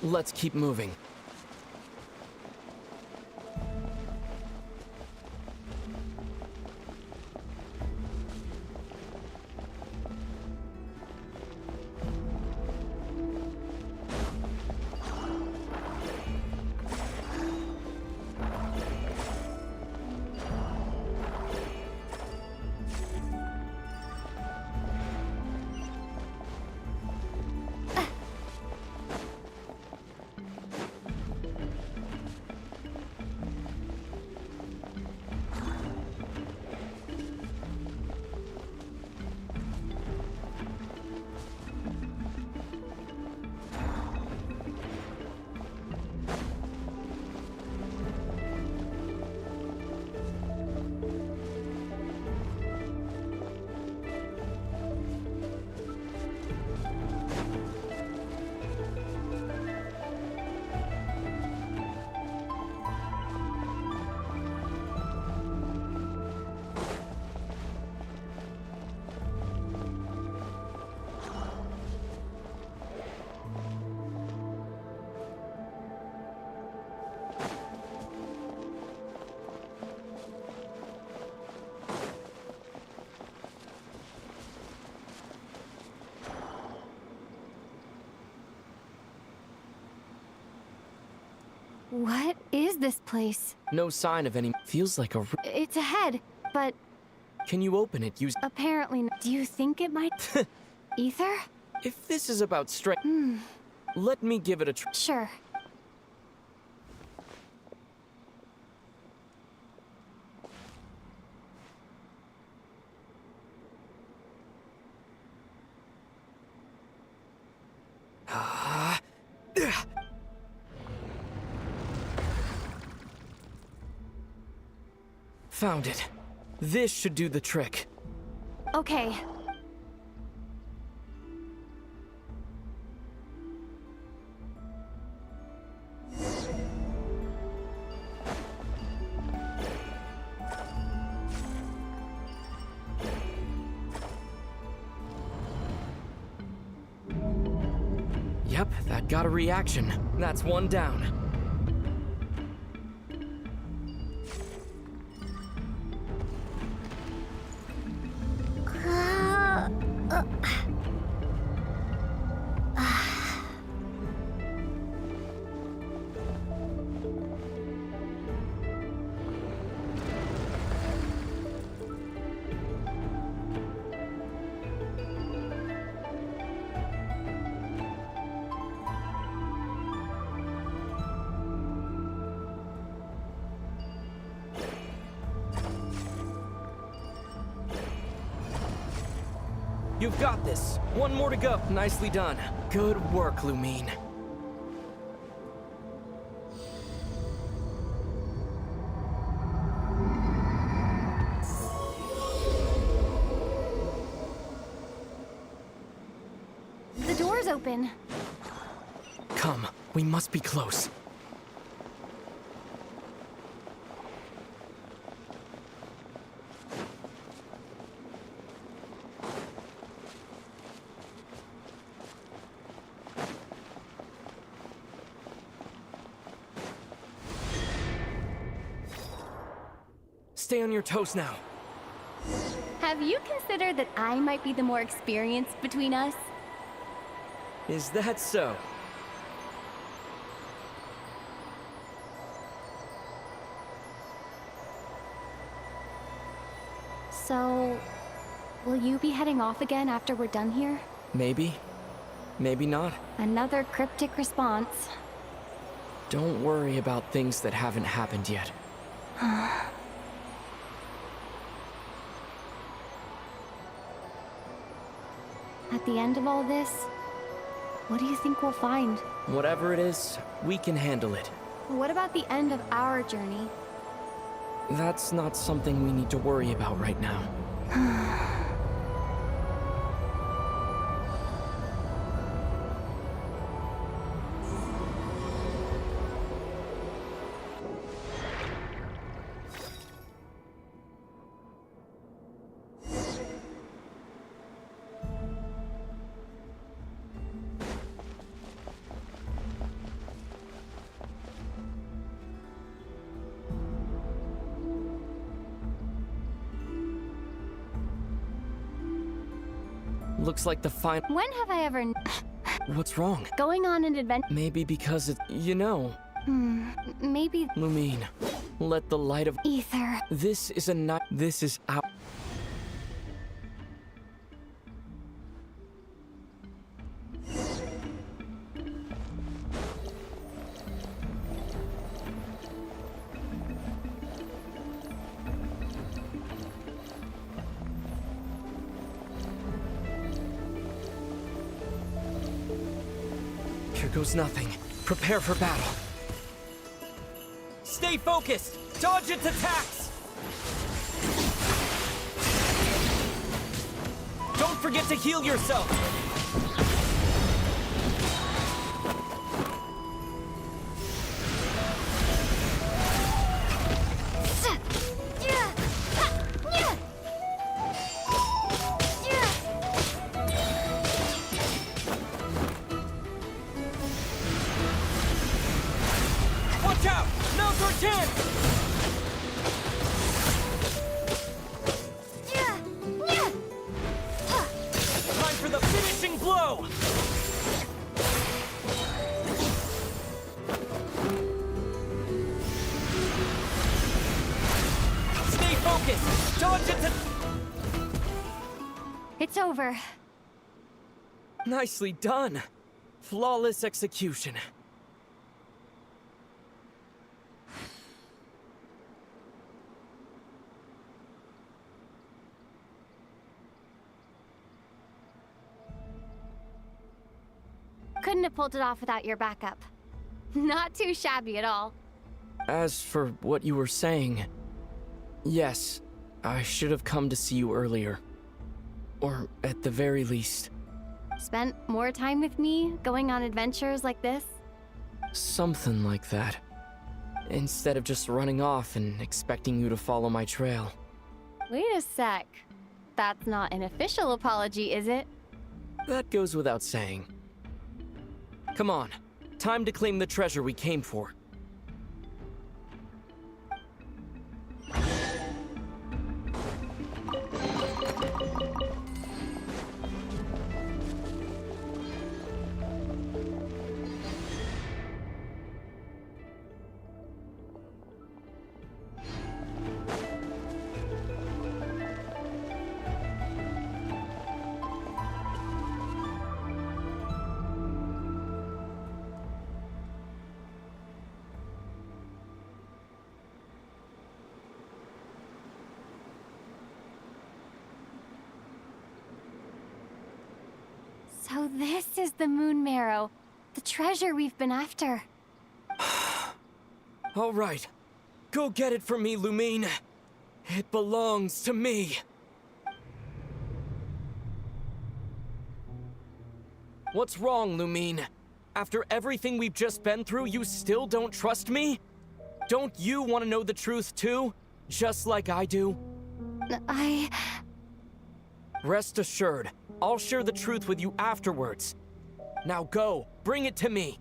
Let's keep moving. What is this place? No sign of any. Feels like a. It's ahead, but Can you open it using. apparently not. Do you think it might? Ether? If this is about strength, let me give it a try. Sure. Found it. This should do the trick. Okay. Yep, that got a reaction. That's one down. You've got this. One more to go. Nicely done. Good work, Lumine. The door's open. Come, we must be close. Stay on your toes now. Have you considered that I might be the more experienced between us? Is that so? So, will you be heading off again after we're done here? Maybe. Maybe not. Another cryptic response. Don't worry about things that haven't happened yet. At the end of all this, what do you think we'll find? Whatever it is, we can handle it. What about the end of our journey? That's not something we need to worry about right now. Looks like the final. When have I ever... What's wrong? Going on an adventure... Maybe because it... You know... Maybe... Lumine, let the light of... Ether. This is a night... This is our... Here goes nothing. Prepare for battle. Stay focused! Dodge its attacks! Don't forget to heal yourself! Watch out! Now's our chance! Time for the finishing blow! Stay focused! Dodge it to... It's over. Nicely done. Flawless execution. Couldn't have pulled it off without your backup. Not too shabby at all. As for what you were saying, yes, I should have come to see you earlier. Or at the very least. Spent more time with me, going on adventures like this? Something like that. Instead of just running off and expecting you to follow my trail. Wait a sec. That's not an official apology, is it? That goes without saying. Come on, time to claim the treasure we came for. So this is the Moon Marrow, the treasure we've been after. All right, go get it for me, Lumine. It belongs to me. What's wrong, Lumine? After everything we've just been through, you still don't trust me? Don't you want to know the truth too? Just like I do? Rest assured, I'll share the truth with you afterwards. Now go, bring it to me.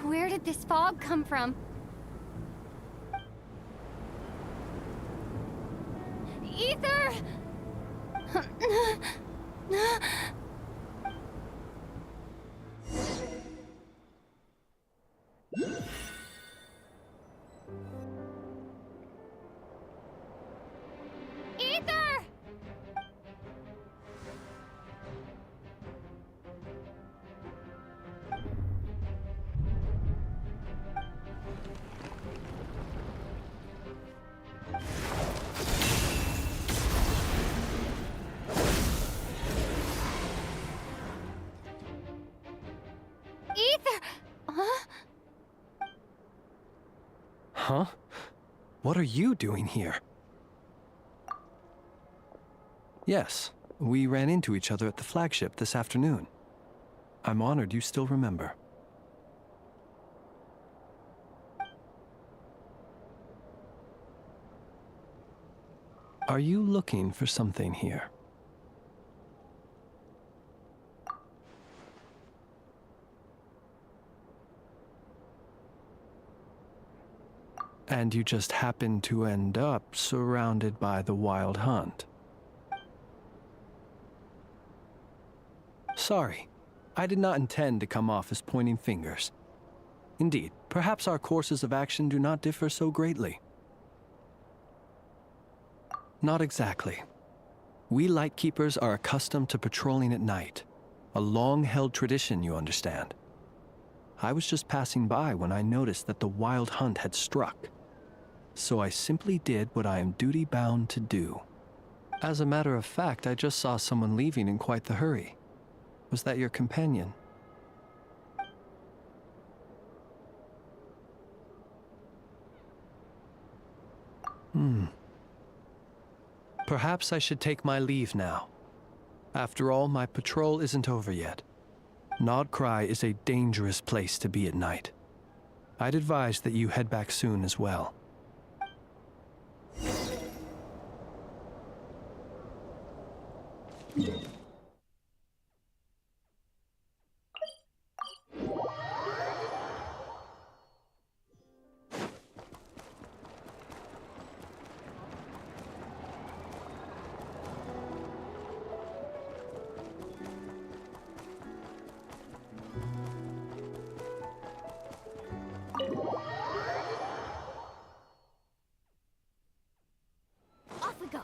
Where did this fog come from? Ether! Ether! Ether! Huh? Huh? What are you doing here? Yes, we ran into each other at the flagship this afternoon. I'm honored you still remember. Are you looking for something here? And you just happened to end up surrounded by the Wild Hunt. Sorry, I did not intend to come off as pointing fingers. Indeed, perhaps our courses of action do not differ so greatly. Not exactly. We Lightkeepers are accustomed to patrolling at night. A long-held tradition, you understand. I was just passing by when I noticed that the Wild Hunt had struck. So I simply did what I am duty-bound to do. As a matter of fact, I just saw someone leaving in quite the hurry. Was that your companion? Perhaps I should take my leave now. After all, my patrol isn't over yet. Nodcry is a dangerous place to be at night. I'd advise that you head back soon as well. Off we go.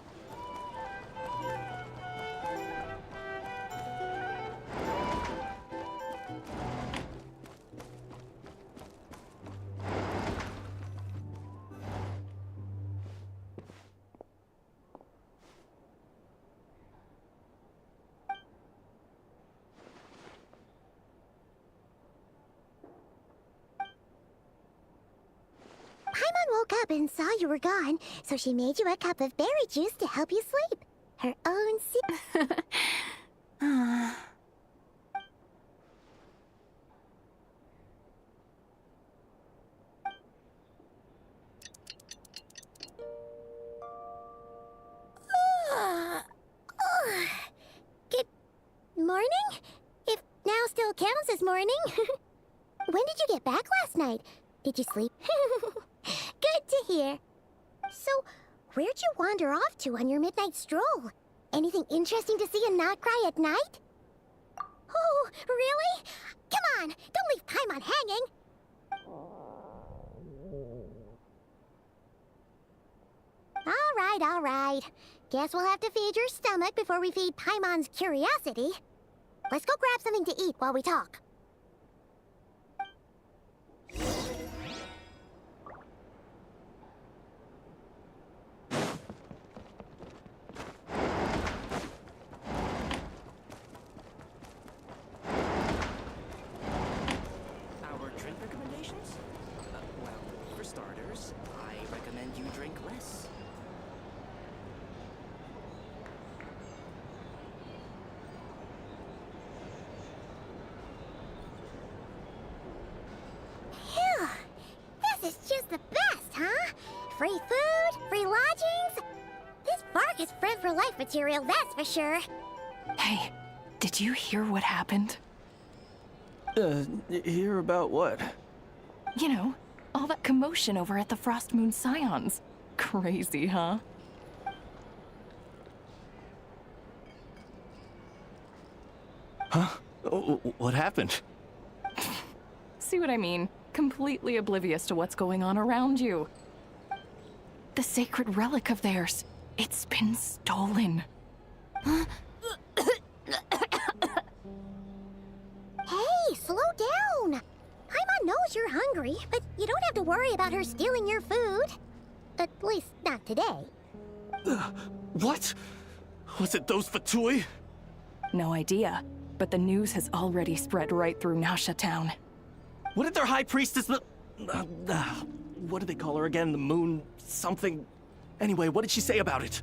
Paimon woke up and saw you were gone, so she made you a cup of berry juice to help you sleep. Her own Good morning? If now still counts as morning. When did you get back last night? Did you sleep? Good to hear. So, where'd you wander off to on your midnight stroll? Anything interesting to see in Nodcry at night? Oh, really? Come on, don't leave Paimon hanging. All right. Guess we'll have to feed your stomach before we feed Paimon's curiosity. Let's go grab something to eat while we talk. Our drink recommendations? Well, for starters, I recommend you drink less. Phew! This is just the best, huh? Free food, free lodgings. This bark is friend for life material, that's for sure. Hey, did you hear what happened? Hear about what? You know, all that commotion over at the Frost Moon Scions. Crazy, huh? Huh? What happened? See what I mean? Completely oblivious to what's going on around you. The sacred relic of theirs. It's been stolen. Hey, slow down! Paimon knows you're hungry, but you don't have to worry about her stealing your food. At least, not today. What? Was it those Fatui? No idea, but the news has already spread right through Nasha Town. What did their high priestess what do they call her again? The moon something? Anyway, what did she say about it?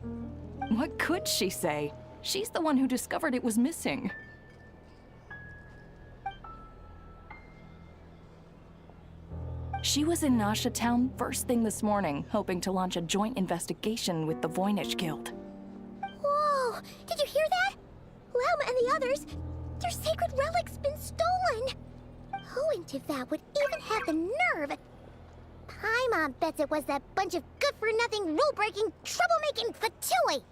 What could she say? She's the one who discovered it was missing. She was in Nasha Town first thing this morning, hoping to launch a joint investigation with the Voynich Guild. Whoa! Did you hear that? Lauma and the others, their sacred relic's been stolen! Who in Tivat would even have the nerve? Paimon bets it was that bunch of good-for-nothing, rule-breaking, troublemaking Fatui!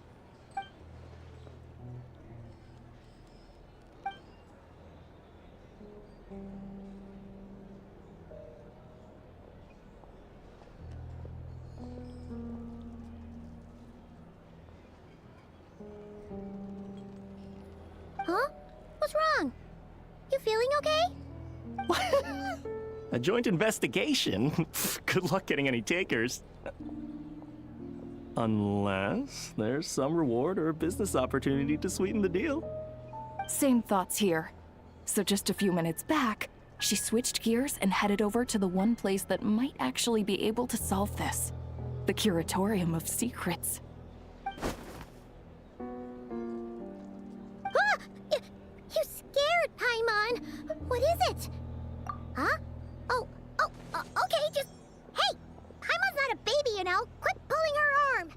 Huh? What's wrong? You feeling okay? A joint investigation? Good luck getting any takers. Unless there's some reward or a business opportunity to sweeten the deal. Same thoughts here. So just a few minutes back, she switched gears and headed over to the one place that might actually be able to solve this. The Curatorium of Secrets. Ah! You scared, Paimon! What is it? Huh? Okay, just... Hey! Paimon's not a baby, you know! Quit pulling her arm!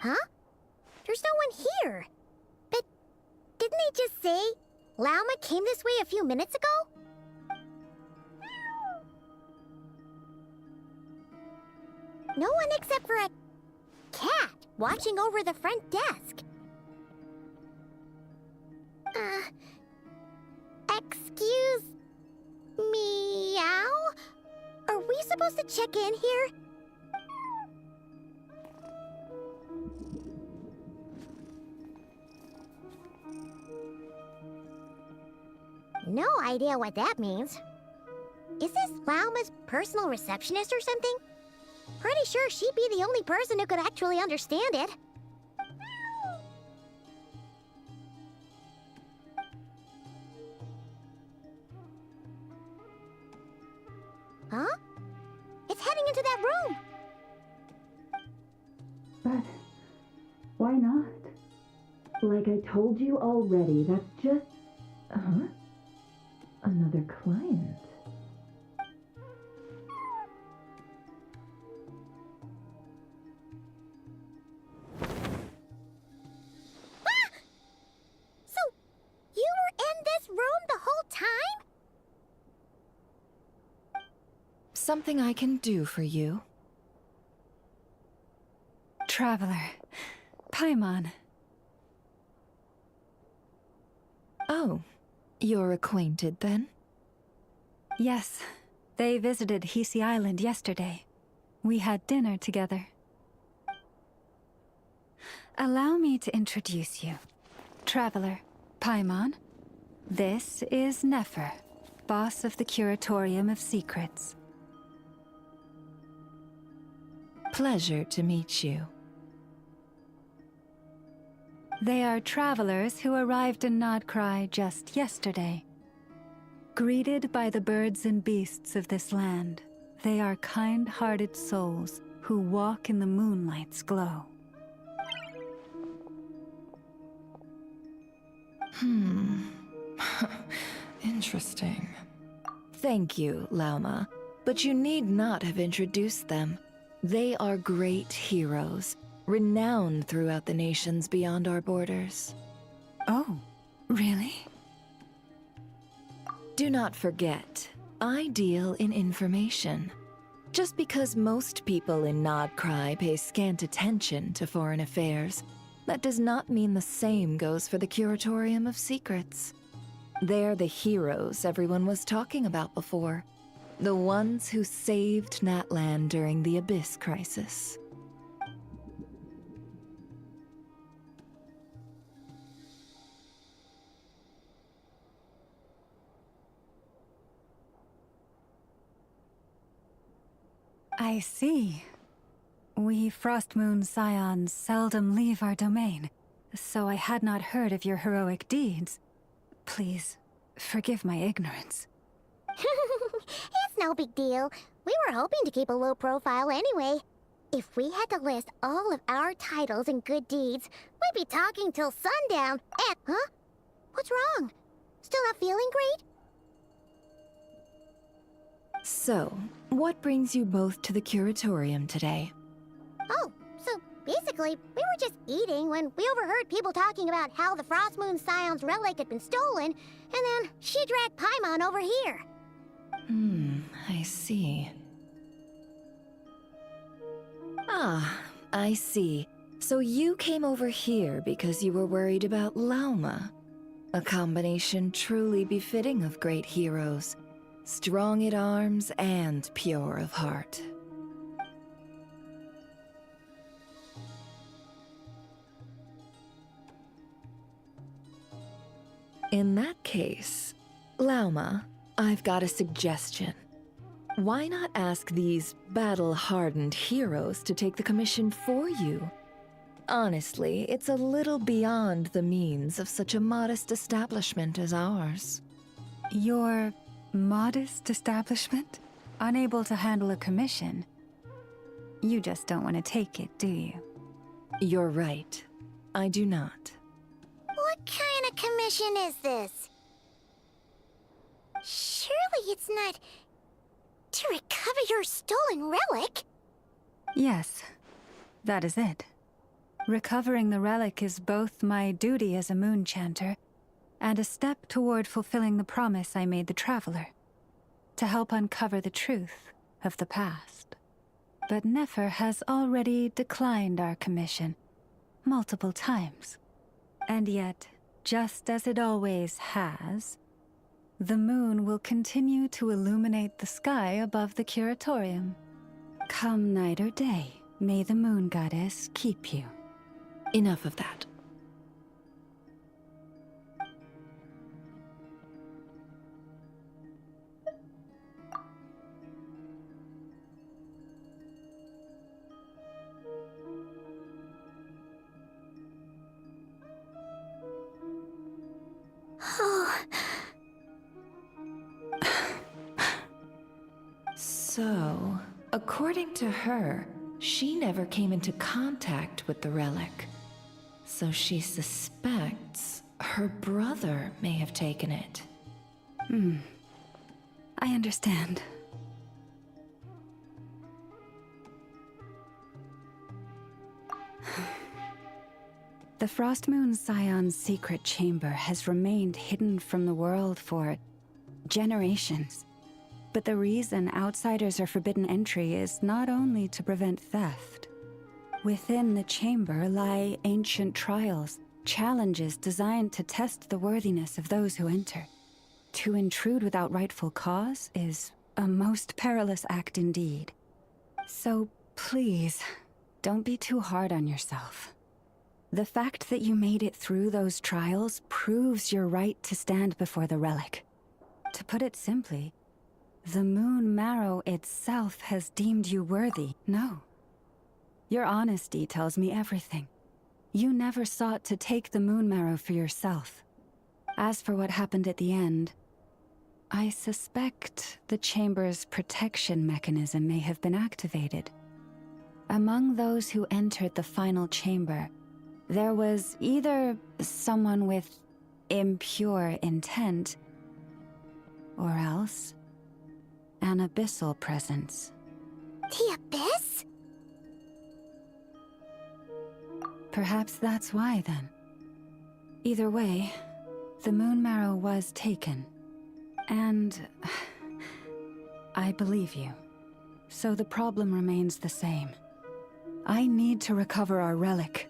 Huh? There's no one here. But didn't they just say Lauma came this way a few minutes ago? No one except for a cat watching over the front desk. Excuse meow? Are we supposed to check in here? No idea what that means. Is this Lauma's personal receptionist or something? Pretty sure she'd be the only person who could actually understand it. Huh? It's heading into that room! But why not? Like I told you already, that's just... Another client. Ah! So, you were in this room the whole time? Something I can do for you? Traveler. Paimon. Oh, you're acquainted then? Yes. They visited Hisi Island yesterday. We had dinner together. Allow me to introduce you. Traveler, Paimon. This is Nefer, boss of the Curatorium of Secrets. Pleasure to meet you. They are travelers who arrived in Nodcry just yesterday. Greeted by the birds and beasts of this land, they are kind-hearted souls who walk in the moonlight's glow. Interesting. Thank you, Lauma, but you need not have introduced them. They are great heroes, renowned throughout the nations beyond our borders. Oh, really? Do not forget, I deal in information. Just because most people in Nodcry pay scant attention to foreign affairs, that does not mean the same goes for the Curatorium of Secrets. They're the heroes everyone was talking about before. The ones who saved Natlan during the Abyss Crisis. I see. We Frostmoon Scions seldom leave our domain, so I had not heard of your heroic deeds. Please, forgive my ignorance. It's no big deal. We were hoping to keep a low profile anyway. If we had to list all of our titles and good deeds, we'd be talking till sundown. Huh? What's wrong? Still not feeling great? So, what brings you both to the Curatorium today? Oh, so basically, we were just eating when we overheard people talking about how the Frostmoon Scion's relic had been stolen, and then she dragged Paimon over here. I see. Ah, I see. So you came over here because you were worried about Lauma. A combination truly befitting of great heroes. Strong at arms and pure of heart. In that case, Lauma, I've got a suggestion. Why not ask these battle-hardened heroes to take the commission for you? Honestly, it's a little beyond the means of such a modest establishment as ours. Your modest establishment? Unable to handle a commission? You just don't want to take it, do you? You're right. I do not. What kind of commission is this? Surely it's not to recover your stolen relic? Yes, that is it. Recovering the relic is both my duty as a moon chanter and a step toward fulfilling the promise I made the Traveler, to help uncover the truth of the past. But Nefer has already declined our commission multiple times. And yet, just as it always has, the moon will continue to illuminate the sky above the Curatorium. Come night or day, may the moon goddess keep you. Enough of that. So, according to her, she never came into contact with the relic. So she suspects her brother may have taken it. I understand. The Frostmoon Scion's secret chamber has remained hidden from the world for generations. But the reason outsiders are forbidden entry is not only to prevent theft. Within the chamber lie ancient trials, challenges designed to test the worthiness of those who enter. To intrude without rightful cause is a most perilous act indeed. So please, don't be too hard on yourself. The fact that you made it through those trials proves your right to stand before the relic. To put it simply, the Moon Marrow itself has deemed you worthy, no. Your honesty tells me everything. You never sought to take the moon marrow for yourself. As for what happened at the end, I suspect the chamber's protection mechanism may have been activated. Among those who entered the final chamber, there was either someone with impure intent, or else an abyssal presence. The Abyss? Perhaps that's why, then. Either way, the moon marrow was taken. And I believe you. So the problem remains the same. I need to recover our relic.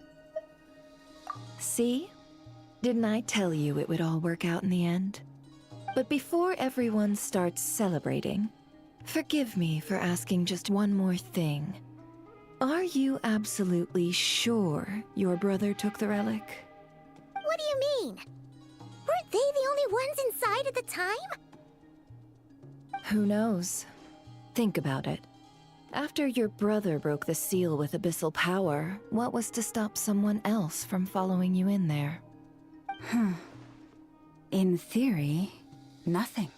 See? Didn't I tell you it would all work out in the end? But before everyone starts celebrating, forgive me for asking just one more thing. Are you absolutely sure your brother took the relic? What do you mean? Weren't they the only ones inside at the time? Who knows? Think about it. After your brother broke the seal with abyssal power, what was to stop someone else from following you in there? In theory, nothing.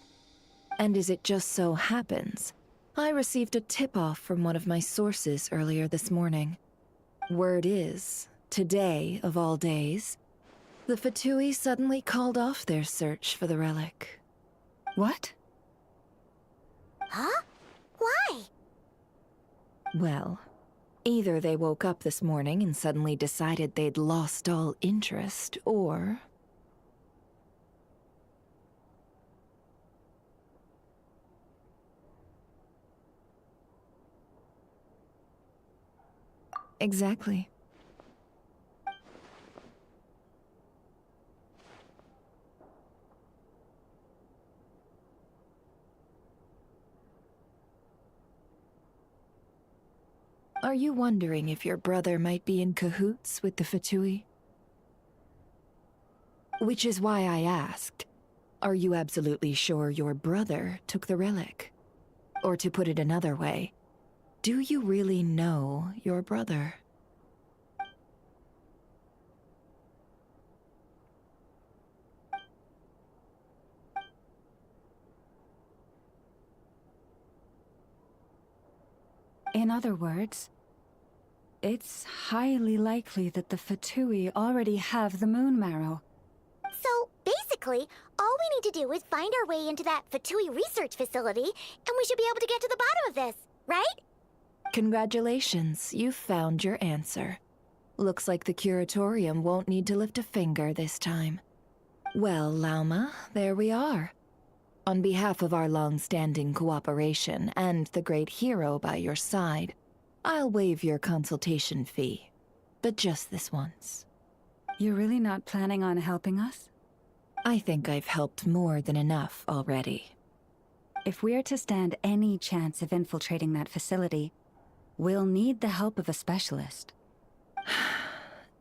And as it just so happens, I received a tip-off from one of my sources earlier this morning. Word is, today of all days, the Fatui suddenly called off their search for the relic. What? Huh? Why? Well, either they woke up this morning and suddenly decided they'd lost all interest, or... Exactly. Are you wondering if your brother might be in cahoots with the Fatui? Which is why I asked, are you absolutely sure your brother took the relic? Or to put it another way, do you really know your brother? In other words, it's highly likely that the Fatui already have the moon marrow. So, basically, all we need to do is find our way into that Fatui research facility, and we should be able to get to the bottom of this, right? Congratulations, you've found your answer. Looks like the curatorium won't need to lift a finger this time. Well, Lauma, there we are. On behalf of our long-standing cooperation and the great hero by your side, I'll waive your consultation fee. But just this once. You're really not planning on helping us? I think I've helped more than enough already. If we're to stand any chance of infiltrating that facility, we'll need the help of a specialist.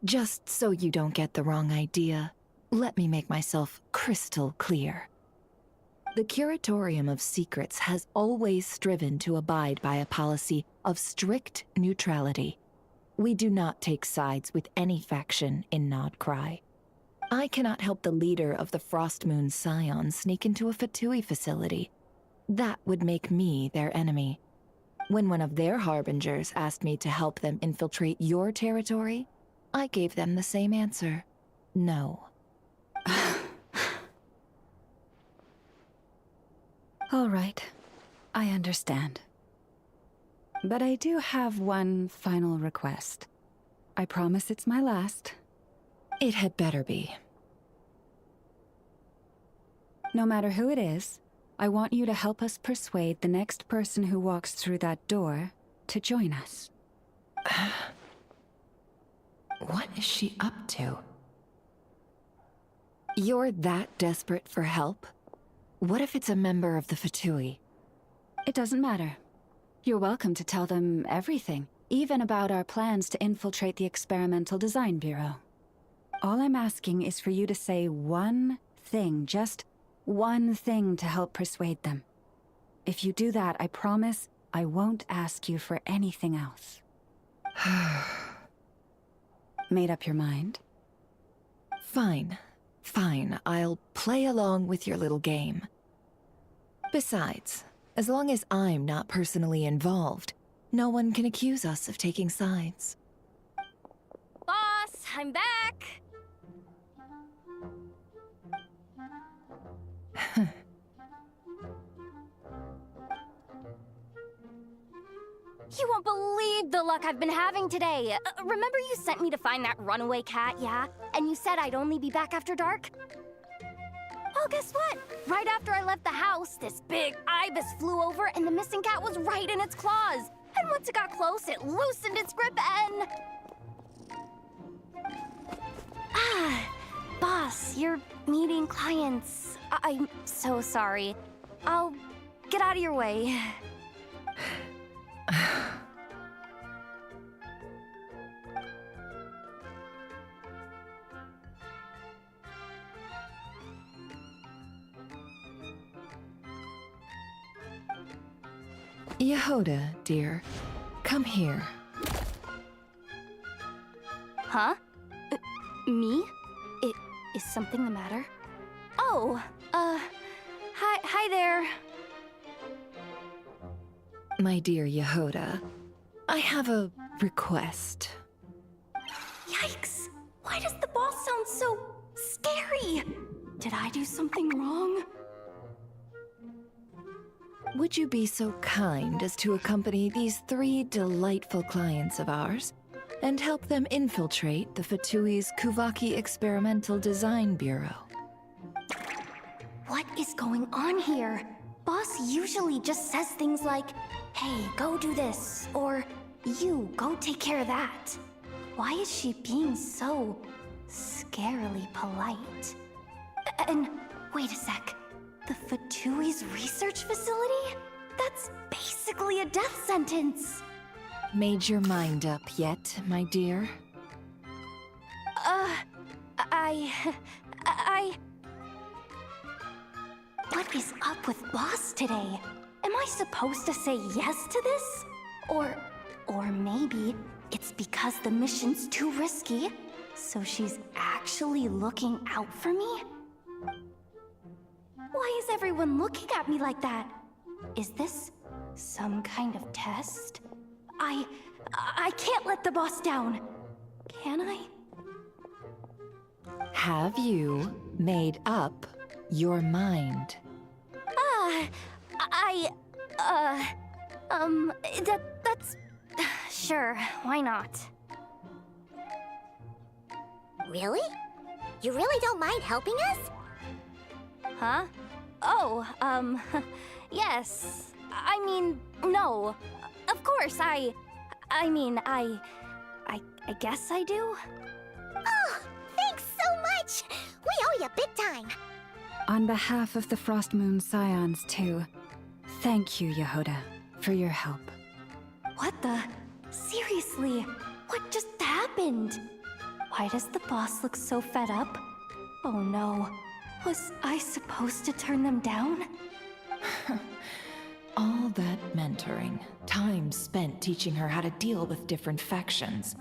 Just so you don't get the wrong idea, let me make myself crystal clear. The Curatorium of Secrets has always striven to abide by a policy of strict neutrality. We do not take sides with any faction in Nodcry. I cannot help the leader of the Frostmoon Scions sneak into a Fatui facility. That would make me their enemy. When one of their harbingers asked me to help them infiltrate your territory, I gave them the same answer. No. All right, I understand. But I do have one final request. I promise it's my last. It had better be. No matter who it is, I want you to help us persuade the next person who walks through that door to join us. What is she up to? You're that desperate for help? What if it's a member of the Fatui? It doesn't matter. You're welcome to tell them everything, even about our plans to infiltrate the Experimental Design Bureau. All I'm asking is for you to say one thing, just one thing to help persuade them. If you do that, I promise I won't ask you for anything else. Made up your mind? Fine. Fine, I'll play along with your little game. Besides, as long as I'm not personally involved, no one can accuse us of taking sides. Boss, I'm back! You won't believe the luck I've been having today. Remember you sent me to find that runaway cat, yeah? And you said I'd only be back after dark? Well, guess what? Right after I left the house, this big ibis flew over and the missing cat was right in its claws. And once it got close, it loosened its grip and... Boss, you're meeting clients. I'm so sorry. I'll get out of your way. Yehoda, dear, come here. Huh? Me? Is something the matter? Oh, hi there. My dear Yehoda, I have a request. Yikes! Why does the boss sound so scary? Did I do something wrong? Would you be so kind as to accompany these 3 delightful clients of ours and help them infiltrate the Fatui's Kuvaki Experimental Design Bureau? What is going on here? Boss usually just says things like, hey, go do this, or you, go take care of that. Why is she being so scarily polite? And wait a sec. The Fatui's research facility? That's basically a death sentence. Made your mind up yet, my dear? What is up with Boss today? Am I supposed to say yes to this? Or maybe it's because the mission's too risky, so she's actually looking out for me? Why is everyone looking at me like that? Is this some kind of test? I can't let the boss down. Can I? Have you made up your mind? That's... Sure, why not? Really? You really don't mind helping us? Huh? Oh, yes. I mean, no. Of course, I guess I do. Oh, thanks so much! We owe you big time! On behalf of the Frost Moon Scions, too, thank you, Yehoda, for your help. What the? Seriously, what just happened? Why does the boss look so fed up? Oh no. Was I supposed to turn them down? All that mentoring, time spent teaching her how to deal with different factions.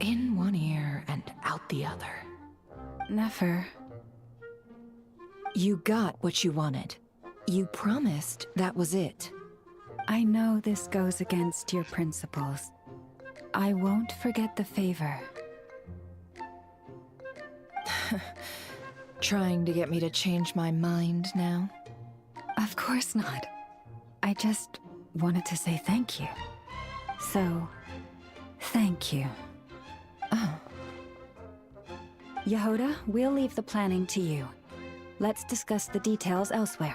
In one ear and out the other. Never. You got what you wanted. You promised that was it. I know this goes against your principles. I won't forget the favor. Trying to get me to change my mind now? Of course not. I just wanted to say thank you. So, thank you. Oh. Yehoda, we'll leave the planning to you. Let's discuss the details elsewhere.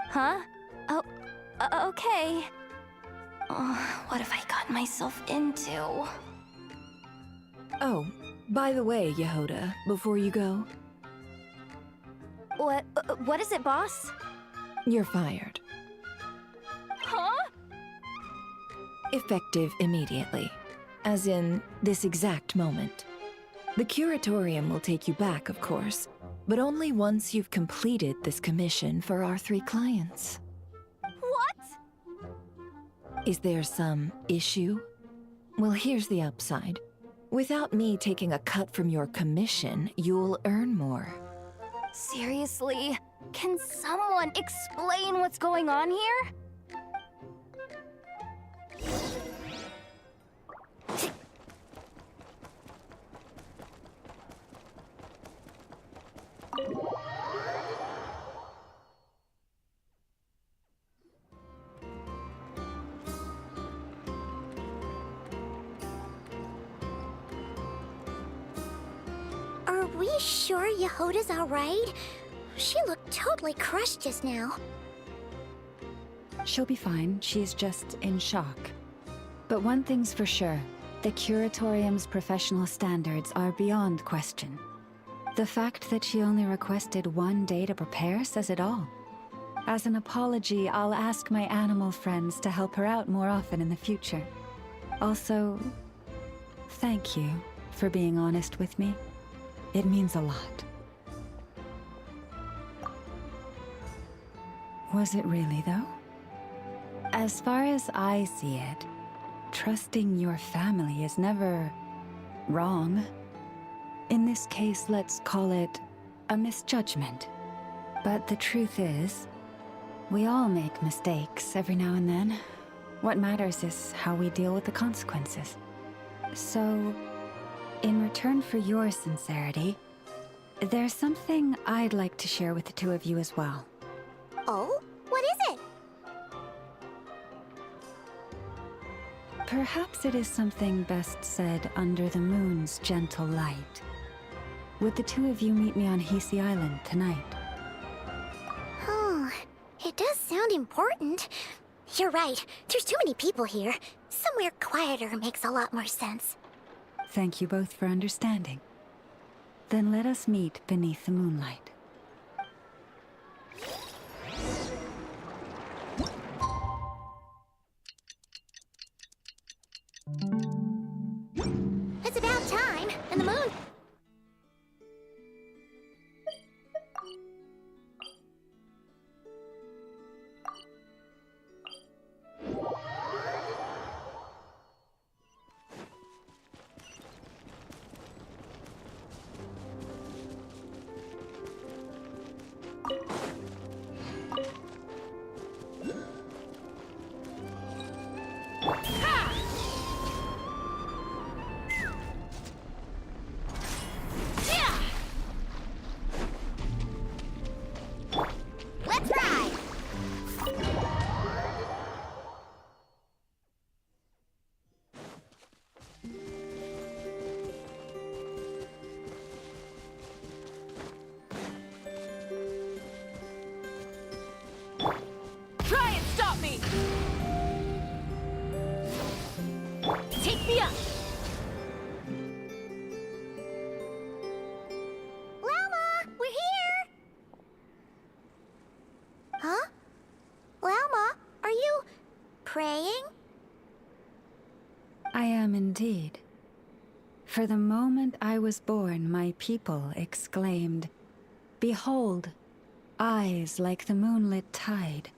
Huh? Oh, okay. Oh, what have I gotten myself into? Oh, by the way, Yehoda, before you go... What is it, boss? You're fired. Huh? Effective immediately. As in, this exact moment. The curatorium will take you back, of course, but only once you've completed this commission for our 3 clients. What? Is there some issue? Well, here's the upside. Without me taking a cut from your commission, you'll earn more. Seriously? Can someone explain what's going on here? Are we sure Yehoda's alright? She looked totally crushed just now. She'll be fine. She's just in shock. But one thing's for sure. The Curatorium's professional standards are beyond question. The fact that she only requested 1 day to prepare says it all. As an apology, I'll ask my animal friends to help her out more often in the future. Also, thank you for being honest with me. It means a lot. Was it really, though? As far as I see it, trusting your family is never wrong. In this case, let's call it a misjudgment. But the truth is, we all make mistakes every now and then. What matters is how we deal with the consequences. So, in return for your sincerity, there's something I'd like to share with the two of you as well. Oh? What is it? Perhaps it is something best said under the moon's gentle light. Would the two of you meet me on Hisi Island tonight? Oh, it does sound important. You're right. There's too many people here. Somewhere quieter makes a lot more sense. Thank you both for understanding. Then let us meet beneath the moonlight. It's about time, and the moon... Let's ride! Try and stop me! Take me up! Llama, we're here! Huh? Llama, are you... praying? I am indeed. For the moment I was born, my people exclaimed, "Behold, eyes like the moonlit tide,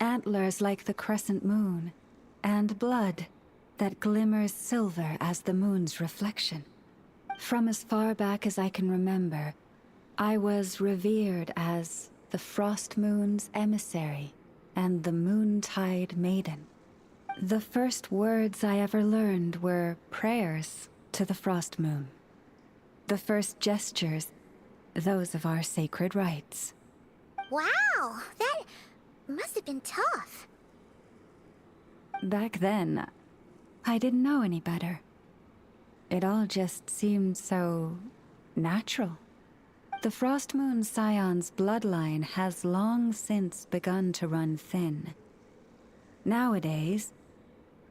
antlers like the crescent moon, and blood that glimmers silver as the moon's reflection." From as far back as I can remember, I was revered as the Frost Moon's emissary and the Moontide Maiden. The first words I ever learned were prayers to the Frost Moon. The first gestures, those of our sacred rites. Wow, that must have been tough. Back then, I didn't know any better. It all just seemed so natural. The Frost Moon Scion's bloodline has long since begun to run thin. Nowadays,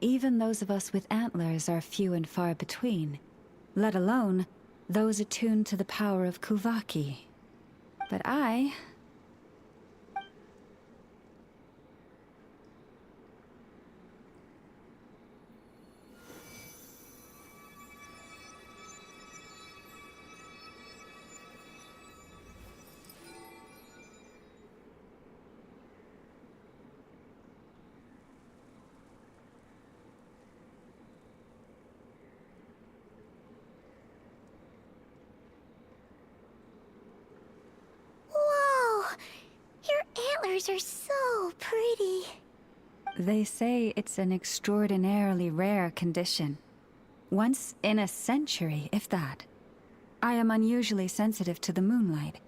even those of us with antlers are few and far between, let alone those attuned to the power of Kuvaki. But I... colors are so pretty. They say it's an extraordinarily rare condition. Once in a century, if that. I am unusually sensitive to the moonlight,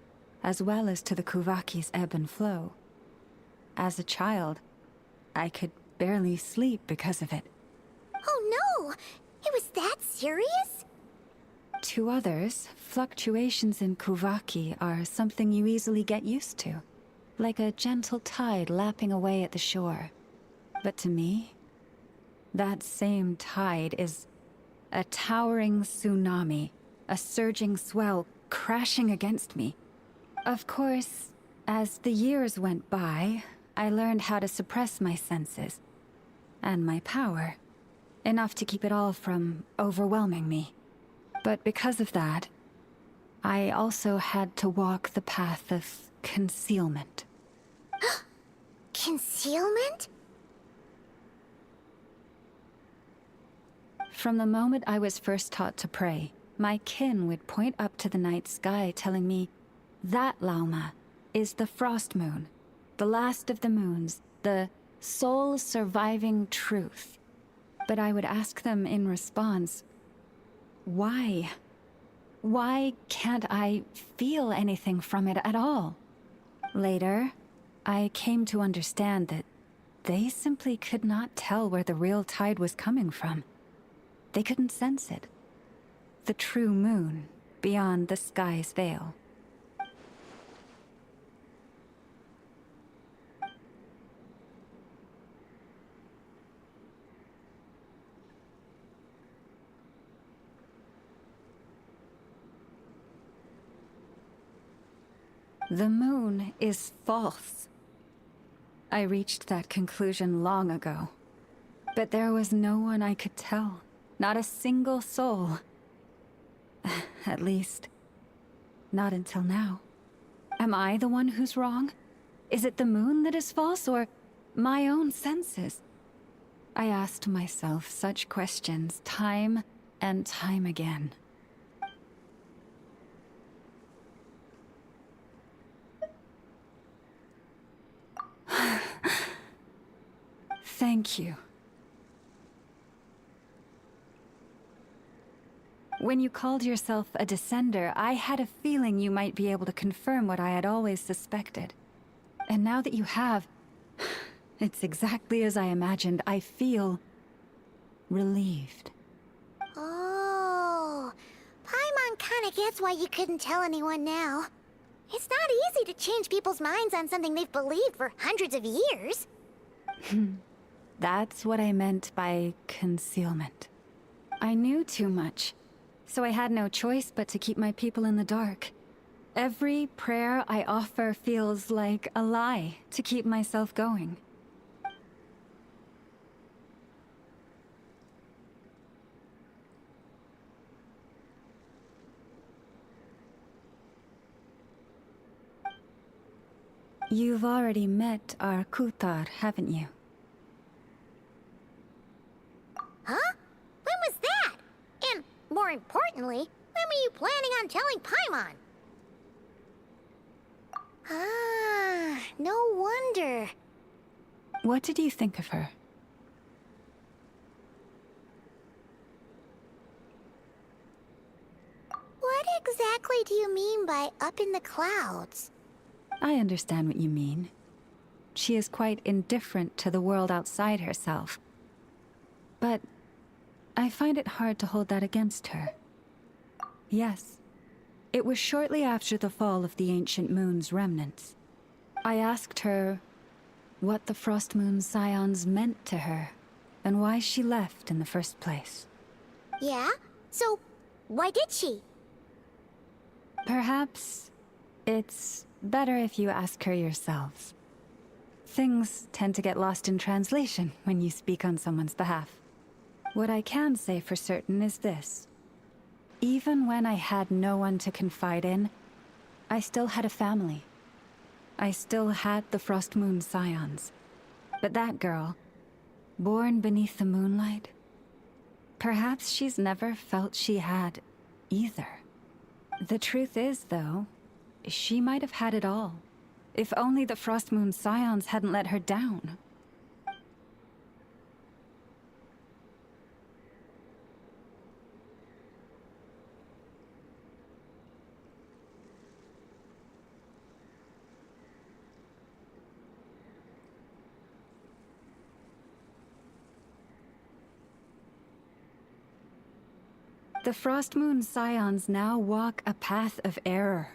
as well as to the Kuvaki's ebb and flow. As a child, I could barely sleep because of it. Oh no! It was that serious? To others, fluctuations in Kuvaki are something you easily get used to, like a gentle tide lapping away at the shore. But to me, that same tide is a towering tsunami, a surging swell crashing against me. Of course, as the years went by, I learned how to suppress my senses and my power, enough to keep it all from overwhelming me. But because of that, I also had to walk the path of concealment. Concealment? From the moment I was first taught to pray, my kin would point up to the night sky telling me, "That, Lauma, is the frost moon, the last of the moons, the sole surviving truth." But I would ask them in response, why? Why can't I feel anything from it at all? Later, I came to understand that they simply could not tell where the real tide was coming from. They couldn't sense it. The true moon beyond the sky's veil. The moon is false. I reached that conclusion long ago. But there was no one I could tell. Not a single soul. At least, not until now. Am I the one who's wrong? Is it the moon that is false, or my own senses? I asked myself such questions time and time again. Thank you. When you called yourself a descender, I had a feeling you might be able to confirm what I had always suspected. And now that you have, it's exactly as I imagined. I feel relieved. Oh, Paimon kinda gets why you couldn't tell anyone now. It's not easy to change people's minds on something they've believed for hundreds of years. That's what I meant by concealment. I knew too much, so I had no choice but to keep my people in the dark. Every prayer I offer feels like a lie to keep myself going. You've already met our Kutar, haven't you? Huh? When was that? And, more importantly, when were you planning on telling Paimon? Ah, no wonder. What did you think of her? What exactly do you mean by up in the clouds? I understand what you mean. She is quite indifferent to the world outside herself. But I find it hard to hold that against her. Yes, it was shortly after the fall of the ancient moon's remnants. I asked her what the Frost Moon Scions meant to her, and why she left in the first place. Yeah? So, why did she? Perhaps it's better if you ask her yourselves. Things tend to get lost in translation when you speak on someone's behalf. What I can say for certain is this. Even when I had no one to confide in, I still had a family. I still had the Frost Moon Scions. But that girl, born beneath the moonlight, perhaps she's never felt she had either. The truth is, though, she might have had it all. If only the Frost Moon Scions hadn't let her down. The Frost Moon Scions now walk a path of error.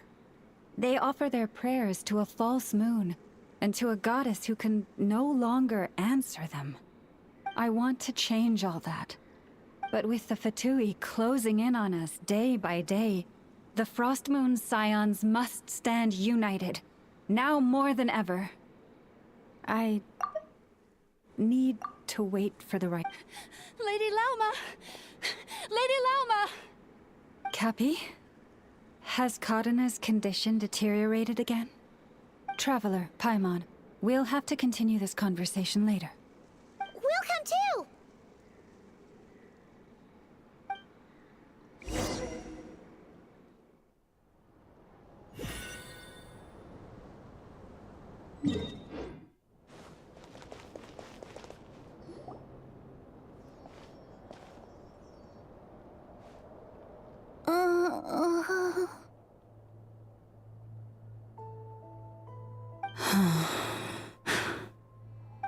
They offer their prayers to a false moon, and to a goddess who can no longer answer them. I want to change all that. But with the Fatui closing in on us day by day, the Frost Moon Scions must stand united, now more than ever. I need to wait for the right... Lady Lauma! Lady Lauma! Cappy? Has Cardena's condition deteriorated again? Traveler, Paimon, we'll have to continue this conversation later. We'll come too!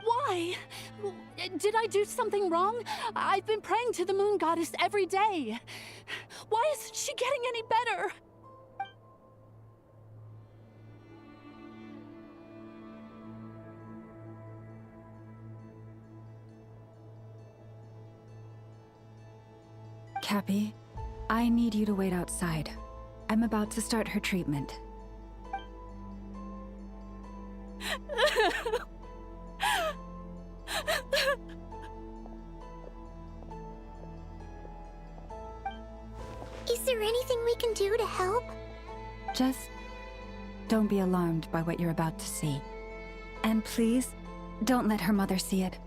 Why? Did I do something wrong? I've been praying to the moon goddess every day. Why isn't she getting any better? Cappy, I need you to wait outside. I'm about to start her treatment. Is there anything we can do to help? Just don't be alarmed by what you're about to see. And please, don't let her mother see it.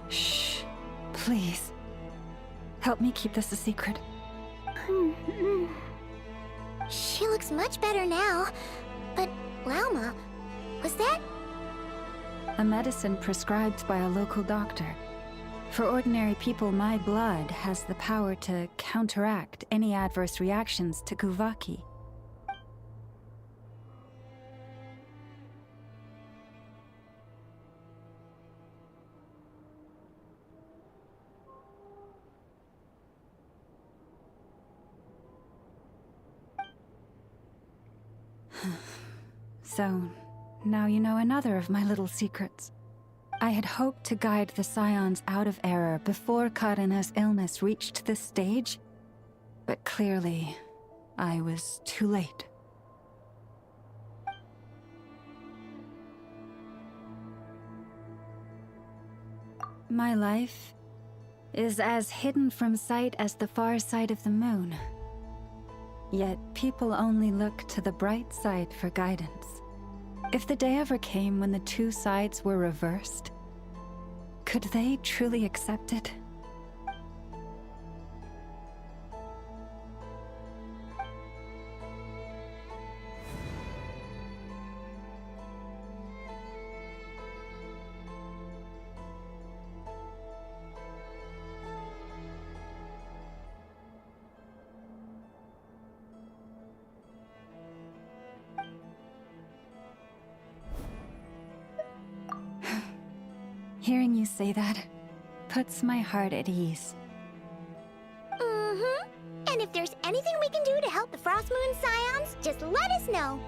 Shh. Please. Help me keep this a secret. She looks much better now. But, Lauma, was that... A medicine prescribed by a local doctor. For ordinary people, my blood has the power to counteract any adverse reactions to Kuvaki. So, now you know another of my little secrets. I had hoped to guide the Scions out of error before Karena's illness reached this stage, but clearly, I was too late. My life is as hidden from sight as the far side of the moon. Yet people only look to the bright side for guidance. If the day ever came when the two sides were reversed, could they truly accept it? Hearing you say that puts my heart at ease. Mm-hmm. And if there's anything we can do to help the Frost Moon Scions, just let us know.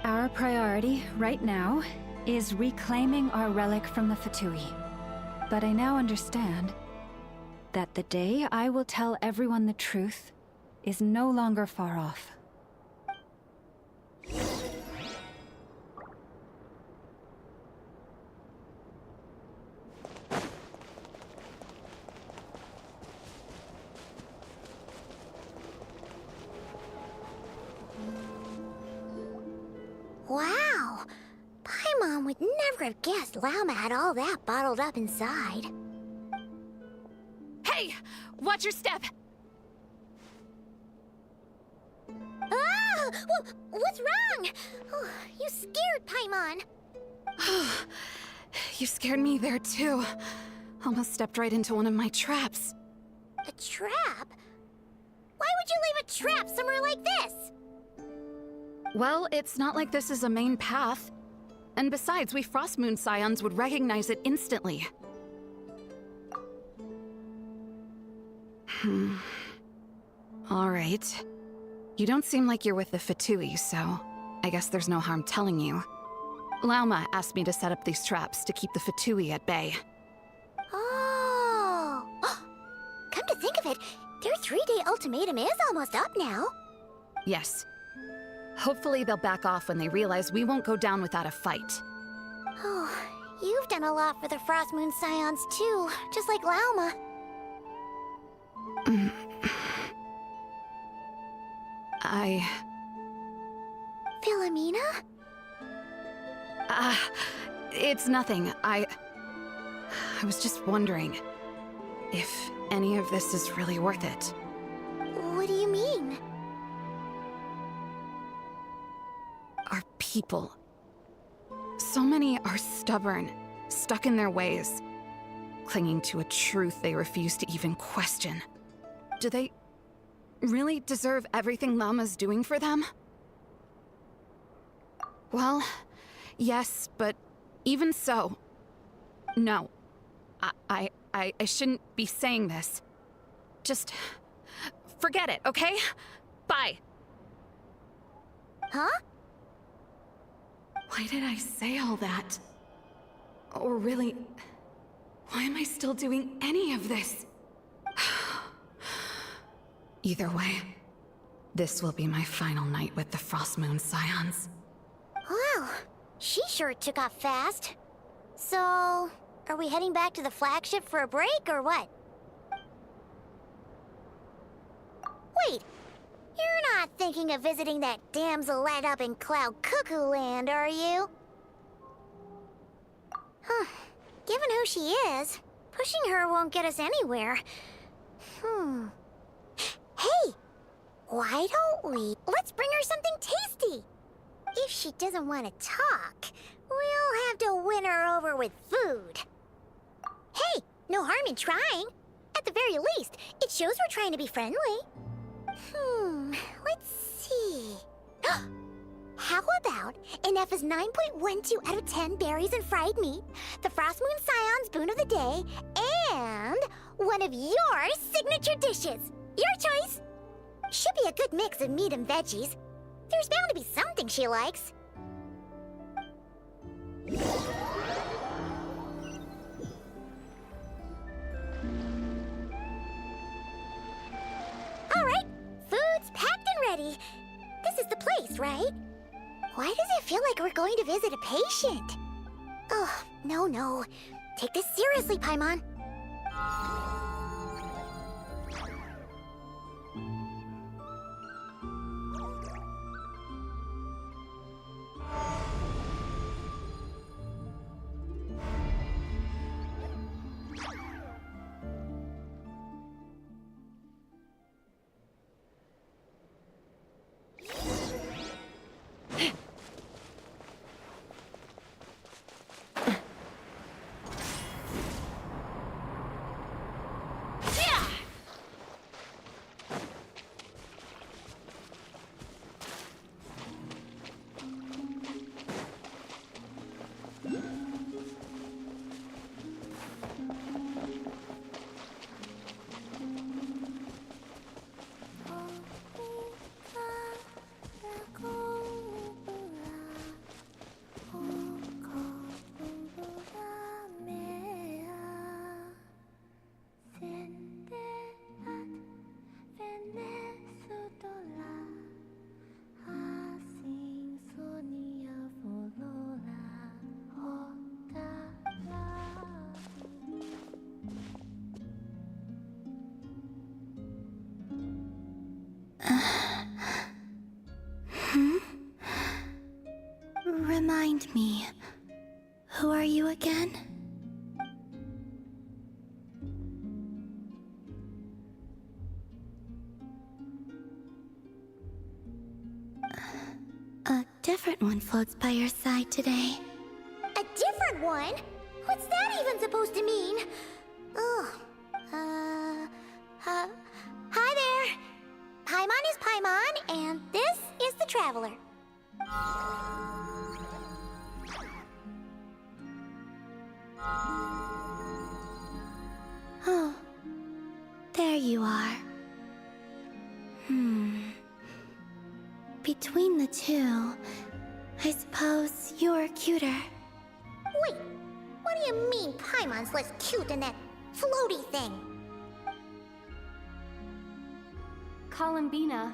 Our priority, right now, is reclaiming our relic from the Fatui. But I now understand that the day I will tell everyone the truth is no longer far off. I'd never have guessed Llama had all that bottled up inside. Hey! Watch your step! Ah! What's wrong? Oh, you scared Paimon. You scared me there too. Almost stepped right into one of my traps. A trap? Why would you leave a trap somewhere like this? Well, it's not like this is a main path. And besides, we Frostmoon Scions would recognize it instantly. Alright. You don't seem like you're with the Fatui, so I guess there's no harm telling you. Lauma asked me to set up these traps to keep the Fatui at bay. Oh! Come to think of it, their 3-day ultimatum is almost up now. Yes. Hopefully they'll back off when they realize we won't go down without a fight. Oh, you've done a lot for the Frostmoon Scions too, just like Lauma. Philomena? It's nothing. I was just wondering if any of this is really worth it. What do you mean? Our people. So many are stubborn, stuck in their ways, clinging to a truth they refuse to even question. Do they really deserve everything Llama's doing for them? Well, yes, but even so, no. I shouldn't be saying this. Just forget it, okay? Bye. Huh? Why did I say all that? Or really, why am I still doing any of this? Either way, this will be my final night with the Frostmoon Scions. Wow, she sure took off fast. So, are we heading back to the flagship for a break, or what? Wait, you're not thinking of visiting that damsel light up in Cloud Cuckoo Land, are you? Huh, given who she is, pushing her won't get us anywhere. Hey, why don't we... Let's bring her something tasty. If she doesn't want to talk, we'll have to win her over with food. Hey, no harm in trying. At the very least, it shows we're trying to be friendly. Let's see. How about Ineffa's 9.12 out of 10 berries and fried meat, the Frostmoon Scion's boon of the day, and one of your signature dishes. Your choice. Should be a good mix of meat and veggies. There's bound to be something she likes. Alright, food's packed and ready. This is the place, right? Why does it feel like we're going to visit a patient? Oh, no. Take this seriously, Paimon. Remind me, Who are you again? A different one floats by your side today. A different one? What's that even supposed to mean? Oh, hi there. Paimon is Paimon, and this is the Traveler. Oh, there you are. Between the two, I suppose you're cuter. Wait, what do you mean Paimon's less cute than that floaty thing? Columbina.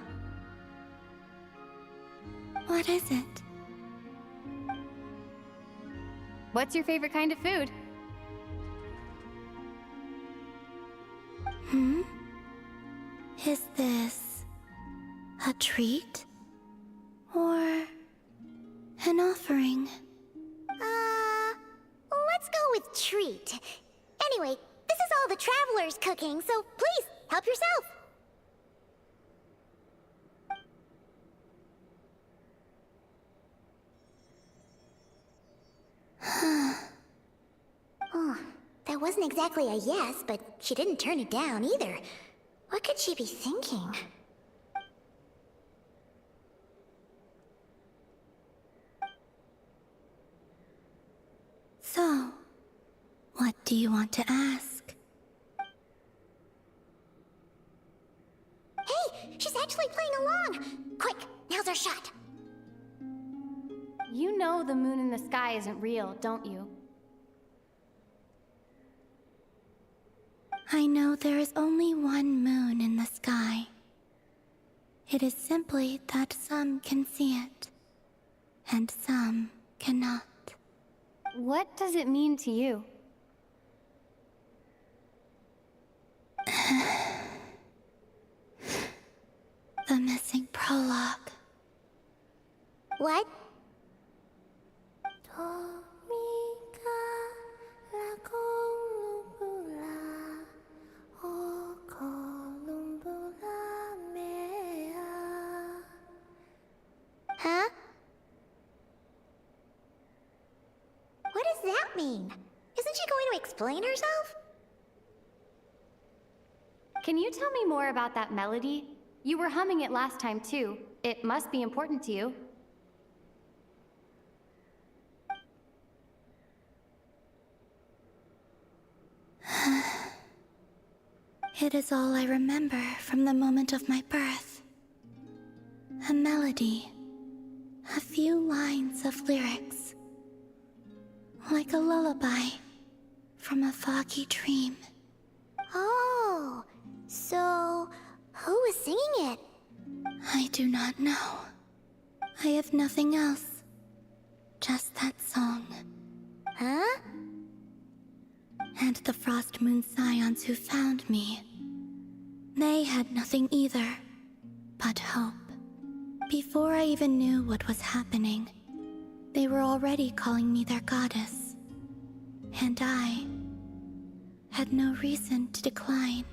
What is it? What's your favorite kind of food? Is this a treat? Or an offering? Let's go with treat. Anyway, this is all the Traveler's cooking, so please, help yourself. Oh, that wasn't exactly a yes, but she didn't turn it down either. What could she be thinking? So, what do you want to ask? Hey, she's actually playing along! Quick, now's our shot! You know the moon in the sky isn't real, don't you? I know there is only one moon in the sky. It is simply that some can see it, and some cannot. What does it mean to you? The missing prologue. What? Huh? What does that mean? Isn't she going to explain herself? Can you tell me more about that melody? You were humming it last time too. It must be important to you. It is all I remember from the moment of my birth. A melody. A few lines of lyrics. Like a lullaby from a foggy dream. Oh, so who was singing it? I do not know. I have nothing else. Just that song. Huh? And the Frost Moon Scions who found me. They had nothing either, but hope. Before I even knew what was happening, they were already calling me their goddess. And I had no reason to decline.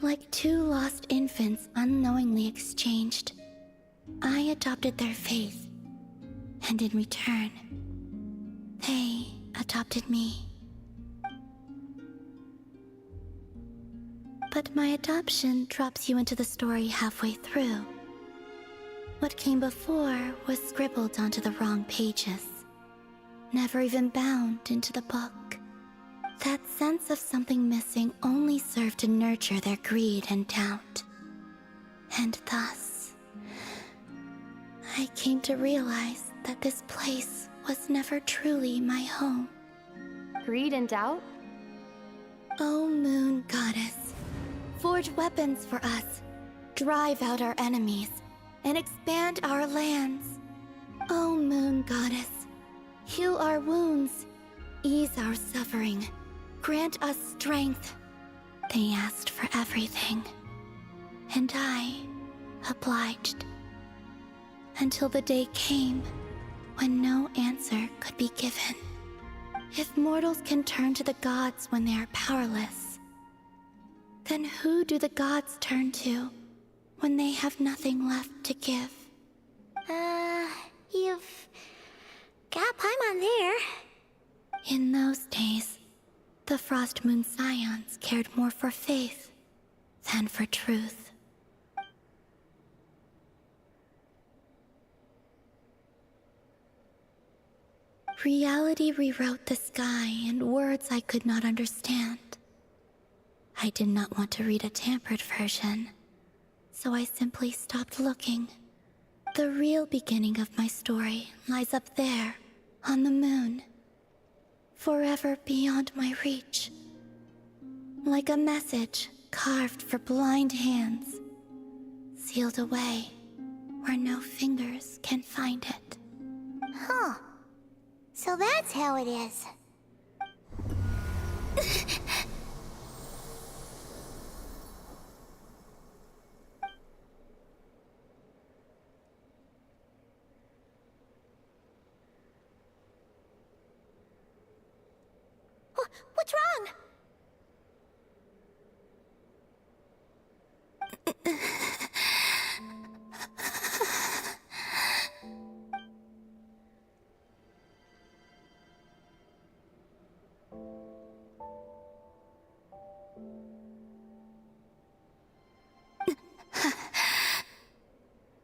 Like two lost infants unknowingly exchanged, I adopted their faith. And in return, they adopted me. But my adoption drops you into the story halfway through. What came before was scribbled onto the wrong pages, never even bound into the book. That sense of something missing only served to nurture their greed and doubt. And thus, I came to realize that this place was never truly my home. Greed and doubt? O Moon Goddess, forge weapons for us, drive out our enemies, and expand our lands. O Moon Goddess, heal our wounds, ease our suffering, grant us strength. They asked for everything, and I obliged. Until the day came when no answer could be given. If mortals can turn to the gods when they are powerless, then who do the gods turn to when they have nothing left to give? You've got Paimon there. In those days, the Frost Moon Scions cared more for faith than for truth. Reality rewrote the sky in words I could not understand. I did not want to read a tampered version, so I simply stopped looking. The real beginning of my story lies up there, on the moon, forever beyond my reach. Like a message carved for blind hands, sealed away where no fingers can find it. Huh. So that's how it is. What's wrong?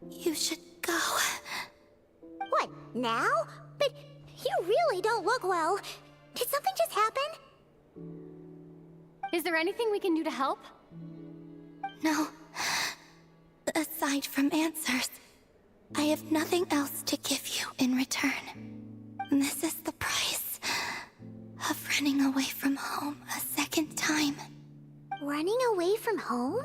You should go. What, now? But you really don't look well. Did something just happen? Is there anything we can do to help? No. Aside from answers, I have nothing else to give you in return. This is the price of running away from home a second time. Running away from home?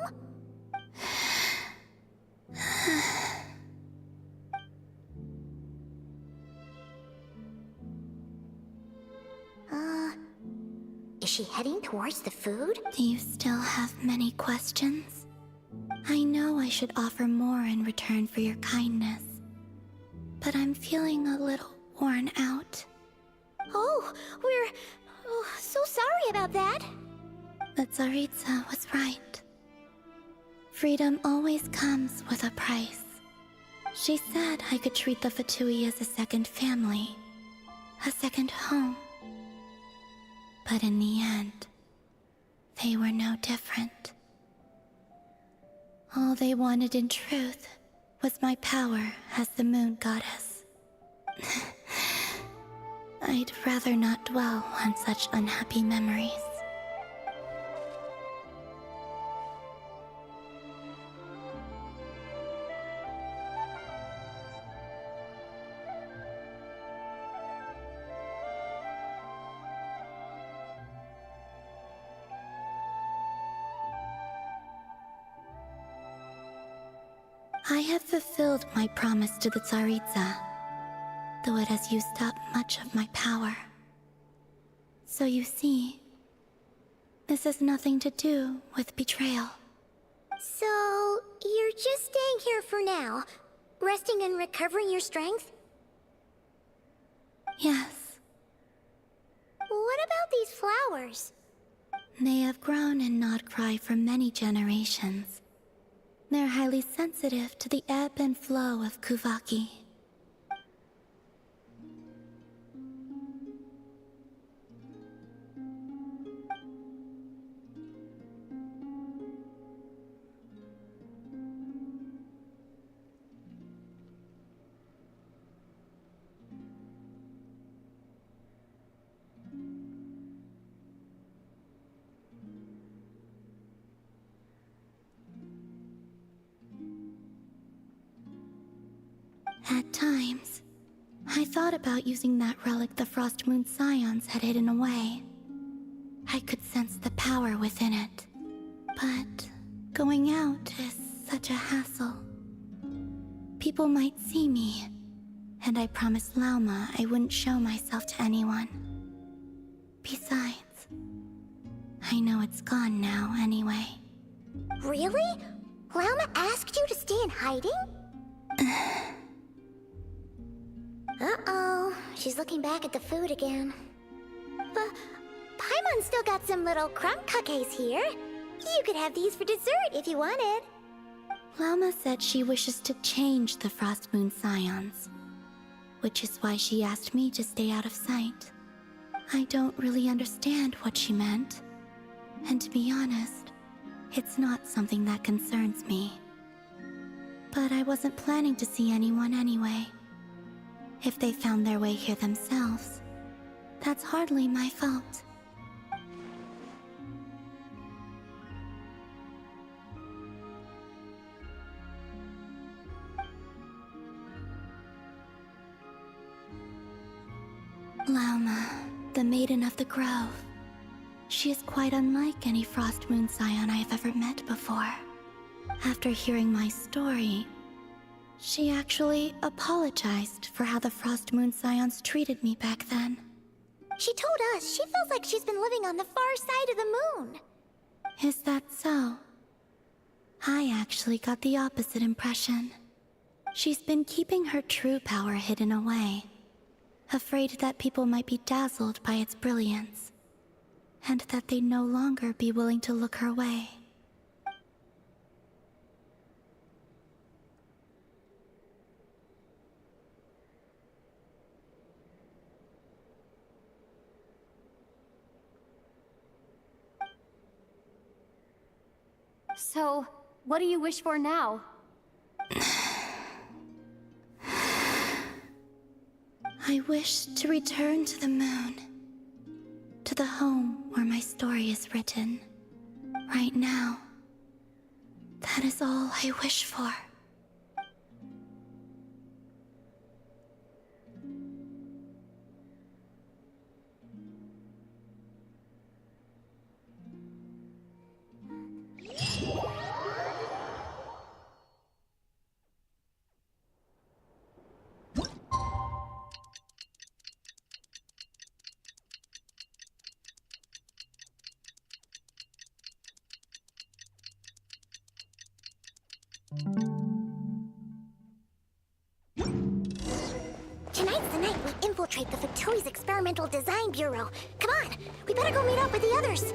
Is she heading towards the food? Do you still have many questions? I know I should offer more in return for your kindness, but I'm feeling a little worn out. Oh, we're so sorry about that. The Tsaritsa was right. Freedom always comes with a price. She said I could treat the Fatui as a second family, a second home. But in the end, they were no different. All they wanted in truth was my power as the moon goddess. I'd rather not dwell on such unhappy memories. I have fulfilled my promise to the Tsaritsa, though it has used up much of my power. So you see, this has nothing to do with betrayal. So, you're just staying here for now, resting and recovering your strength? Yes. What about these flowers? They have grown in Nodcry for many generations. They're highly sensitive to the ebb and flow of Kuvaki. At times, I thought about using that relic the Frost Moon Scions had hidden away. I could sense the power within it. But going out is such a hassle. People might see me, and I promised Lauma I wouldn't show myself to anyone. Besides, I know it's gone now anyway. Really? Lauma asked you to stay in hiding? Uh-oh, she's looking back at the food again. Paimon's still got some little crumb cookies here. You could have these for dessert if you wanted. Lauma said she wishes to change the Frost Moon Scions, which is why she asked me to stay out of sight. I don't really understand what she meant, and to be honest, it's not something that concerns me. But I wasn't planning to see anyone anyway. If they found their way here themselves, that's hardly my fault. Lauma, the Maiden of the Grove. She is quite unlike any Frost Moon Scion I have ever met before. After hearing my story, she actually apologized for how the Frost Moon Scions treated me back then. She told us she feels like she's been living on the far side of the moon. Is that so? I actually got the opposite impression. She's been keeping her true power hidden away, afraid that people might be dazzled by its brilliance, and that they'd no longer be willing to look her way. So, what do you wish for now? I wish to return to the moon, to the home where my story is written. Right now, that is all I wish for. Tonight's the night we infiltrate the Fatoui's Experimental Design Bureau. Come on, we better go meet up with the others.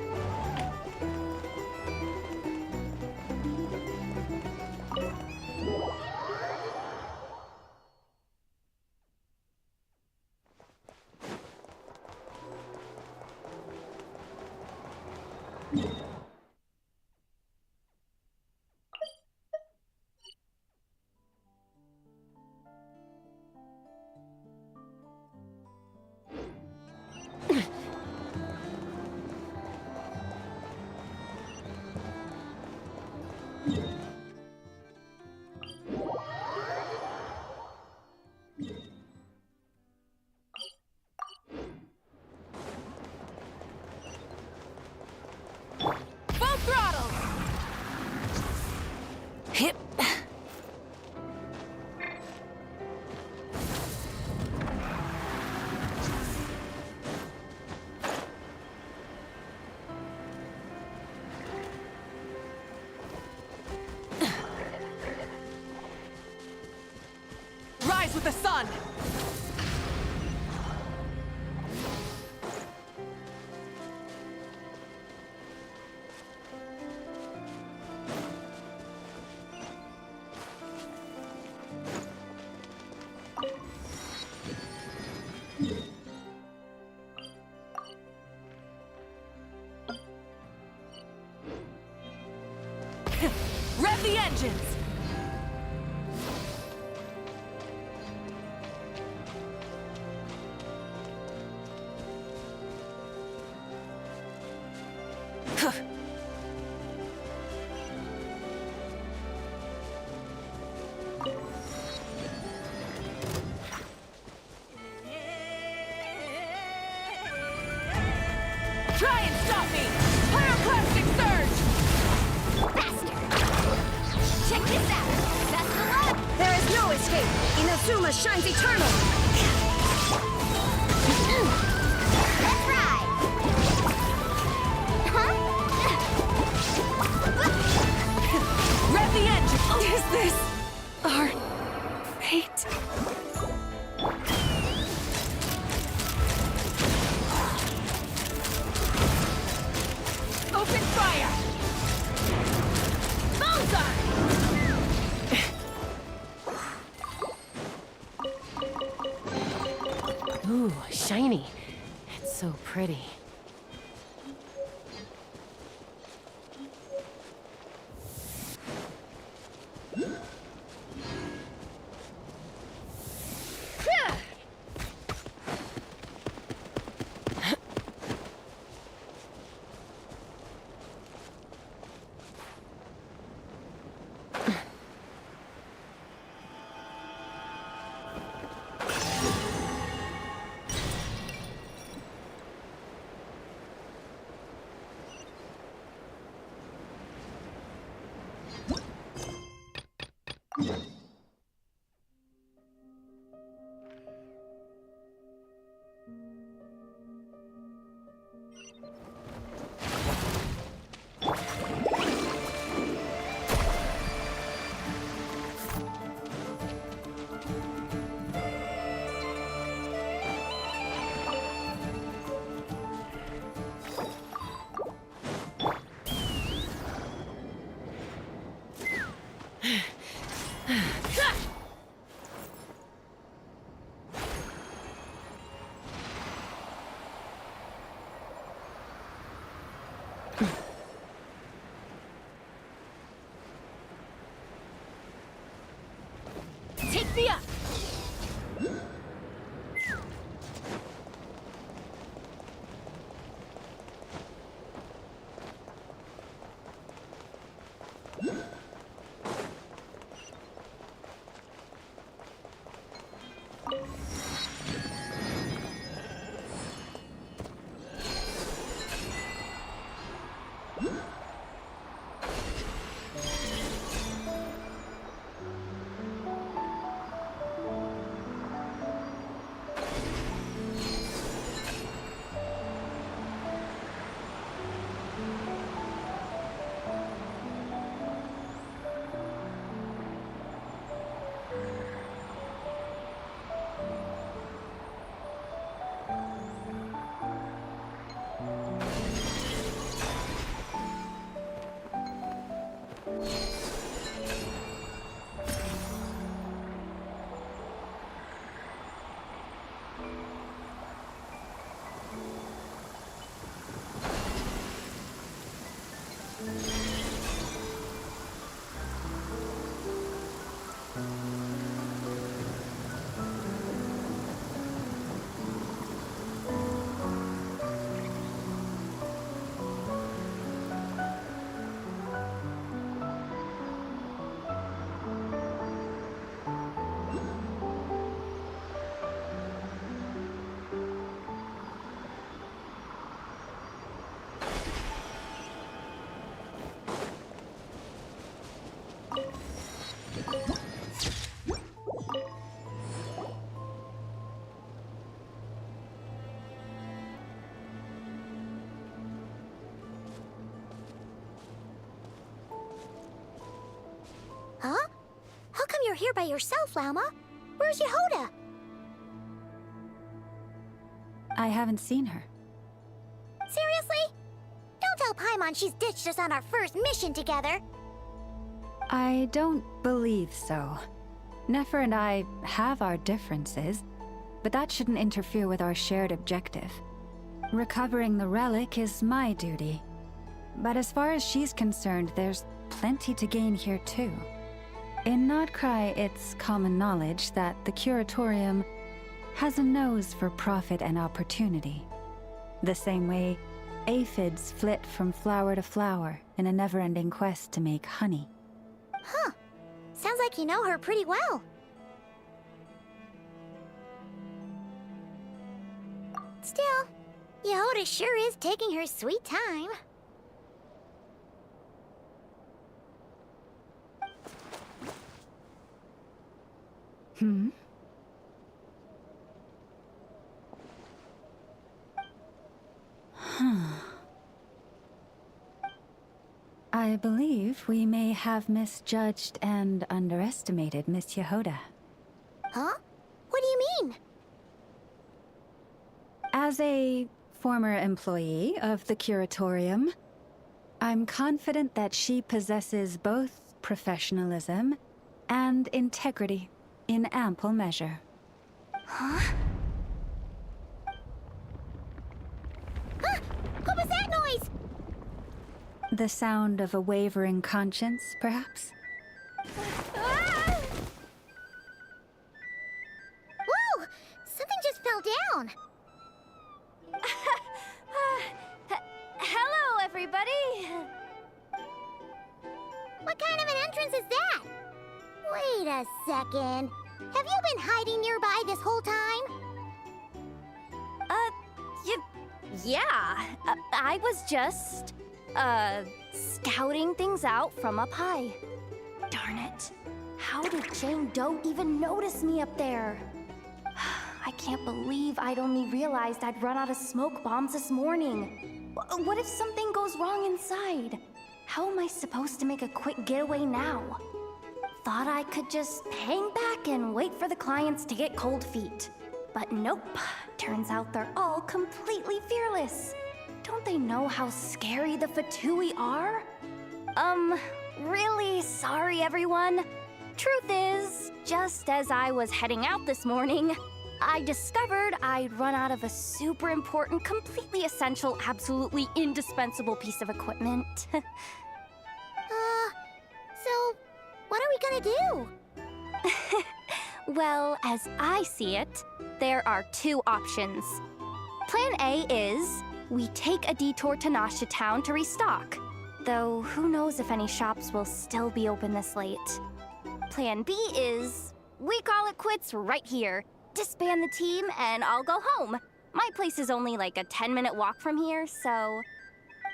Full throttle! Hip. Rise with the sun! Rev the engines! Try and stop me! Pyroclastic surge! Faster! Check this out! That's the luck! There is no escape! Inazuma shines eternal! Let's ride! Huh? Rev the engine! Is this our fate? Ooh, shiny. It's so pretty. Take me up! Huh? How come you're here by yourself, Lauma? Where's Yehoda? I haven't seen her. Seriously? Don't tell Paimon she's ditched us on our first mission together. I don't believe so. Nefer and I have our differences, but that shouldn't interfere with our shared objective. Recovering the relic is my duty. But as far as she's concerned, there's plenty to gain here too. In Nodcry, it's common knowledge that the Curatorium has a nose for profit and opportunity. The same way aphids flit from flower to flower in a never-ending quest to make honey. Huh. Sounds like you know her pretty well. Still, Yehoda sure is taking her sweet time. Hmm? I believe we may have misjudged and underestimated Miss Yehoda. Huh? What do you mean? As a former employee of the Curatorium, I'm confident that she possesses both professionalism and integrity in ample measure. Huh? The sound of a wavering conscience, perhaps? Whoa! Something just fell down! Hello, everybody! What kind of an entrance is that? Wait a second. Have you been hiding nearby this whole time? Yeah. I was just, scouting things out from up high. Darn it. How did Jane Doe even notice me up there? I can't believe I'd only realized I'd run out of smoke bombs this morning. What if something goes wrong inside? How am I supposed to make a quick getaway now? Thought I could just hang back and wait for the clients to get cold feet. But nope. Turns out they're all completely fearless. Don't they know how scary the Fatui are? Really sorry, everyone. Truth is, just as I was heading out this morning, I discovered I'd run out of a super important, completely essential, absolutely indispensable piece of equipment. So, what are we gonna do? Well, as I see it, there are two options. Plan A is we take a detour to Nasha Town to restock, though who knows if any shops will still be open this late. Plan B is we call it quits right here, disband the team, and I'll go home. My place is only like a 10-minute walk from here, so...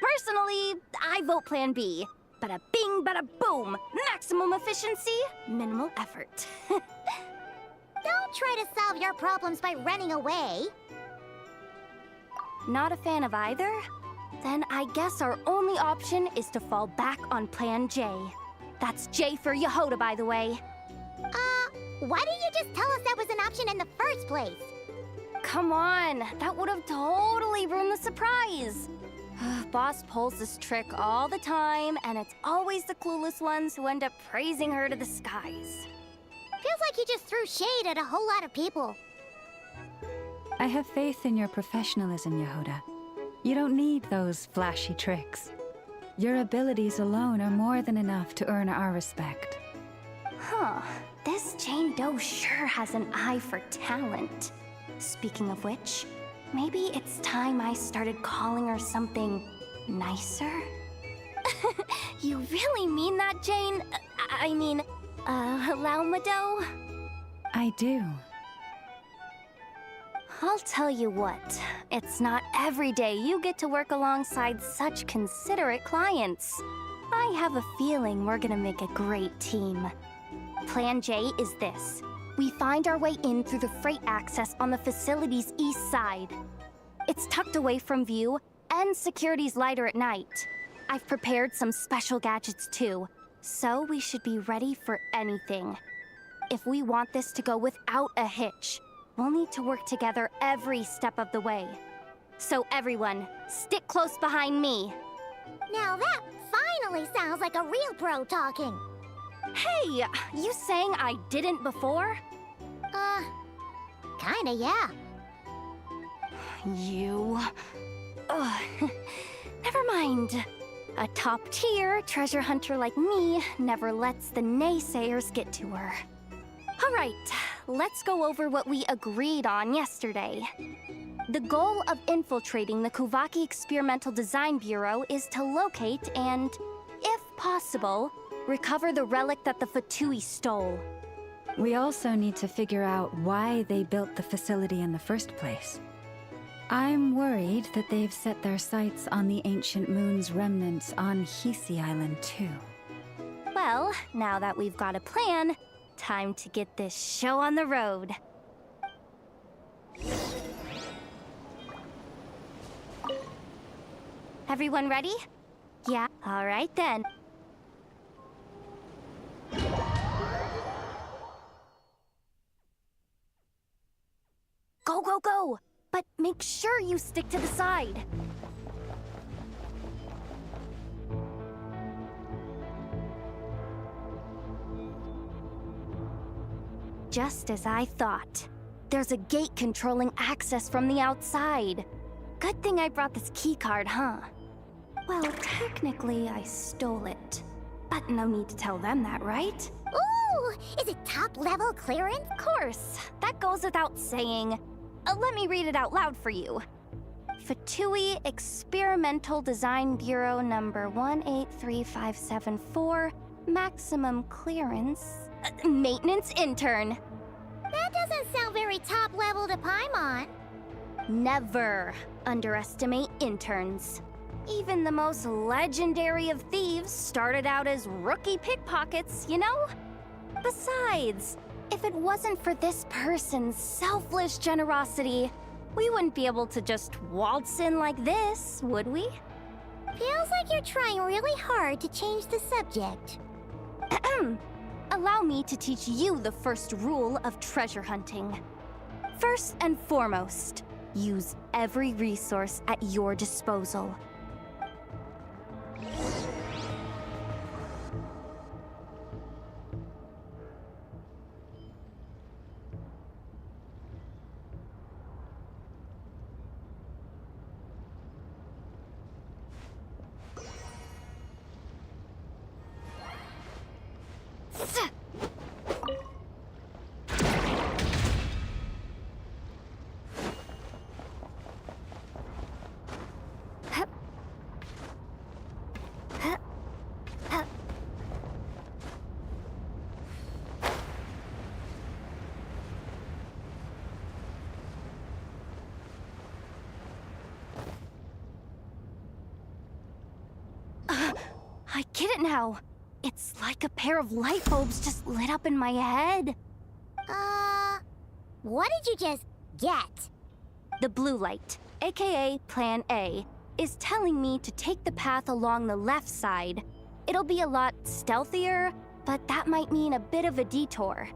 Personally, I vote Plan B. Bada bing, bada boom! Maximum efficiency, minimal effort. Don't try to solve your problems by running away. Not a fan of either? Then I guess our only option is to fall back on Plan J. That's J for Yehoda, by the way. Why didn't you just tell us that was an option in the first place? Come on, that would have totally ruined the surprise. Boss pulls this trick all the time, and it's always the clueless ones who end up praising her to the skies. Feels like you just threw shade at a whole lot of people. I have faith in your professionalism, Yehoda. You don't need those flashy tricks. Your abilities alone are more than enough to earn our respect. Huh. This Jane Doe sure has an eye for talent. Speaking of which, maybe it's time I started calling her something nicer? You really mean that, Jane? Laumado? I do. I'll tell you what, it's not every day you get to work alongside such considerate clients. I have a feeling we're gonna make a great team. Plan J is this. We find our way in through the freight access on the facility's east side. It's tucked away from view, and security's lighter at night. I've prepared some special gadgets too, so we should be ready for anything. If we want this to go without a hitch, we'll need to work together every step of the way. So everyone, stick close behind me. Now that finally sounds like a real pro talking. Hey, you saying I didn't before? Kinda, yeah. You... Ugh. Never mind. A top-tier treasure hunter like me never lets the naysayers get to her. All right, let's go over what we agreed on yesterday. The goal of infiltrating the Kuvaki Experimental Design Bureau is to locate and, if possible, recover the relic that the Fatui stole. We also need to figure out why they built the facility in the first place. I'm worried that they've set their sights on the ancient moon's remnants on Hisi Island too. Well, now that we've got a plan, time to get this show on the road. Everyone ready? Yeah, all right then. Go, go, go! But make sure you stick to the side. Just as I thought. There's a gate controlling access from the outside. Good thing I brought this keycard, huh? Well, technically, I stole it. But no need to tell them that, right? Ooh! Is it top-level clearance? Of course. That goes without saying. Let me read it out loud for you. Fatui Experimental Design Bureau number 183574, maximum clearance. Maintenance intern. That doesn't sound very top-level to Paimon. Never underestimate interns. Even the most legendary of thieves started out as rookie pickpockets, you know? Besides, if it wasn't for this person's selfless generosity, we wouldn't be able to just waltz in like this, would we? Feels like you're trying really hard to change the subject. Allow me to teach you the first rule of treasure hunting. First and foremost, use every resource at your disposal. I get it now. It's like a pair of light bulbs just lit up in my head. What did you just get? The blue light, aka Plan A, is telling me to take the path along the left side. It'll be a lot stealthier, but that might mean a bit of a detour.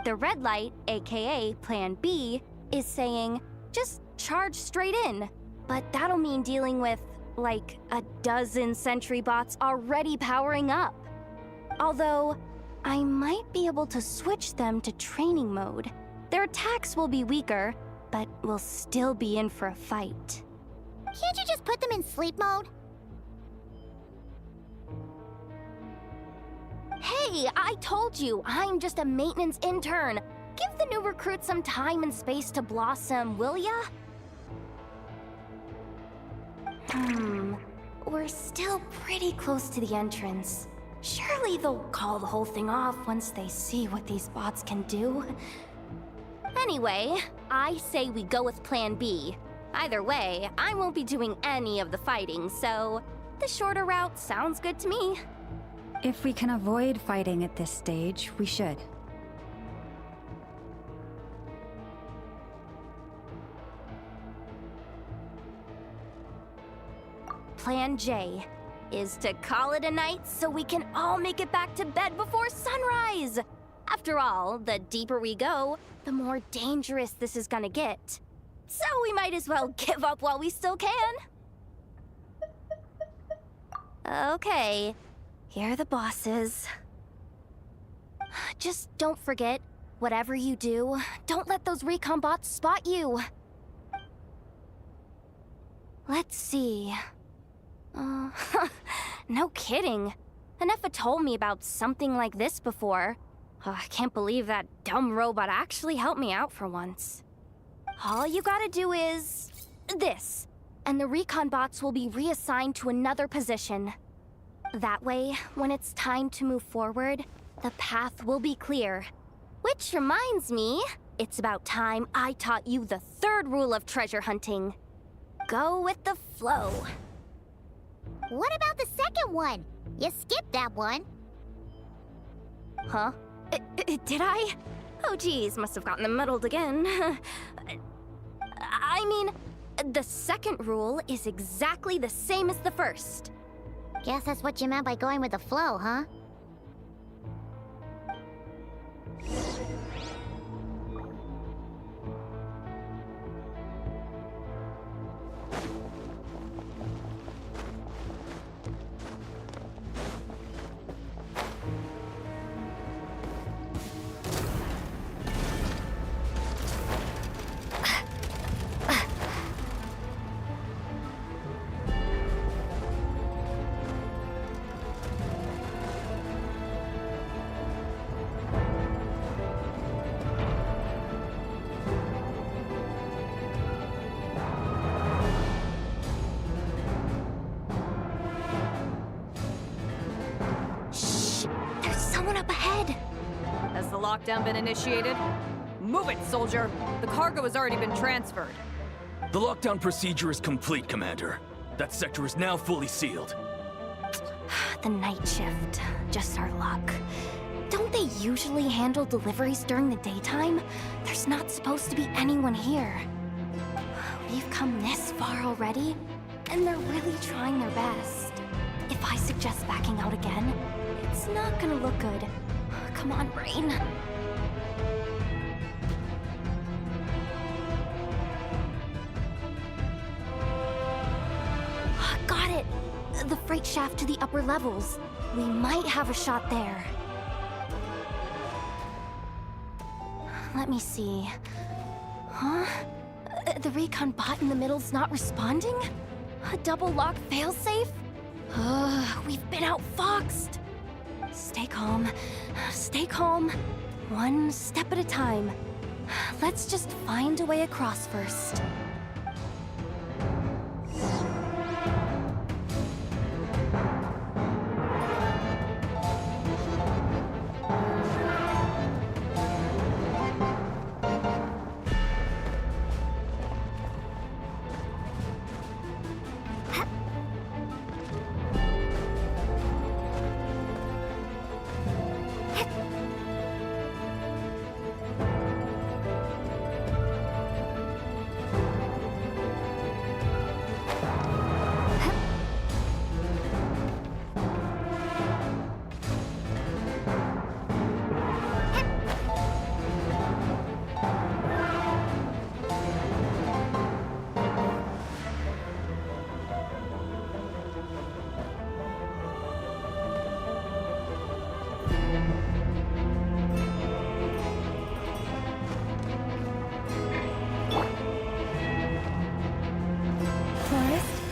The red light, aka Plan B, is saying, just charge straight in. But that'll mean dealing with, like, a dozen sentry bots already powering up. Although, I might be able to switch them to training mode. Their attacks will be weaker, but we'll still be in for a fight. Can't you just put them in sleep mode? Hey, I told you, I'm just a maintenance intern. Give the new recruit some time and space to blossom, will ya? We're still pretty close to the entrance. Surely they'll call the whole thing off once they see what these bots can do. Anyway, I say we go with Plan B. Either way, I won't be doing any of the fighting, so the shorter route sounds good to me. If we can avoid fighting at this stage, we should. Plan J is to call it a night so we can all make it back to bed before sunrise. After all, the deeper we go, the more dangerous this is gonna get. So we might as well give up while we still can. Okay, here are the bosses. Just don't forget, whatever you do, don't let those recon bots spot you. Let's see. No kidding. Anefa told me about something like this before. I can't believe that dumb robot actually helped me out for once. All you gotta do is this, and the recon bots will be reassigned to another position. That way, when it's time to move forward, the path will be clear. Which reminds me, it's about time I taught you the third rule of treasure hunting. Go with the flow. What about the second one? You skipped that one. Huh? Did I? Oh geez, must have gotten them muddled again. I mean, the second rule is exactly the same as the first. Guess that's what you meant by going with the flow, huh? lockdown been initiated? Move it, soldier! The cargo has already been transferred. The lockdown procedure is complete, Commander. That sector is now fully sealed. The night shift. Just our luck. Don't they usually handle deliveries during the daytime? There's not supposed to be anyone here. We've come this far already, and they're really trying their best. If I suggest backing out again, it's not gonna look good. Come on, brain. Got it! The freight shaft to the upper levels. We might have a shot there. Let me see. Huh? The recon bot in the middle's not responding? A double lock failsafe? We've been outfoxed. Stay calm. Stay calm. One step at a time. Let's just find a way across first.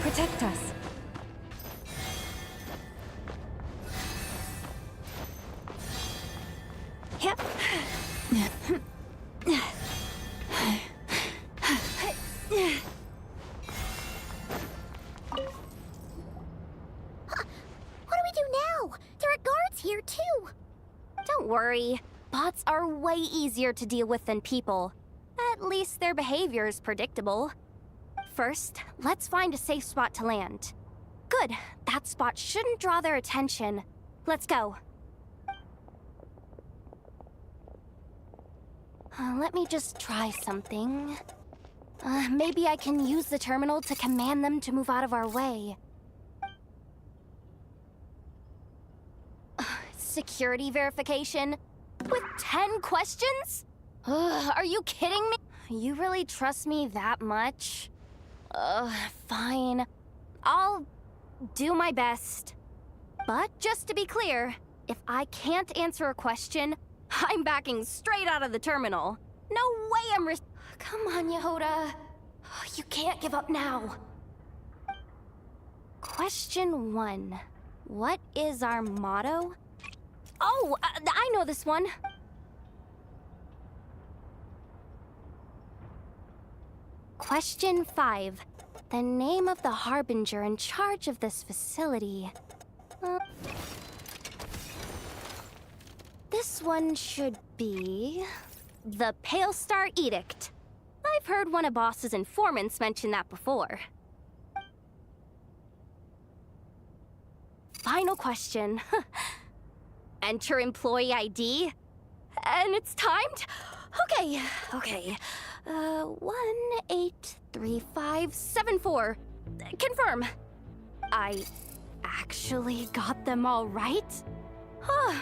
Protect us. Yep. What do we do now? There are guards here too. Don't worry. Bots are way easier to deal with than people. At least their behavior is predictable. First, let's find a safe spot to land. Good. That spot shouldn't draw their attention. Let's go. Let me just try something. Maybe I can use the terminal to command them to move out of our way. Security verification? With 10 questions? Are you kidding me? You really trust me that much? Fine. I'll do my best. But just to be clear, if I can't answer a question, I'm backing straight out of the terminal. No way I'm Come on, Yehoda. You can't give up now. Question 1. What is our motto? Oh, I know this one. Question 5. The name of the Harbinger in charge of this facility. This one should be... the Pale Star Edict. I've heard one of Boss's informants mention that before. Final question. Enter employee ID. And it's timed? Okay. 183574. Confirm. I actually got them all right?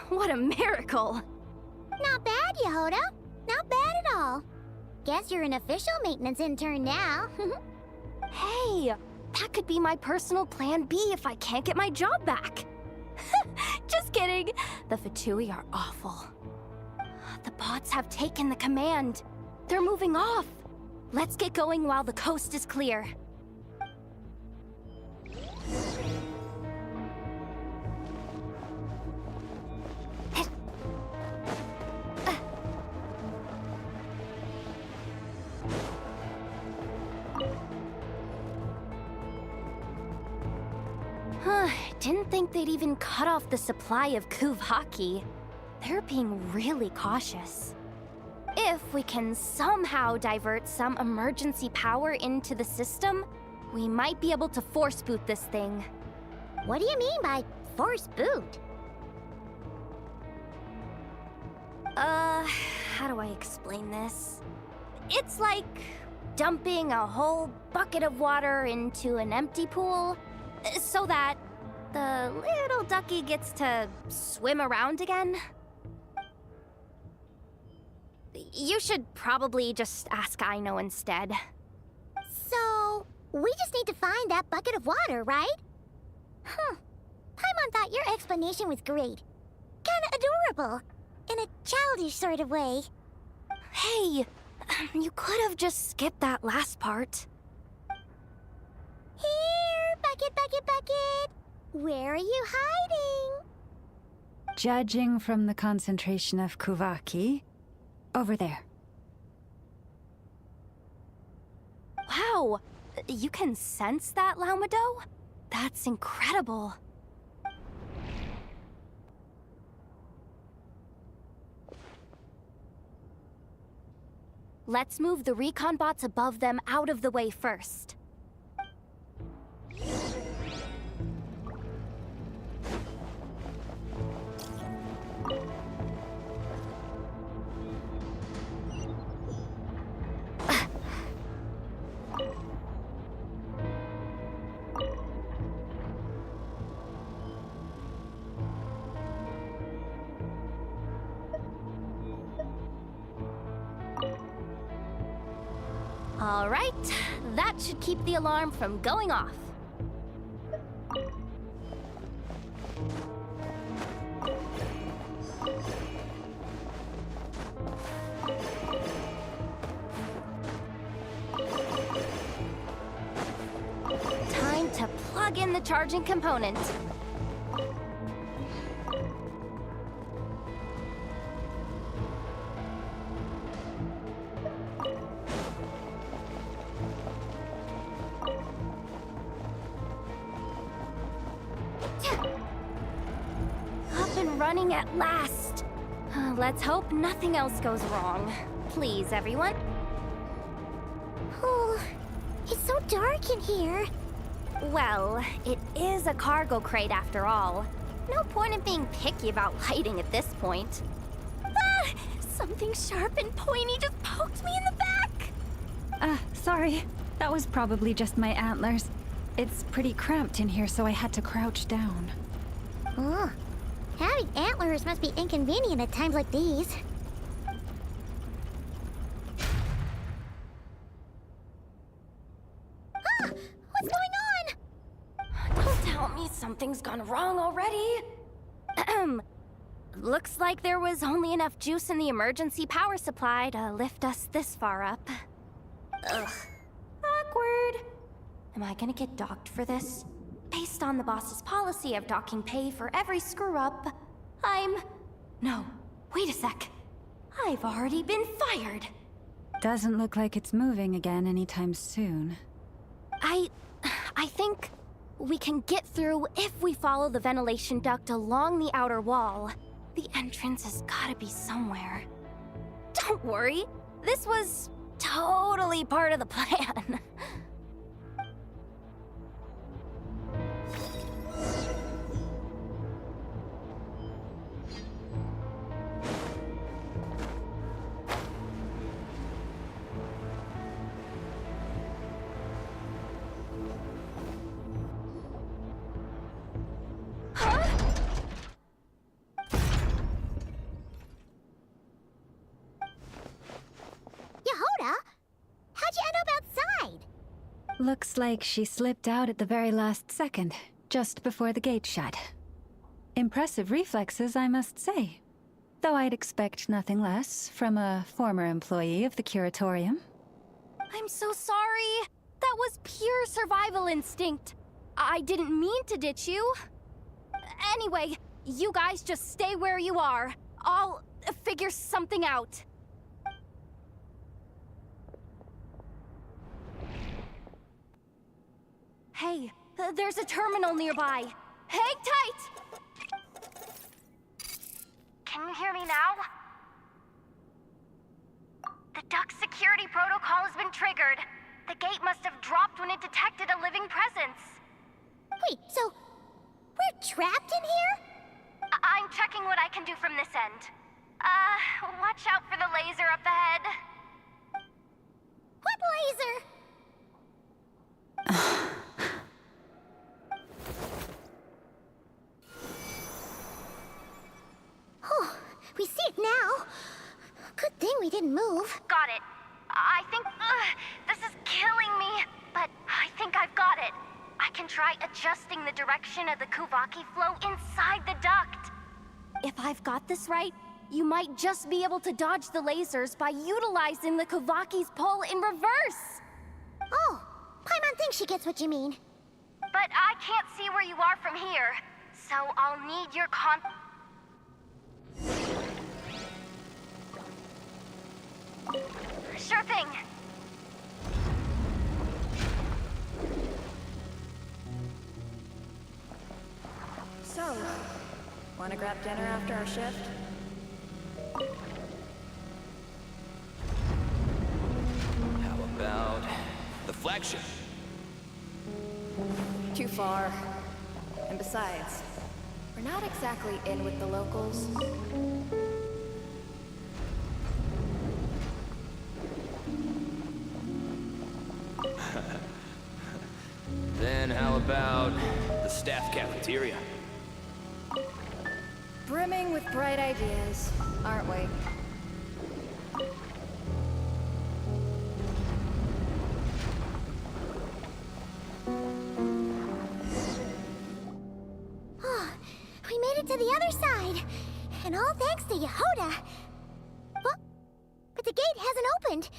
What a miracle. Not bad, Yehoda. Not bad at all. Guess you're an official maintenance intern now. Hey, that could be my personal plan B if I can't get my job back. Just kidding. The Fatui are awful. The bots have taken the command. They're moving off. Let's get going while the coast is clear. Didn't think they'd even cut off the supply of Kuvaki. they're being really cautious. If we can somehow divert some emergency power into the system, we might be able to force boot this thing. What do you mean by force boot? How do I explain this? It's like dumping a whole bucket of water into an empty pool so that the little ducky gets to swim around again. You should probably just ask Aino instead. So, we just need to find that bucket of water, right? Huh. Paimon thought your explanation was great. Kinda adorable. In a childish sort of way. Hey, you could have just skipped that last part. Here, bucket, bucket, bucket. Where are you hiding? Judging from the concentration of Kuvaki, over there. Wow, you can sense that, Laumado? That's incredible. Let's move the recon bots above them out of the way first. All right, that should keep the alarm from going off. Time to plug in the charging component. Running at last. Let's hope nothing else goes wrong. Please, everyone. Oh, it's so dark in here. Well, it is a cargo crate after all. No point in being picky about lighting at this point. Ah! Something sharp and pointy just poked me in the back! Sorry. That was probably just my antlers. It's pretty cramped in here, so I had to crouch down. Oh. Having antlers must be inconvenient at times like these. Ah! What's going on? Don't tell me something's gone wrong already. Looks like there was only enough juice in the emergency power supply to lift us this far up. Ugh. Awkward. Am I gonna get docked for this? Based on the boss's policy of docking pay for every screw-up, No, wait a sec. I've already been fired. Doesn't look like it's moving again anytime soon. I think we can get through if we follow the ventilation duct along the outer wall. The entrance has gotta be somewhere. Don't worry, this was totally part of the plan. Yehoda? How'd you end up outside? Looks like she slipped out at the very last second, just before the gate shut. Impressive reflexes, I must say. Though I'd expect nothing less from a former employee of the Curatorium. I'm so sorry. That was pure survival instinct. I didn't mean to ditch you. Anyway, you guys just stay where you are. I'll figure something out. Hey, there's a terminal nearby. Hang tight! Can you hear me now? The duck security protocol has been triggered. The gate must have dropped when it detected a living presence. Wait, so we're trapped in here? I'm checking what I can do from this end. Watch out for the laser up ahead. What laser? Oh, we see it now. Good thing we didn't move. Got it. I think... this is killing me, but I think I've got it. I can try adjusting the direction of the Kuvaki flow inside the duct. If I've got this right, you might just be able to dodge the lasers by utilizing the Kuvaki's pull in reverse. Oh, Paimon thinks she gets what you mean. But I can't see where you are from here, so I'll need your Sure thing. So, wanna grab dinner after our shift? How about the flagship? Too far. And besides, we're not exactly in with the locals. Then how about the staff cafeteria? Brimming with bright ideas, aren't we? Oh, we made it to the other side. And all thanks to Yehoda. What? But the gate hasn't opened.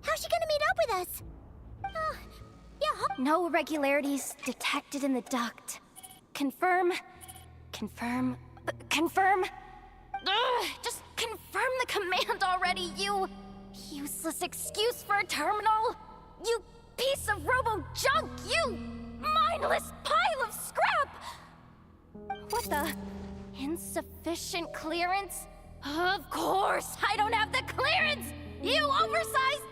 How's she gonna meet up with us? No irregularities detected in the duct. Confirm. Confirm. Confirm. Ugh, just confirm the command already, you useless excuse for a terminal. You piece of robo-junk, you mindless pile of scrap. What the? Insufficient clearance? Of course, I don't have the clearance! You oversized...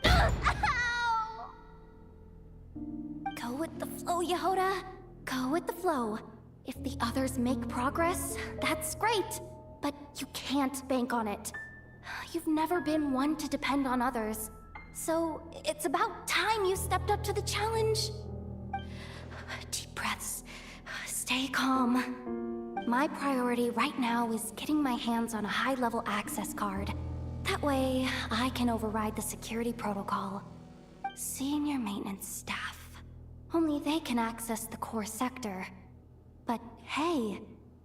Ugh, ow! Go with the flow, Yehoda. Go with the flow. If the others make progress, that's great. But you can't bank on it. You've never been one to depend on others. So it's about time you stepped up to the challenge. Deep breaths. Stay calm. My priority right now is getting my hands on a high-level access card. That way, I can override the security protocol. Senior maintenance staff. Only they can access the core sector. But hey,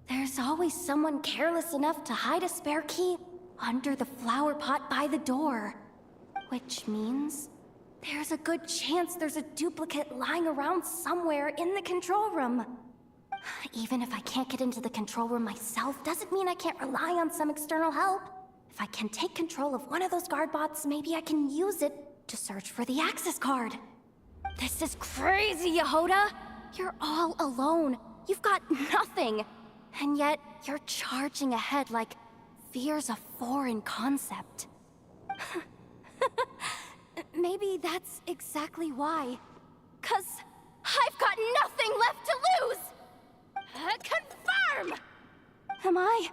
there's always someone careless enough to hide a spare key under the flower pot by the door. Which means there's a good chance there's a duplicate lying around somewhere in the control room. Even if I can't get into the control room myself, doesn't mean I can't rely on some external help. If I can take control of one of those guard bots, maybe I can use it to search for the access card. This is crazy, Yehoda! You're all alone. You've got nothing. And yet, you're charging ahead like fear's a foreign concept. Maybe that's exactly why. 'Cause I've got nothing left to lose! Confirm! Am I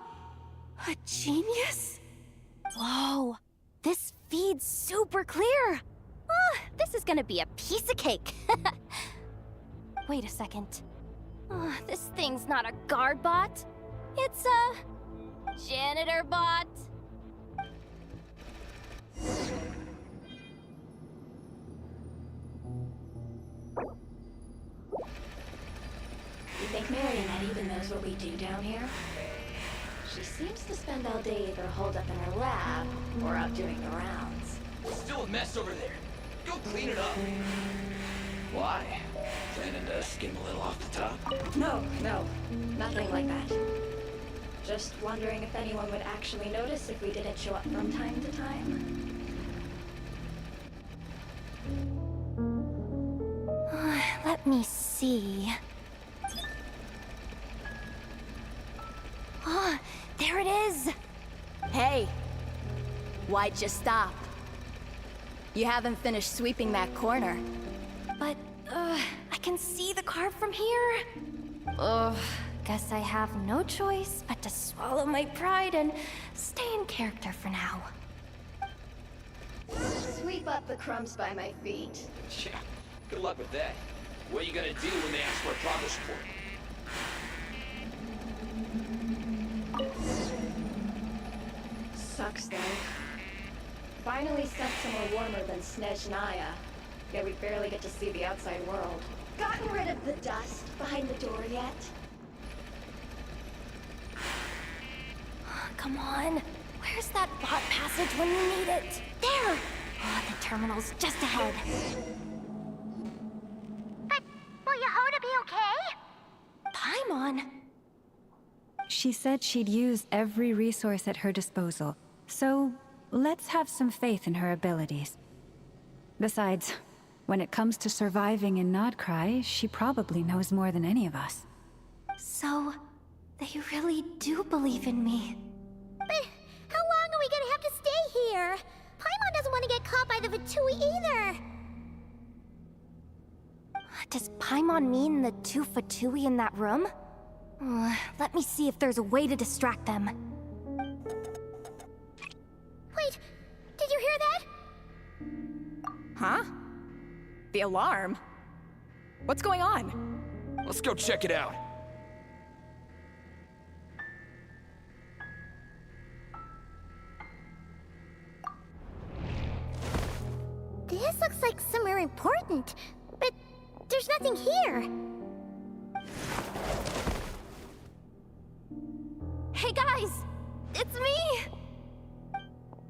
a genius? Whoa, this feed's super clear. This is gonna be a piece of cake. Wait a second. This thing's not a guard bot. It's a janitor bot. You think Marionette even knows what we do down here? She seems to spend all day either holed up in her lab or out doing the rounds. Still a mess over there. Go clean it up. Why? Planning to skim a little off the top? No, nothing like that. Just wondering if anyone would actually notice if we didn't show up from time to time. Let me see. There There it is! Hey! Why'd you stop? You haven't finished sweeping that corner. But, I can see the carve from here. Guess I have no choice but to swallow my pride and stay in character for now. Sweep up the crumbs by my feet. Yeah, good luck with that. What are you gonna do when they ask for a progress report? Sucks though. Finally sent somewhere warmer than Snezhnaya. Yet we barely get to see the outside world. Gotten rid of the dust behind the door yet? Come on. Where's that bot passage when you need it? There! Oh, the terminal's just ahead. But will Yehoda be okay? Paimon? She said she'd use every resource at her disposal, so let's have some faith in her abilities. Besides, when it comes to surviving in Nodcry, she probably knows more than any of us. So, they really do believe in me. But how long are we gonna have to stay here? Paimon doesn't want to get caught by the Fatui either. Does Paimon mean the two Fatui in that room? Let me see if there's a way to distract them. Wait, did you hear that? Huh? The alarm? What's going on? Let's go check it out. This looks like somewhere important, but there's nothing here. Hey guys! It's me!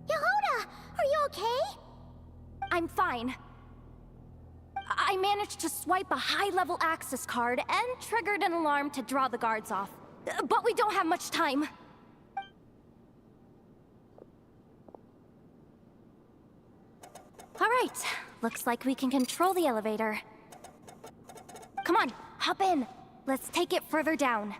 Yehoda, are you okay? I'm fine. I managed to swipe a high-level access card and triggered an alarm to draw the guards off. But we don't have much time. All right, looks like we can control the elevator. Come on, hop in. Let's take it further down.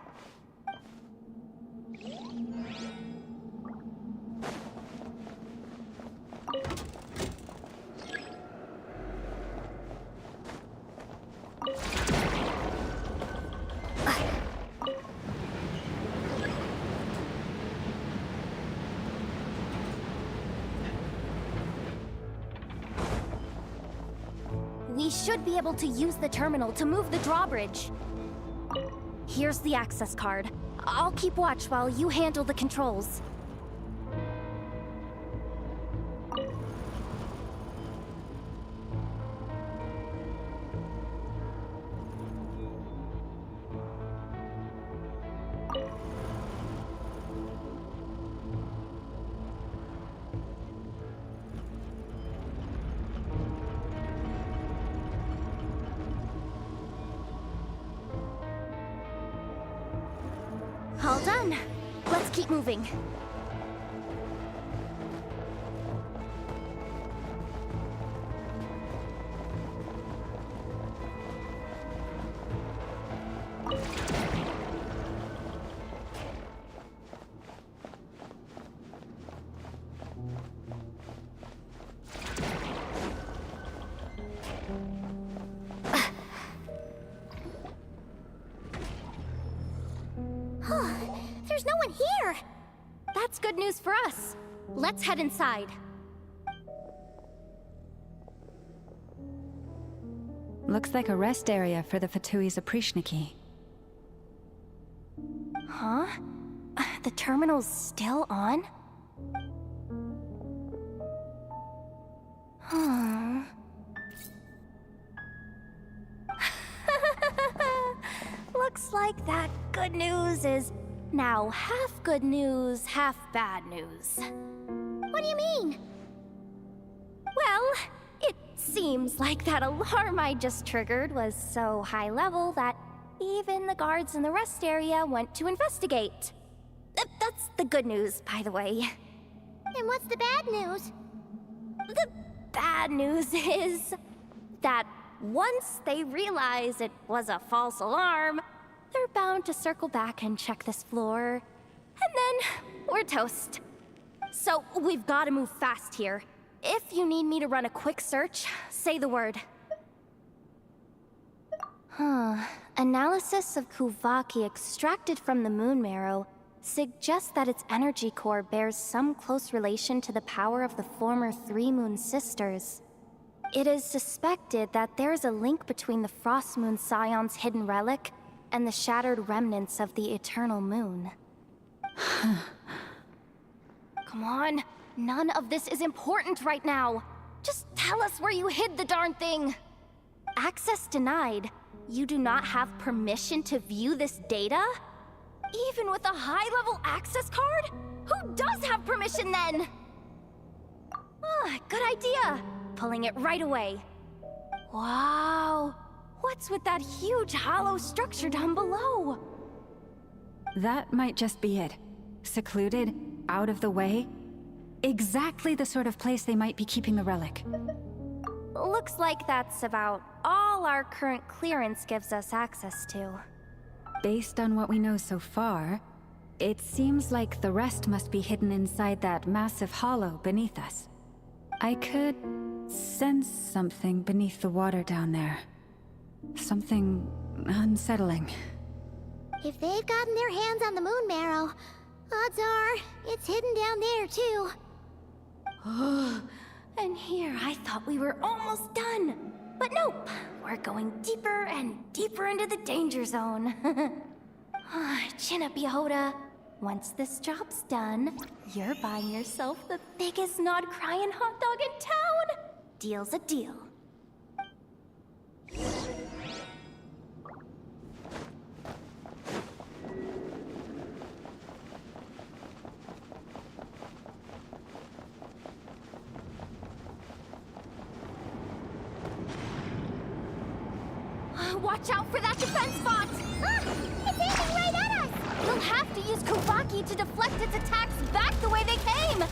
We should be able to use the terminal to move the drawbridge. Here's the access card. I'll keep watch while you handle the controls. All done. Let's keep moving. There's no one here! That's good news for us. Let's head inside. Looks like a rest area for the Fatui's Oprishniki. Huh? The terminal's still on? Huh. Looks like that good news is now half good news, half bad news. What do you mean? Well, it seems like that alarm I just triggered was so high level that even the guards in the rest area went to investigate. That's the good news, by the way. And what's the bad news? The bad news is that once they realize it was a false alarm, they're bound to circle back and check this floor. And then, we're toast. So, we've gotta move fast here. If you need me to run a quick search, say the word. Analysis of Kuvaki extracted from the moon marrow suggests that its energy core bears some close relation to the power of the former Three Moon Sisters. It is suspected that there is a link between the Frost Moon Scion's hidden relic and the shattered remnants of the Eternal Moon. Come on, none of this is important right now. Just tell us where you hid the darn thing. Access denied. You do not have permission to view this data? Even with a high-level access card? Who does have permission then? Good idea. Pulling it right away. Wow. What's with that huge hollow structure down below? That might just be it. Secluded, out of the way. Exactly the sort of place they might be keeping the relic. Looks like that's about all our current clearance gives us access to. Based on what we know so far, it seems like the rest must be hidden inside that massive hollow beneath us. I could sense something beneath the water down there. Something unsettling. If they've gotten their hands on the moon marrow, odds are it's hidden down there too. And here I thought we were almost done. But nope, we're going deeper and deeper into the danger zone. Chin up, Yehoda. Once this job's done, you're buying yourself the biggest nod-crying hot dog in town. Deal's a deal. Watch out for that defense bot! It's aiming right at us! You'll have to use Kuvaki to deflect its attacks back the way they came!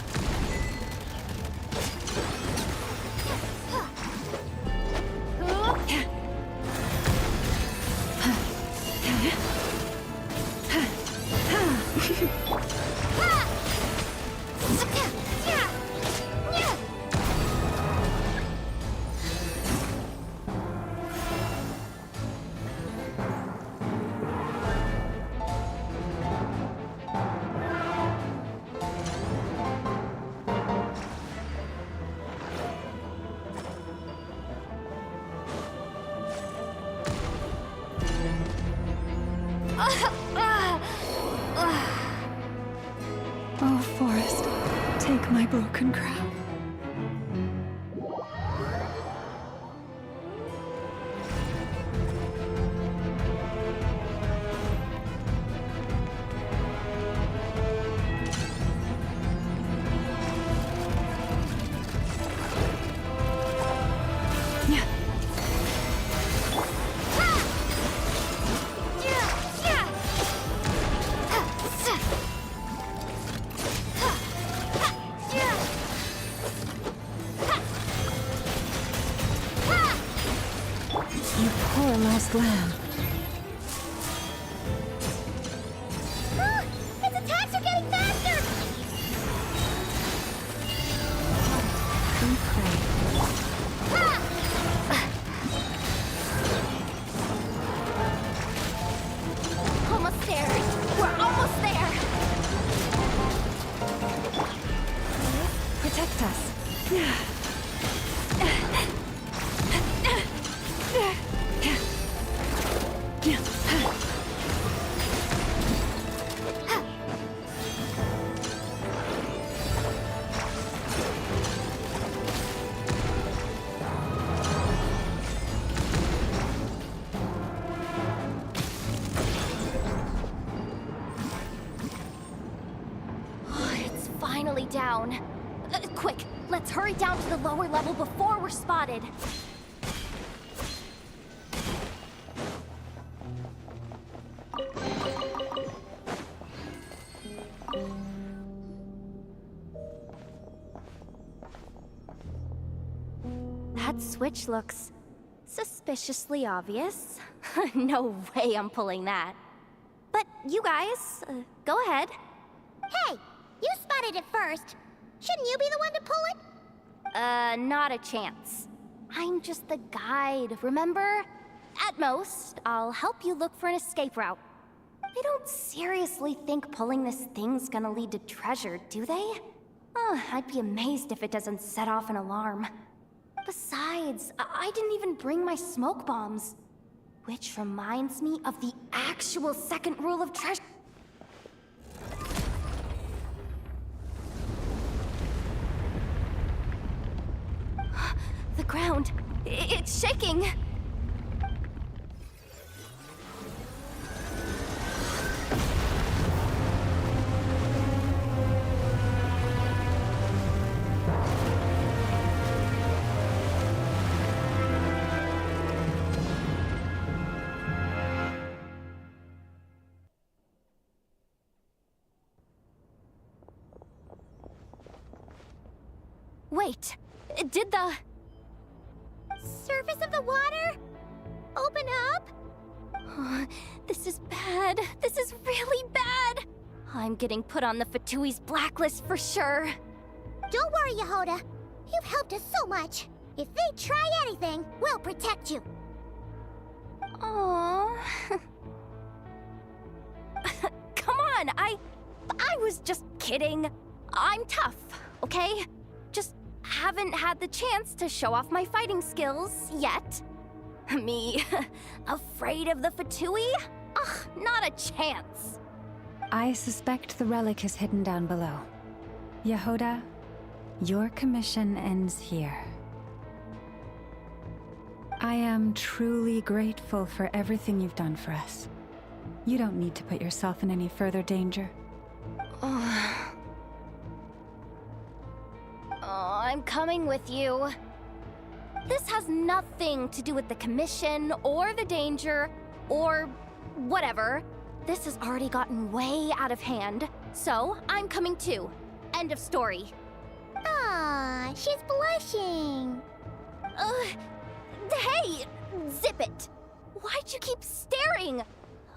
Oh, Forest, take my broken crown. You poor lost lamb. Its attacks are getting faster! Almost there. We're almost there. Protect us. It's finally down. Quick, let's hurry down to the lower level before we're spotted. That switch looks suspiciously obvious. No way I'm pulling that. But you guys, go ahead. Hey, wanted it first. Shouldn't you be the one to pull it? Not a chance. I'm just the guide, remember? At most, I'll help you look for an escape route. They don't seriously think pulling this thing's gonna lead to treasure, do they? I'd be amazed if it doesn't set off an alarm. Besides, I didn't even bring my smoke bombs. Which reminds me of the actual second rule of treasure. The ground, it's shaking. Wait, did the surface of the water open up? This is bad. This is really bad. I'm getting put on the Fatui's blacklist for sure. Don't worry, Yehoda. You've helped us so much. If they try anything, we'll protect you. Aww. Come on, I was just kidding. I'm tough, okay? Just haven't had the chance to show off my fighting skills yet. Me, afraid of the Fatui? Ugh, not a chance. I suspect the relic is hidden down below. Yehoda, your commission ends here. I am truly grateful for everything you've done for us. You don't need to put yourself in any further danger. I'm coming with you. This has nothing to do with the commission, or the danger, or whatever. This has already gotten way out of hand, so I'm coming too. End of story. Ah, she's blushing. Hey! Zip it! Why'd you keep staring?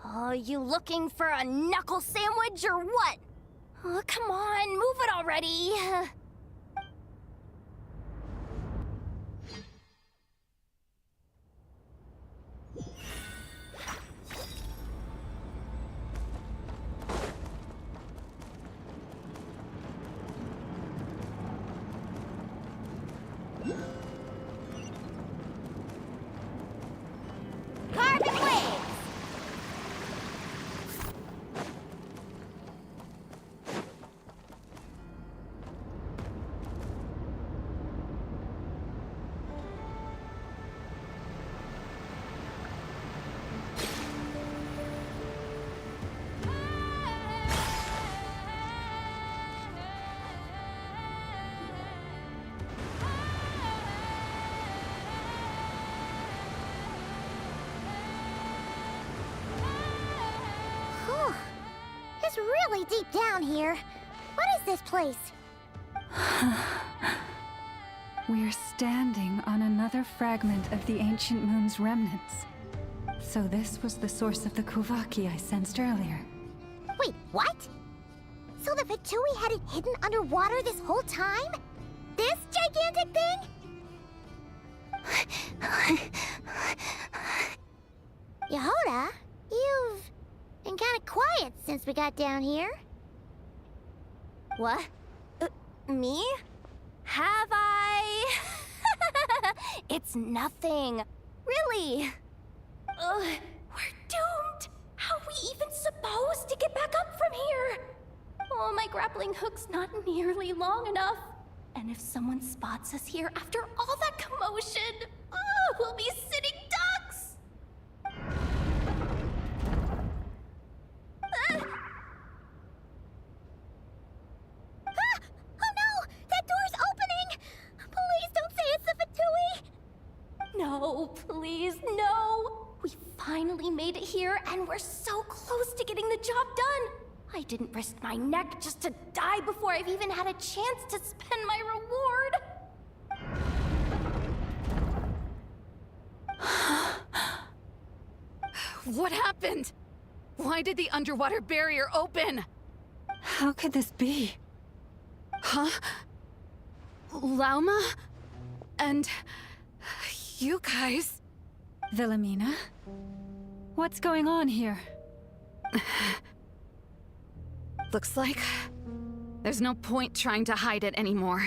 Oh, you looking for a knuckle sandwich or what? Oh, come on, move it already. Carbon waves! Whew. It's really deep down here. What is this place? We're standing on another fragment of the ancient moon's remnants. So this was the source of the Kuvaki I sensed earlier. Wait, what? So the Fatui had it hidden underwater this whole time? This gigantic thing? Yehoda, you've been kind of quiet since we got down here. What? Me? Have I? It's nothing. Really. We're doomed. How are we even supposed to get back up from here? Oh, my grappling hook's not nearly long enough. And if someone spots us here after all that commotion, we'll be sitting ducks! Oh no! That door's opening! Please don't say it's the Fatui! No, please, no! We finally made it here, and we're so close to getting the job done! I didn't risk my neck just to die before I've even had a chance to spend my reward! What happened? Why did the underwater barrier open? How could this be? Huh? Lauma? And... you guys... Wilhelmina? What's going on here? Looks like... there's no point trying to hide it anymore.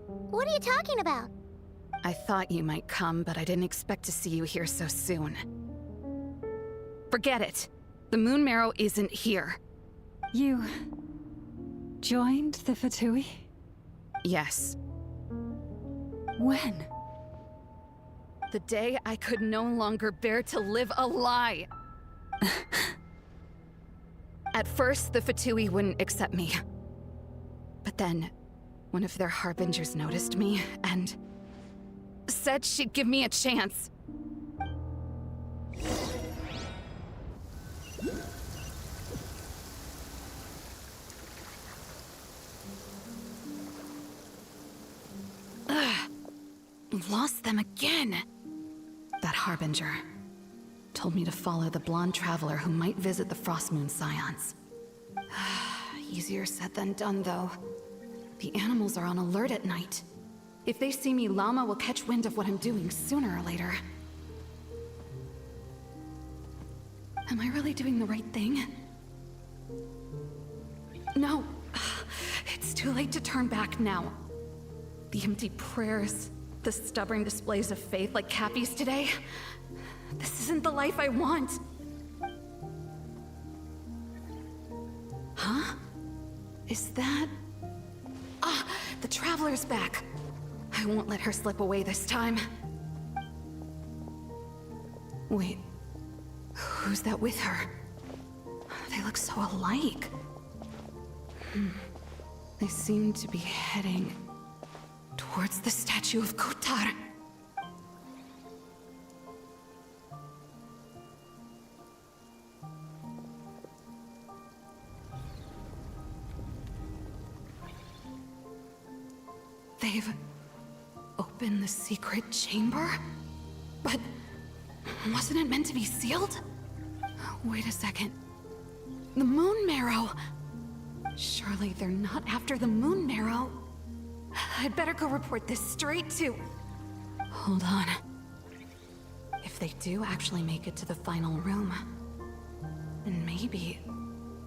What are you talking about? I thought you might come, but I didn't expect to see you here so soon. Forget it. The Moon Marrow isn't here. You... joined the Fatui? Yes. When? The day I could no longer bear to live a lie. At first, the Fatui wouldn't accept me. But then, one of their harbingers noticed me and said she'd give me a chance. Ugh. Lost them again. That harbinger told me to follow the blonde traveler who might visit the Frostmoon Scions. Easier said than done, though. The animals are on alert at night. If they see me, Llama will catch wind of what I'm doing sooner or later. Am I really doing the right thing? No. It's too late to turn back now. The empty prayers, the stubborn displays of faith like Cappy's today. This isn't the life I want. Huh? Is that... Ah, the Traveler's back. I won't let her slip away this time. Wait, who's that with her? They look so alike. They seem to be heading towards the statue of Kotar. They've opened the secret chamber? But wasn't it meant to be sealed? Wait a second. The Moon Marrow! Surely they're not after the Moon Marrow. I'd better go report this straight to... Hold on. If they do actually make it to the final room, then maybe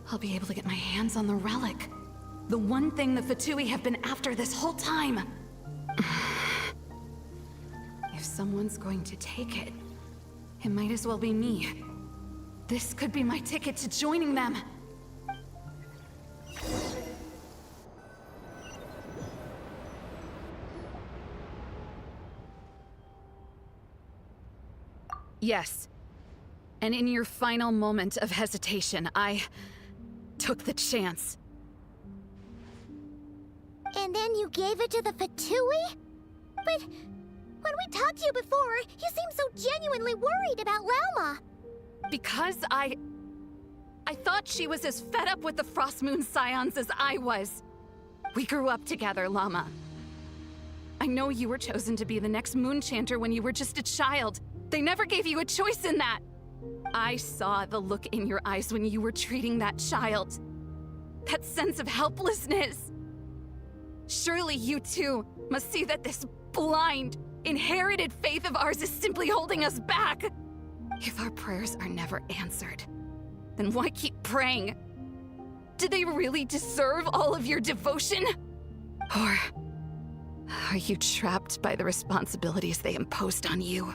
I'll be able to get my hands on the relic. The one thing the Fatui have been after this whole time. If someone's going to take it, it might as well be me. This could be my ticket to joining them. Yes. And in your final moment of hesitation, I took the chance. And then you gave it to the Fatui? But when we talked to you before, you seemed so genuinely worried about Lauma. Because I thought she was as fed up with the Frostmoon Scions as I was. We grew up together, Llama. I know you were chosen to be the next Moon Chanter when you were just a child. They never gave you a choice in that. I saw the look in your eyes when you were treating that child. That sense of helplessness. Surely you too must see that this blind, inherited faith of ours is simply holding us back. If our prayers are never answered, then why keep praying? Do they really deserve all of your devotion? Or are you trapped by the responsibilities they imposed on you?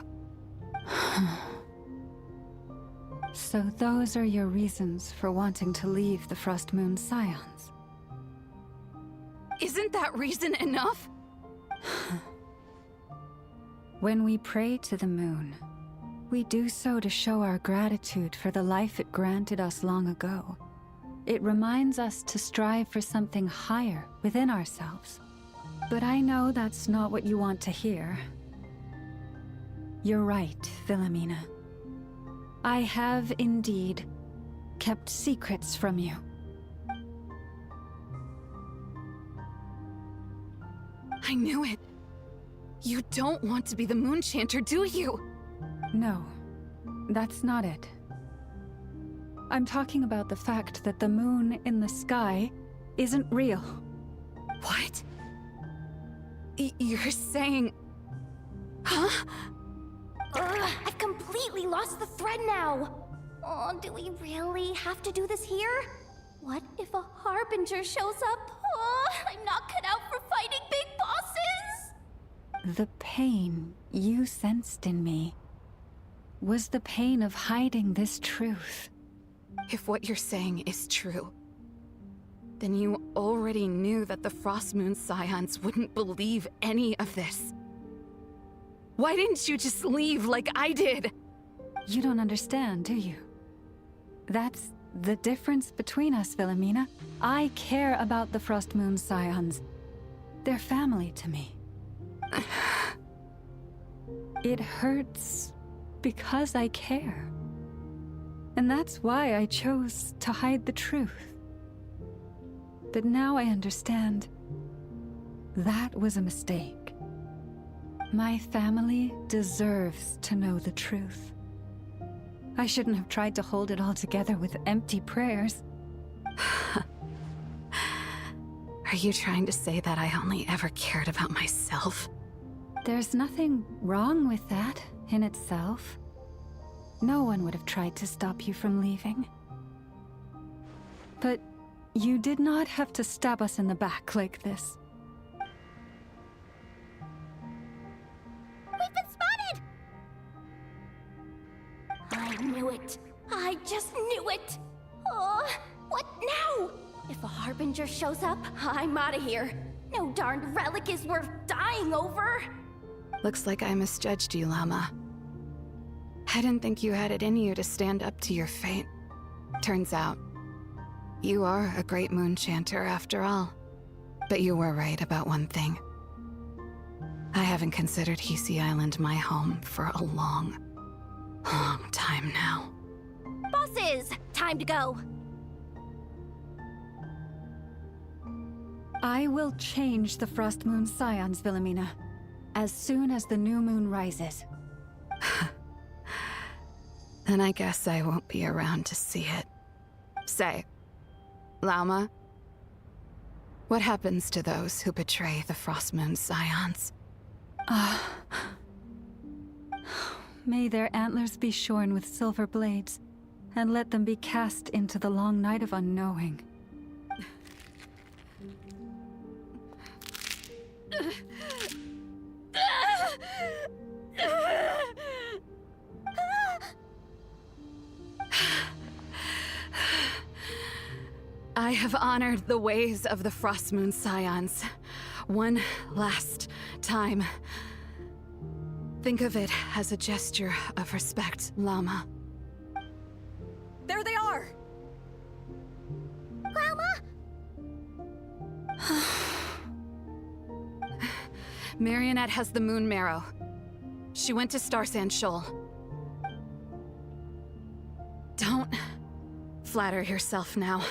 So those are your reasons for wanting to leave the Frostmoon Scions? Isn't that reason enough? When we pray to the moon, we do so to show our gratitude for the life it granted us long ago. It reminds us to strive for something higher within ourselves. But I know that's not what you want to hear. You're right, Wilhelmina. I have indeed kept secrets from you. I knew it. You don't want to be the Moon Chanter, do you? No, that's not it. I'm talking about the fact that the moon in the sky isn't real. What? You're saying... Huh? I've completely lost the thread now. Oh, do we really have to do this here? What if a Harbinger shows up? Oh, I'm not cut out for fighting big bosses! The pain you sensed in me was the pain of hiding this truth. If what you're saying is true, then you already knew that the Frostmoon Scions wouldn't believe any of this. Why didn't you just leave like I did? You don't understand, do you? That's the difference between us, Wilhelmina. I care about the Frostmoon Scions. They're family to me. It hurts because I care. And that's why I chose to hide the truth. But now I understand that was a mistake. My family deserves to know the truth. I shouldn't have tried to hold it all together with empty prayers. Are you trying to say that I only ever cared about myself? There's nothing wrong with that in itself. No one would have tried to stop you from leaving. But you did not have to stab us in the back like this. We've been spotted! I knew it. I just knew it. Oh, what now? If a Harbinger shows up, I'm out of here. No darned relic is worth dying over. Looks like I misjudged you, Llama. I didn't think you had it in you to stand up to your fate. Turns out, you are a great moon chanter after all. But you were right about one thing. I haven't considered Hisi Island my home for a long time now. Bosses, time to go. I will change the Frostmoon Scions, Wilhelmina, as soon as the new moon rises. Then I guess I won't be around to see it. Say, Llama, what happens to those who betray the Frostmoon Scions? May their antlers be shorn with silver blades, and let them be cast into the long night of unknowing. I have honored the ways of the Frostmoon Scions one last time. Think of it as a gesture of respect, Llama. There they are! Grandma? Marionette has the Moon Marrow. She went to Starsand Shoal. Don't flatter yourself now.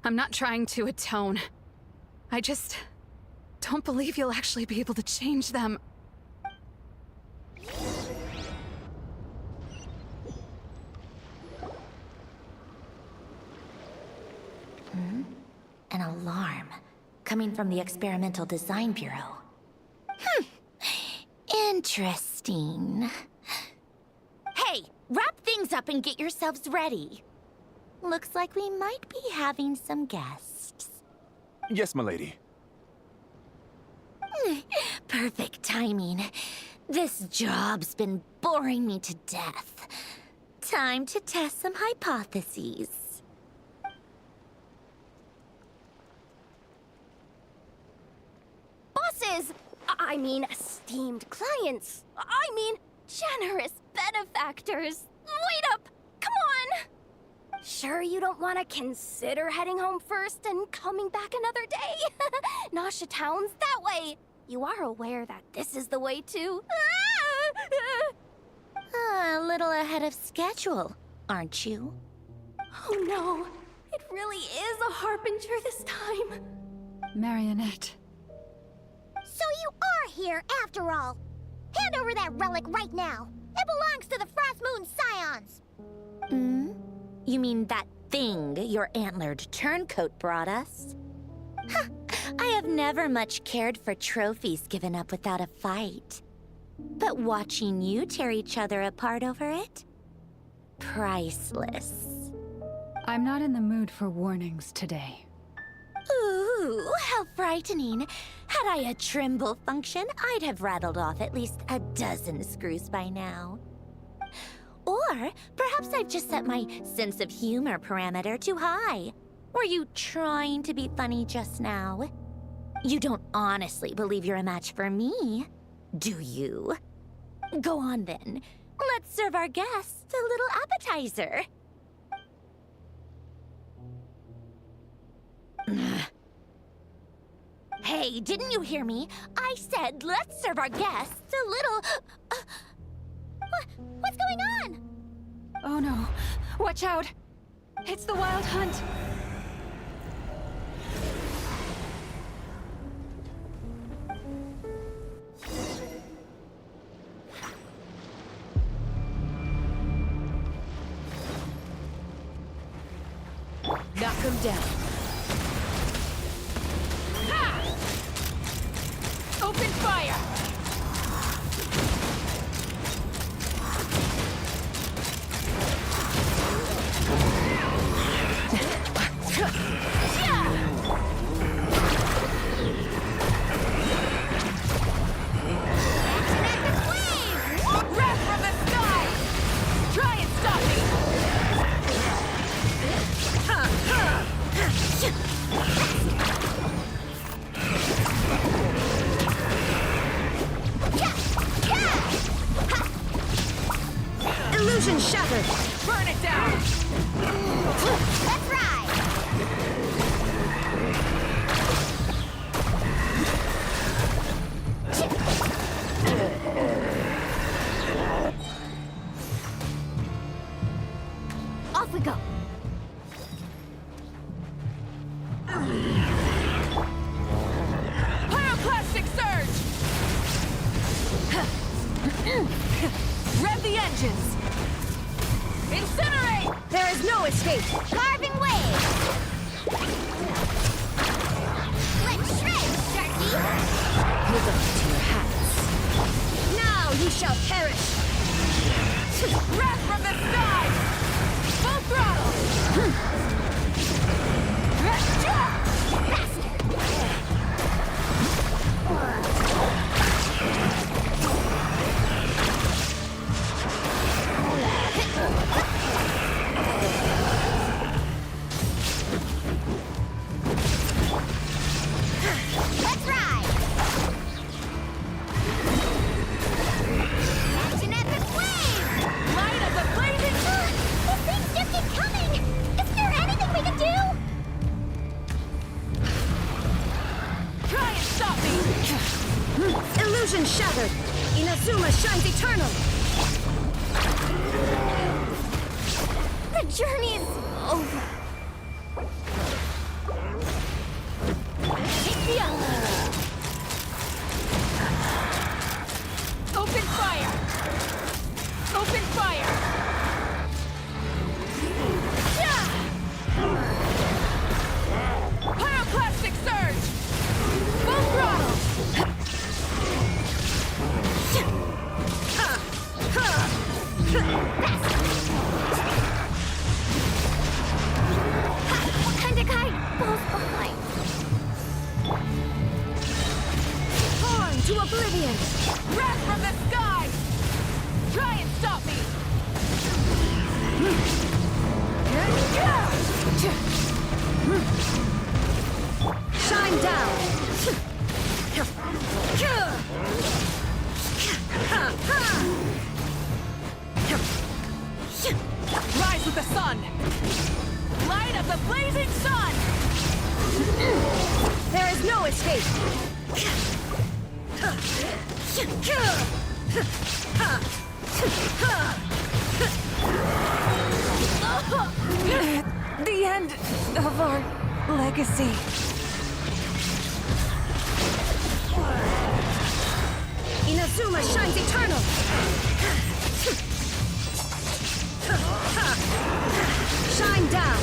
I'm not trying to atone. I just don't believe you'll actually be able to change them. An alarm coming from the Experimental Design Bureau. Interesting. Hey, wrap things up and get yourselves ready. Looks like we might be having some guests. Yes, milady. Perfect timing. This job's been boring me to death. Time to test some hypotheses. Bosses! I mean, esteemed clients. I mean, generous benefactors. Wait up! Come on! Sure you don't want to consider heading home first and coming back another day? Nasha Town's that way. You are aware that this is the way to... A little ahead of schedule, aren't you? Oh no, it really is a Harbinger this time. Marionette. So you are here after all. Hand over that relic right now. It belongs to the Frostmoon Scions. You mean that thing your antlered turncoat brought us? I have never much cared for trophies given up without a fight. But watching you tear each other apart over it? Priceless. I'm not in the mood for warnings today. Ooh, how frightening. Had I a Trimble function, I'd have rattled off at least a dozen screws by now. Or perhaps I've just set my sense of humor parameter too high. Were you trying to be funny just now? You don't honestly believe you're a match for me, do you? Go on then. Let's serve our guests a little appetizer. Hey, didn't you hear me? I said let's serve our guests a little... What's going on? Oh no. Watch out! It's the Wild Hunt! Knock him down. Ha! Open fire! Wrath from the sky! Try and stop me! Illusion shattered! Burn it down! Let's ride! Off we go. Pyroclastic surge! Rev the engines! Incinerate! There is no escape! Carving wave! Let's shred, Sharky! Hold on to your hats. Now you shall perish! Wrath from the sky! Full throttle! Let's ride! Catch an epic wave! Light of the blazing sun! These things just keep coming! Isn't there anything we can do? Try and stop me! Illusion shattered! Inazuma shines eternal! The journey is over. Open fire! Open fire! Pyroclastic surge! Full throttle! What kind of guy falls behind? On to oblivion! Wrath from the sky! Try and stop me! Shine down! Rise with the sun! Light of the blazing sun! There is no escape! The end of our legacy. Inazuma shines eternal! Shine down!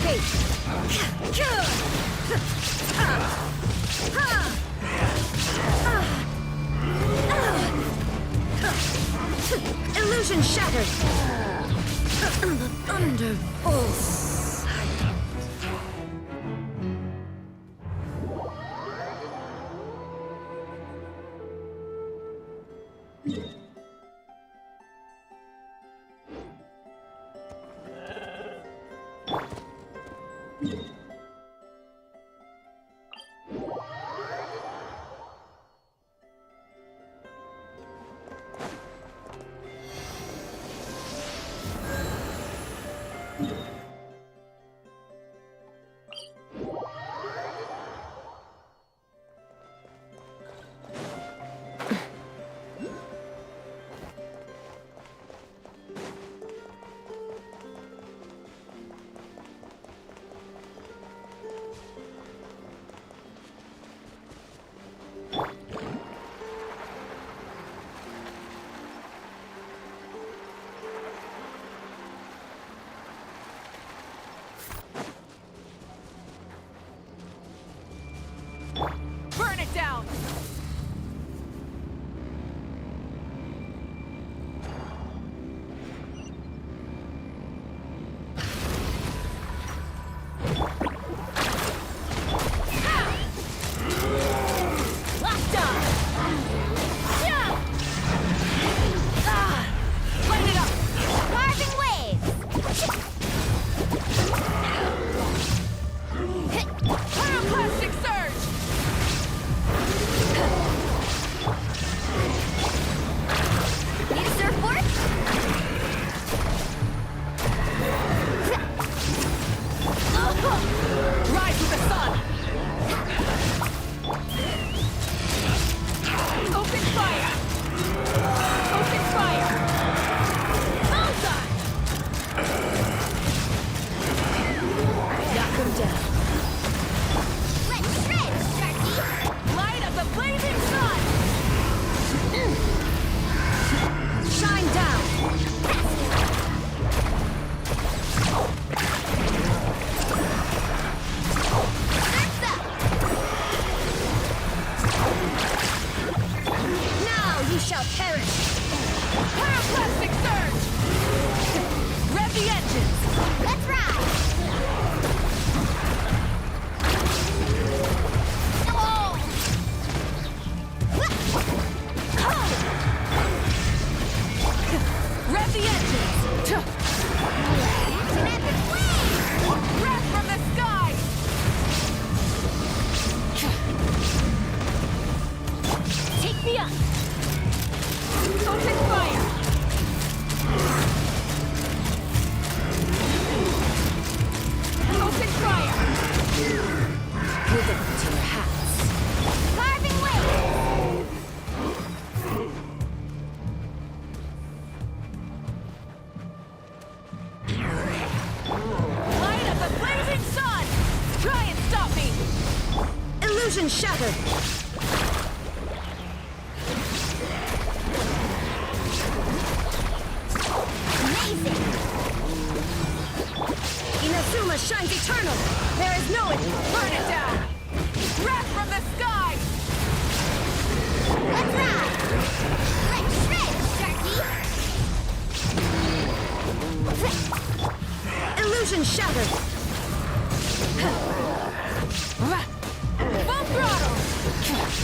escape! Illusion shattered! The Thunderbolts! Burn it down! Illusion shattered! Amazing! Inazuma shines eternal! There is no end! Burn it down! Wrath from the sky! Let's ride! Let's shred, Sharky! Illusion shattered! Full throttle!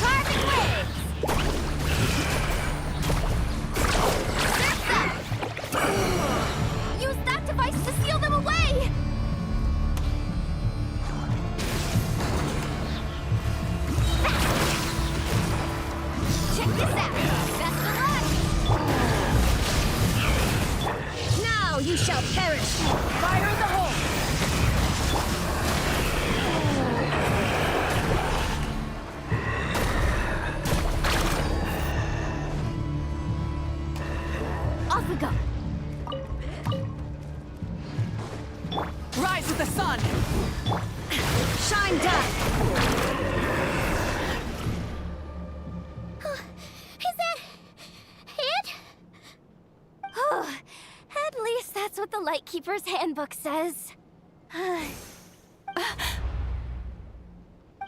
Carving waves! Use that device to seal them away! Check this out! Best of luck! Now you shall perish! Fire in the hole! Off we go! Rise with the sun! Shine down! Is that it? At least that's what the Lightkeeper's handbook says.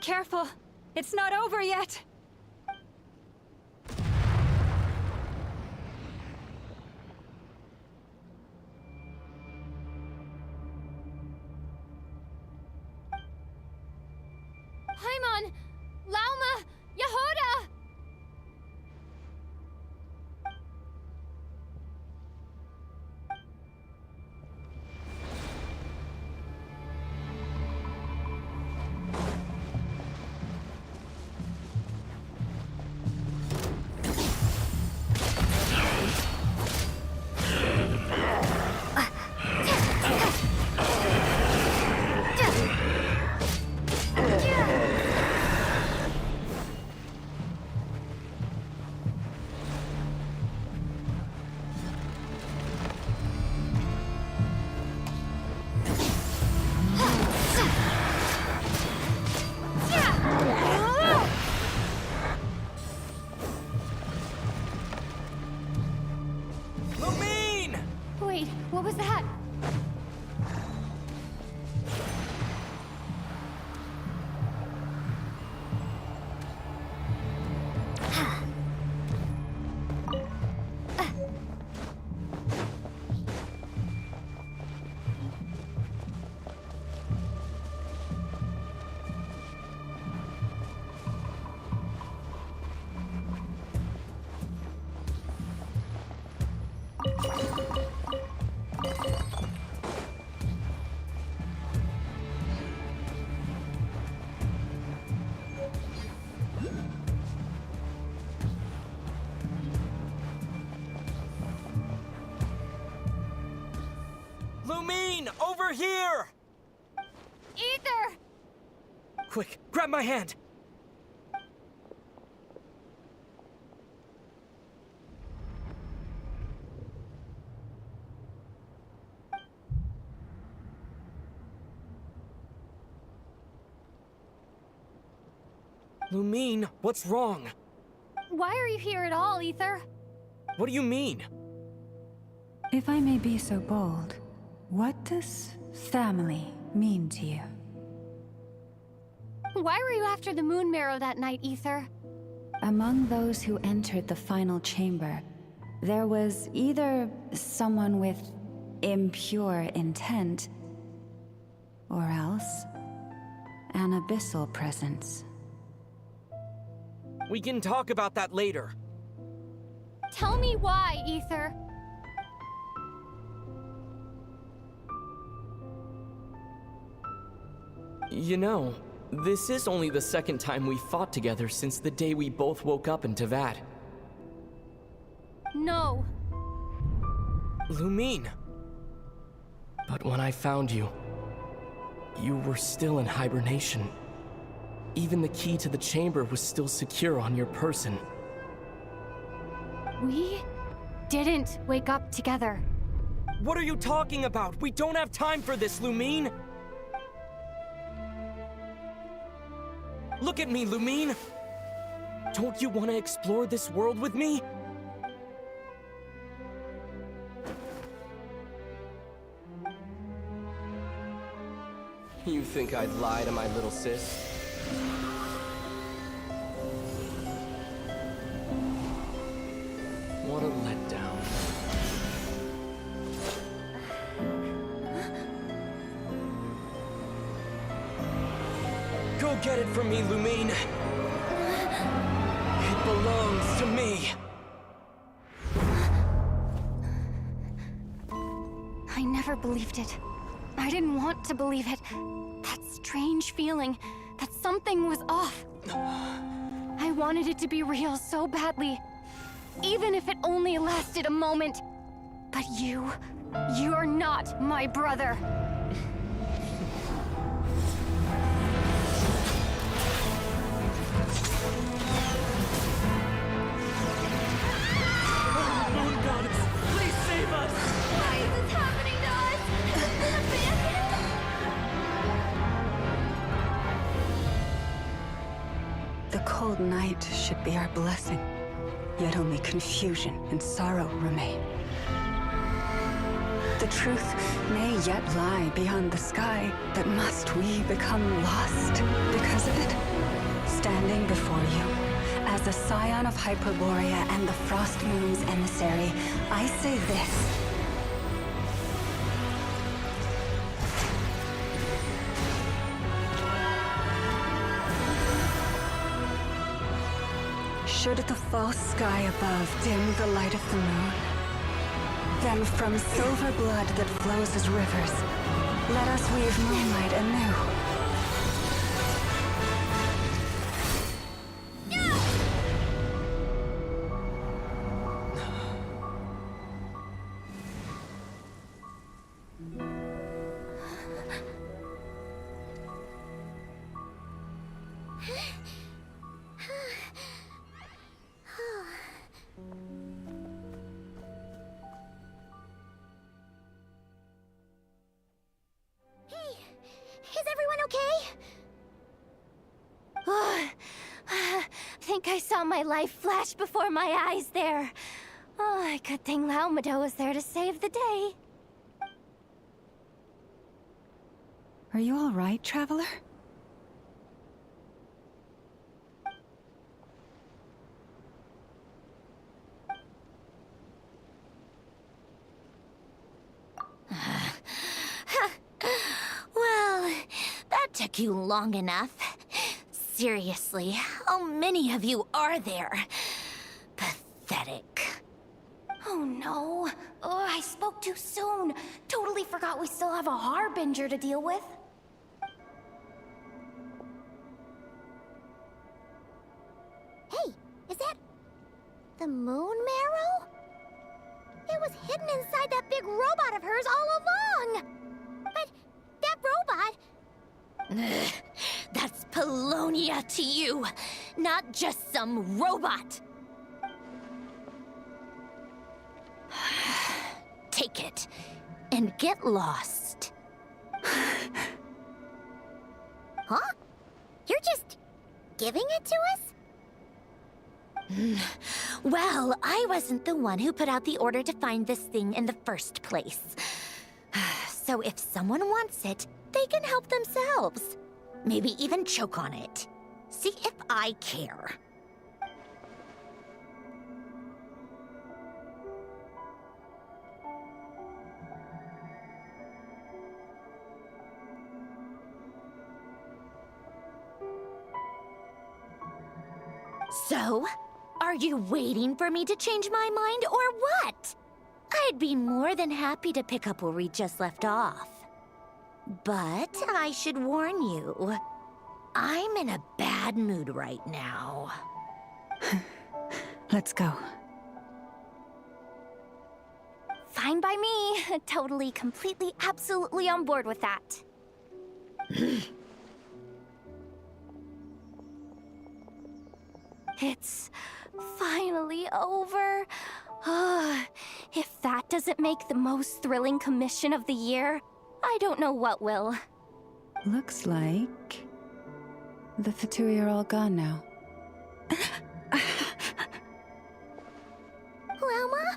Careful! It's not over yet! Paimon! Lauma! Yehoda! Wait, what was that? Lumine, over here! Ether! Quick, grab my hand! Lumine, what's wrong? Why are you here at all, Ether? What do you mean? If I may be so bold, what does family mean to you? Why were you after the Moon Marrow that night, Ether? Among those who entered the final chamber, there was either someone with impure intent, or else an abyssal presence. We can talk about that later. Tell me why, Ether. You know, this is only the second time we fought together since the day we both woke up in Teyvat. No. Lumine. But when I found you, you were still in hibernation. Even the key to the chamber was still secure on your person. We didn't wake up together. What are you talking about? We don't have time for this, Lumine! Look at me, Lumine! Don't you want to explore this world with me? You think I'd lie to my little sis? What a letdown. Go get it from me, Lumine. It belongs to me. I never believed it. I didn't want to believe it. That strange feeling that something was off. I wanted it to be real so badly. Even if it only lasted a moment. But you're not my brother. Moon Goddess, please save us! Why is this happening to us? Has it been abandoned? The cold night should be our blessing, yet only confusion and sorrow remain. The truth may yet lie beyond the sky, but must we become lost because of it? Standing before you, as a scion of Hyperborea and the Frost Moon's emissary, I say this. Should the false sky above dim the light of the moon, then from silver blood that flows as rivers, let us weave moonlight anew. Is everyone okay? Oh, I think I saw my life flash before my eyes there. Oh, good thing Laumado was there to save the day. Are you all right, traveler? Well, that took you long enough. Seriously, how many of you are there? Pathetic. Oh no. Oh, I spoke too soon. Totally forgot we still have a Harbinger to deal with. Hey, is that the moon marrow? It was hidden inside that big robot of hers all along. But that robot... Ugh, that's Polonia to you, not just some robot. Take it and get lost. Huh? You're just giving it to us? Well, I wasn't the one who put out the order to find this thing in the first place. So if someone wants it, they can help themselves. Maybe even choke on it. See if I care. So, are you waiting for me to change my mind or what? I'd be more than happy to pick up where we just left off. But I should warn you, I'm in a bad mood right now. Let's go. Fine by me. Totally, completely, absolutely on board with that. It's finally over. If that doesn't make the most thrilling commission of the year, I don't know what will. Looks like the Fatui are all gone now. Lauma?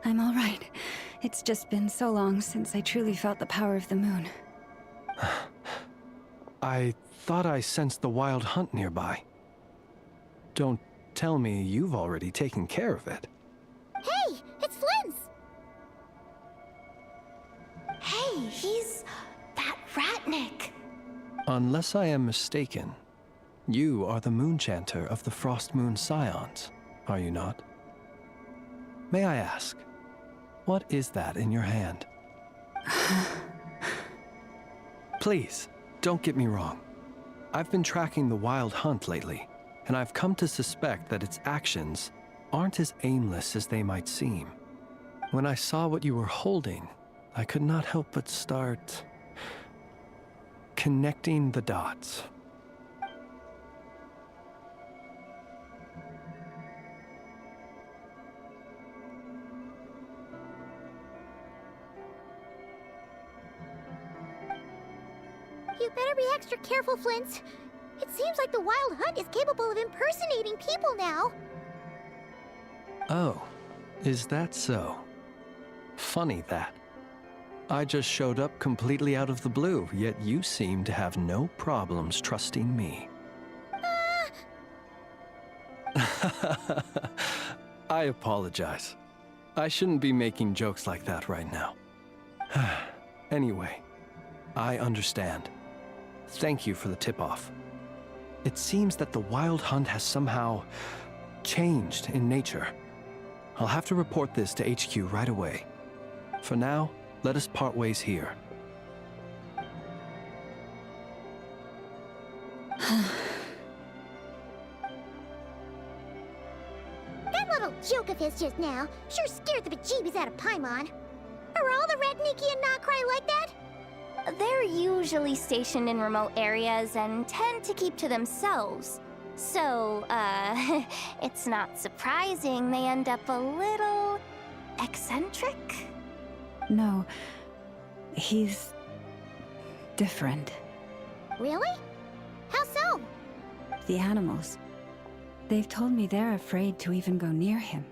I'm all right. It's just been so long since I truly felt the power of the moon. I thought I sensed the wild hunt nearby. Don't tell me you've already taken care of it. Hey, it's Flint's! Hey, he's that Ratnik. Unless I am mistaken, you are the Moonchanter of the Frost Moon Scions, are you not? May I ask, what is that in your hand? Please, don't get me wrong. I've been tracking the wild hunt lately, and I've come to suspect that its actions aren't as aimless as they might seem. When I saw what you were holding, I could not help but start connecting the dots. You better be extra careful, Flint. It seems like the Wild Hunt is capable of impersonating people now. Oh, is that so? Funny that. I just showed up completely out of the blue, yet you seem to have no problems trusting me. I apologize. I shouldn't be making jokes like that right now. Anyway, I understand. Thank you for the tip-off. It seems that the Wild Hunt has somehow changed in nature. I'll have to report this to HQ right away. For now, let us part ways here. That little joke of his just now sure scared the bejeebies out of Paimon. Are all the Red Nikki and Nocrai like that? They're usually stationed in remote areas and tend to keep to themselves. So, it's not surprising they end up a little eccentric. No, he's different. Really? How so? The animals. They've told me they're afraid to even go near him.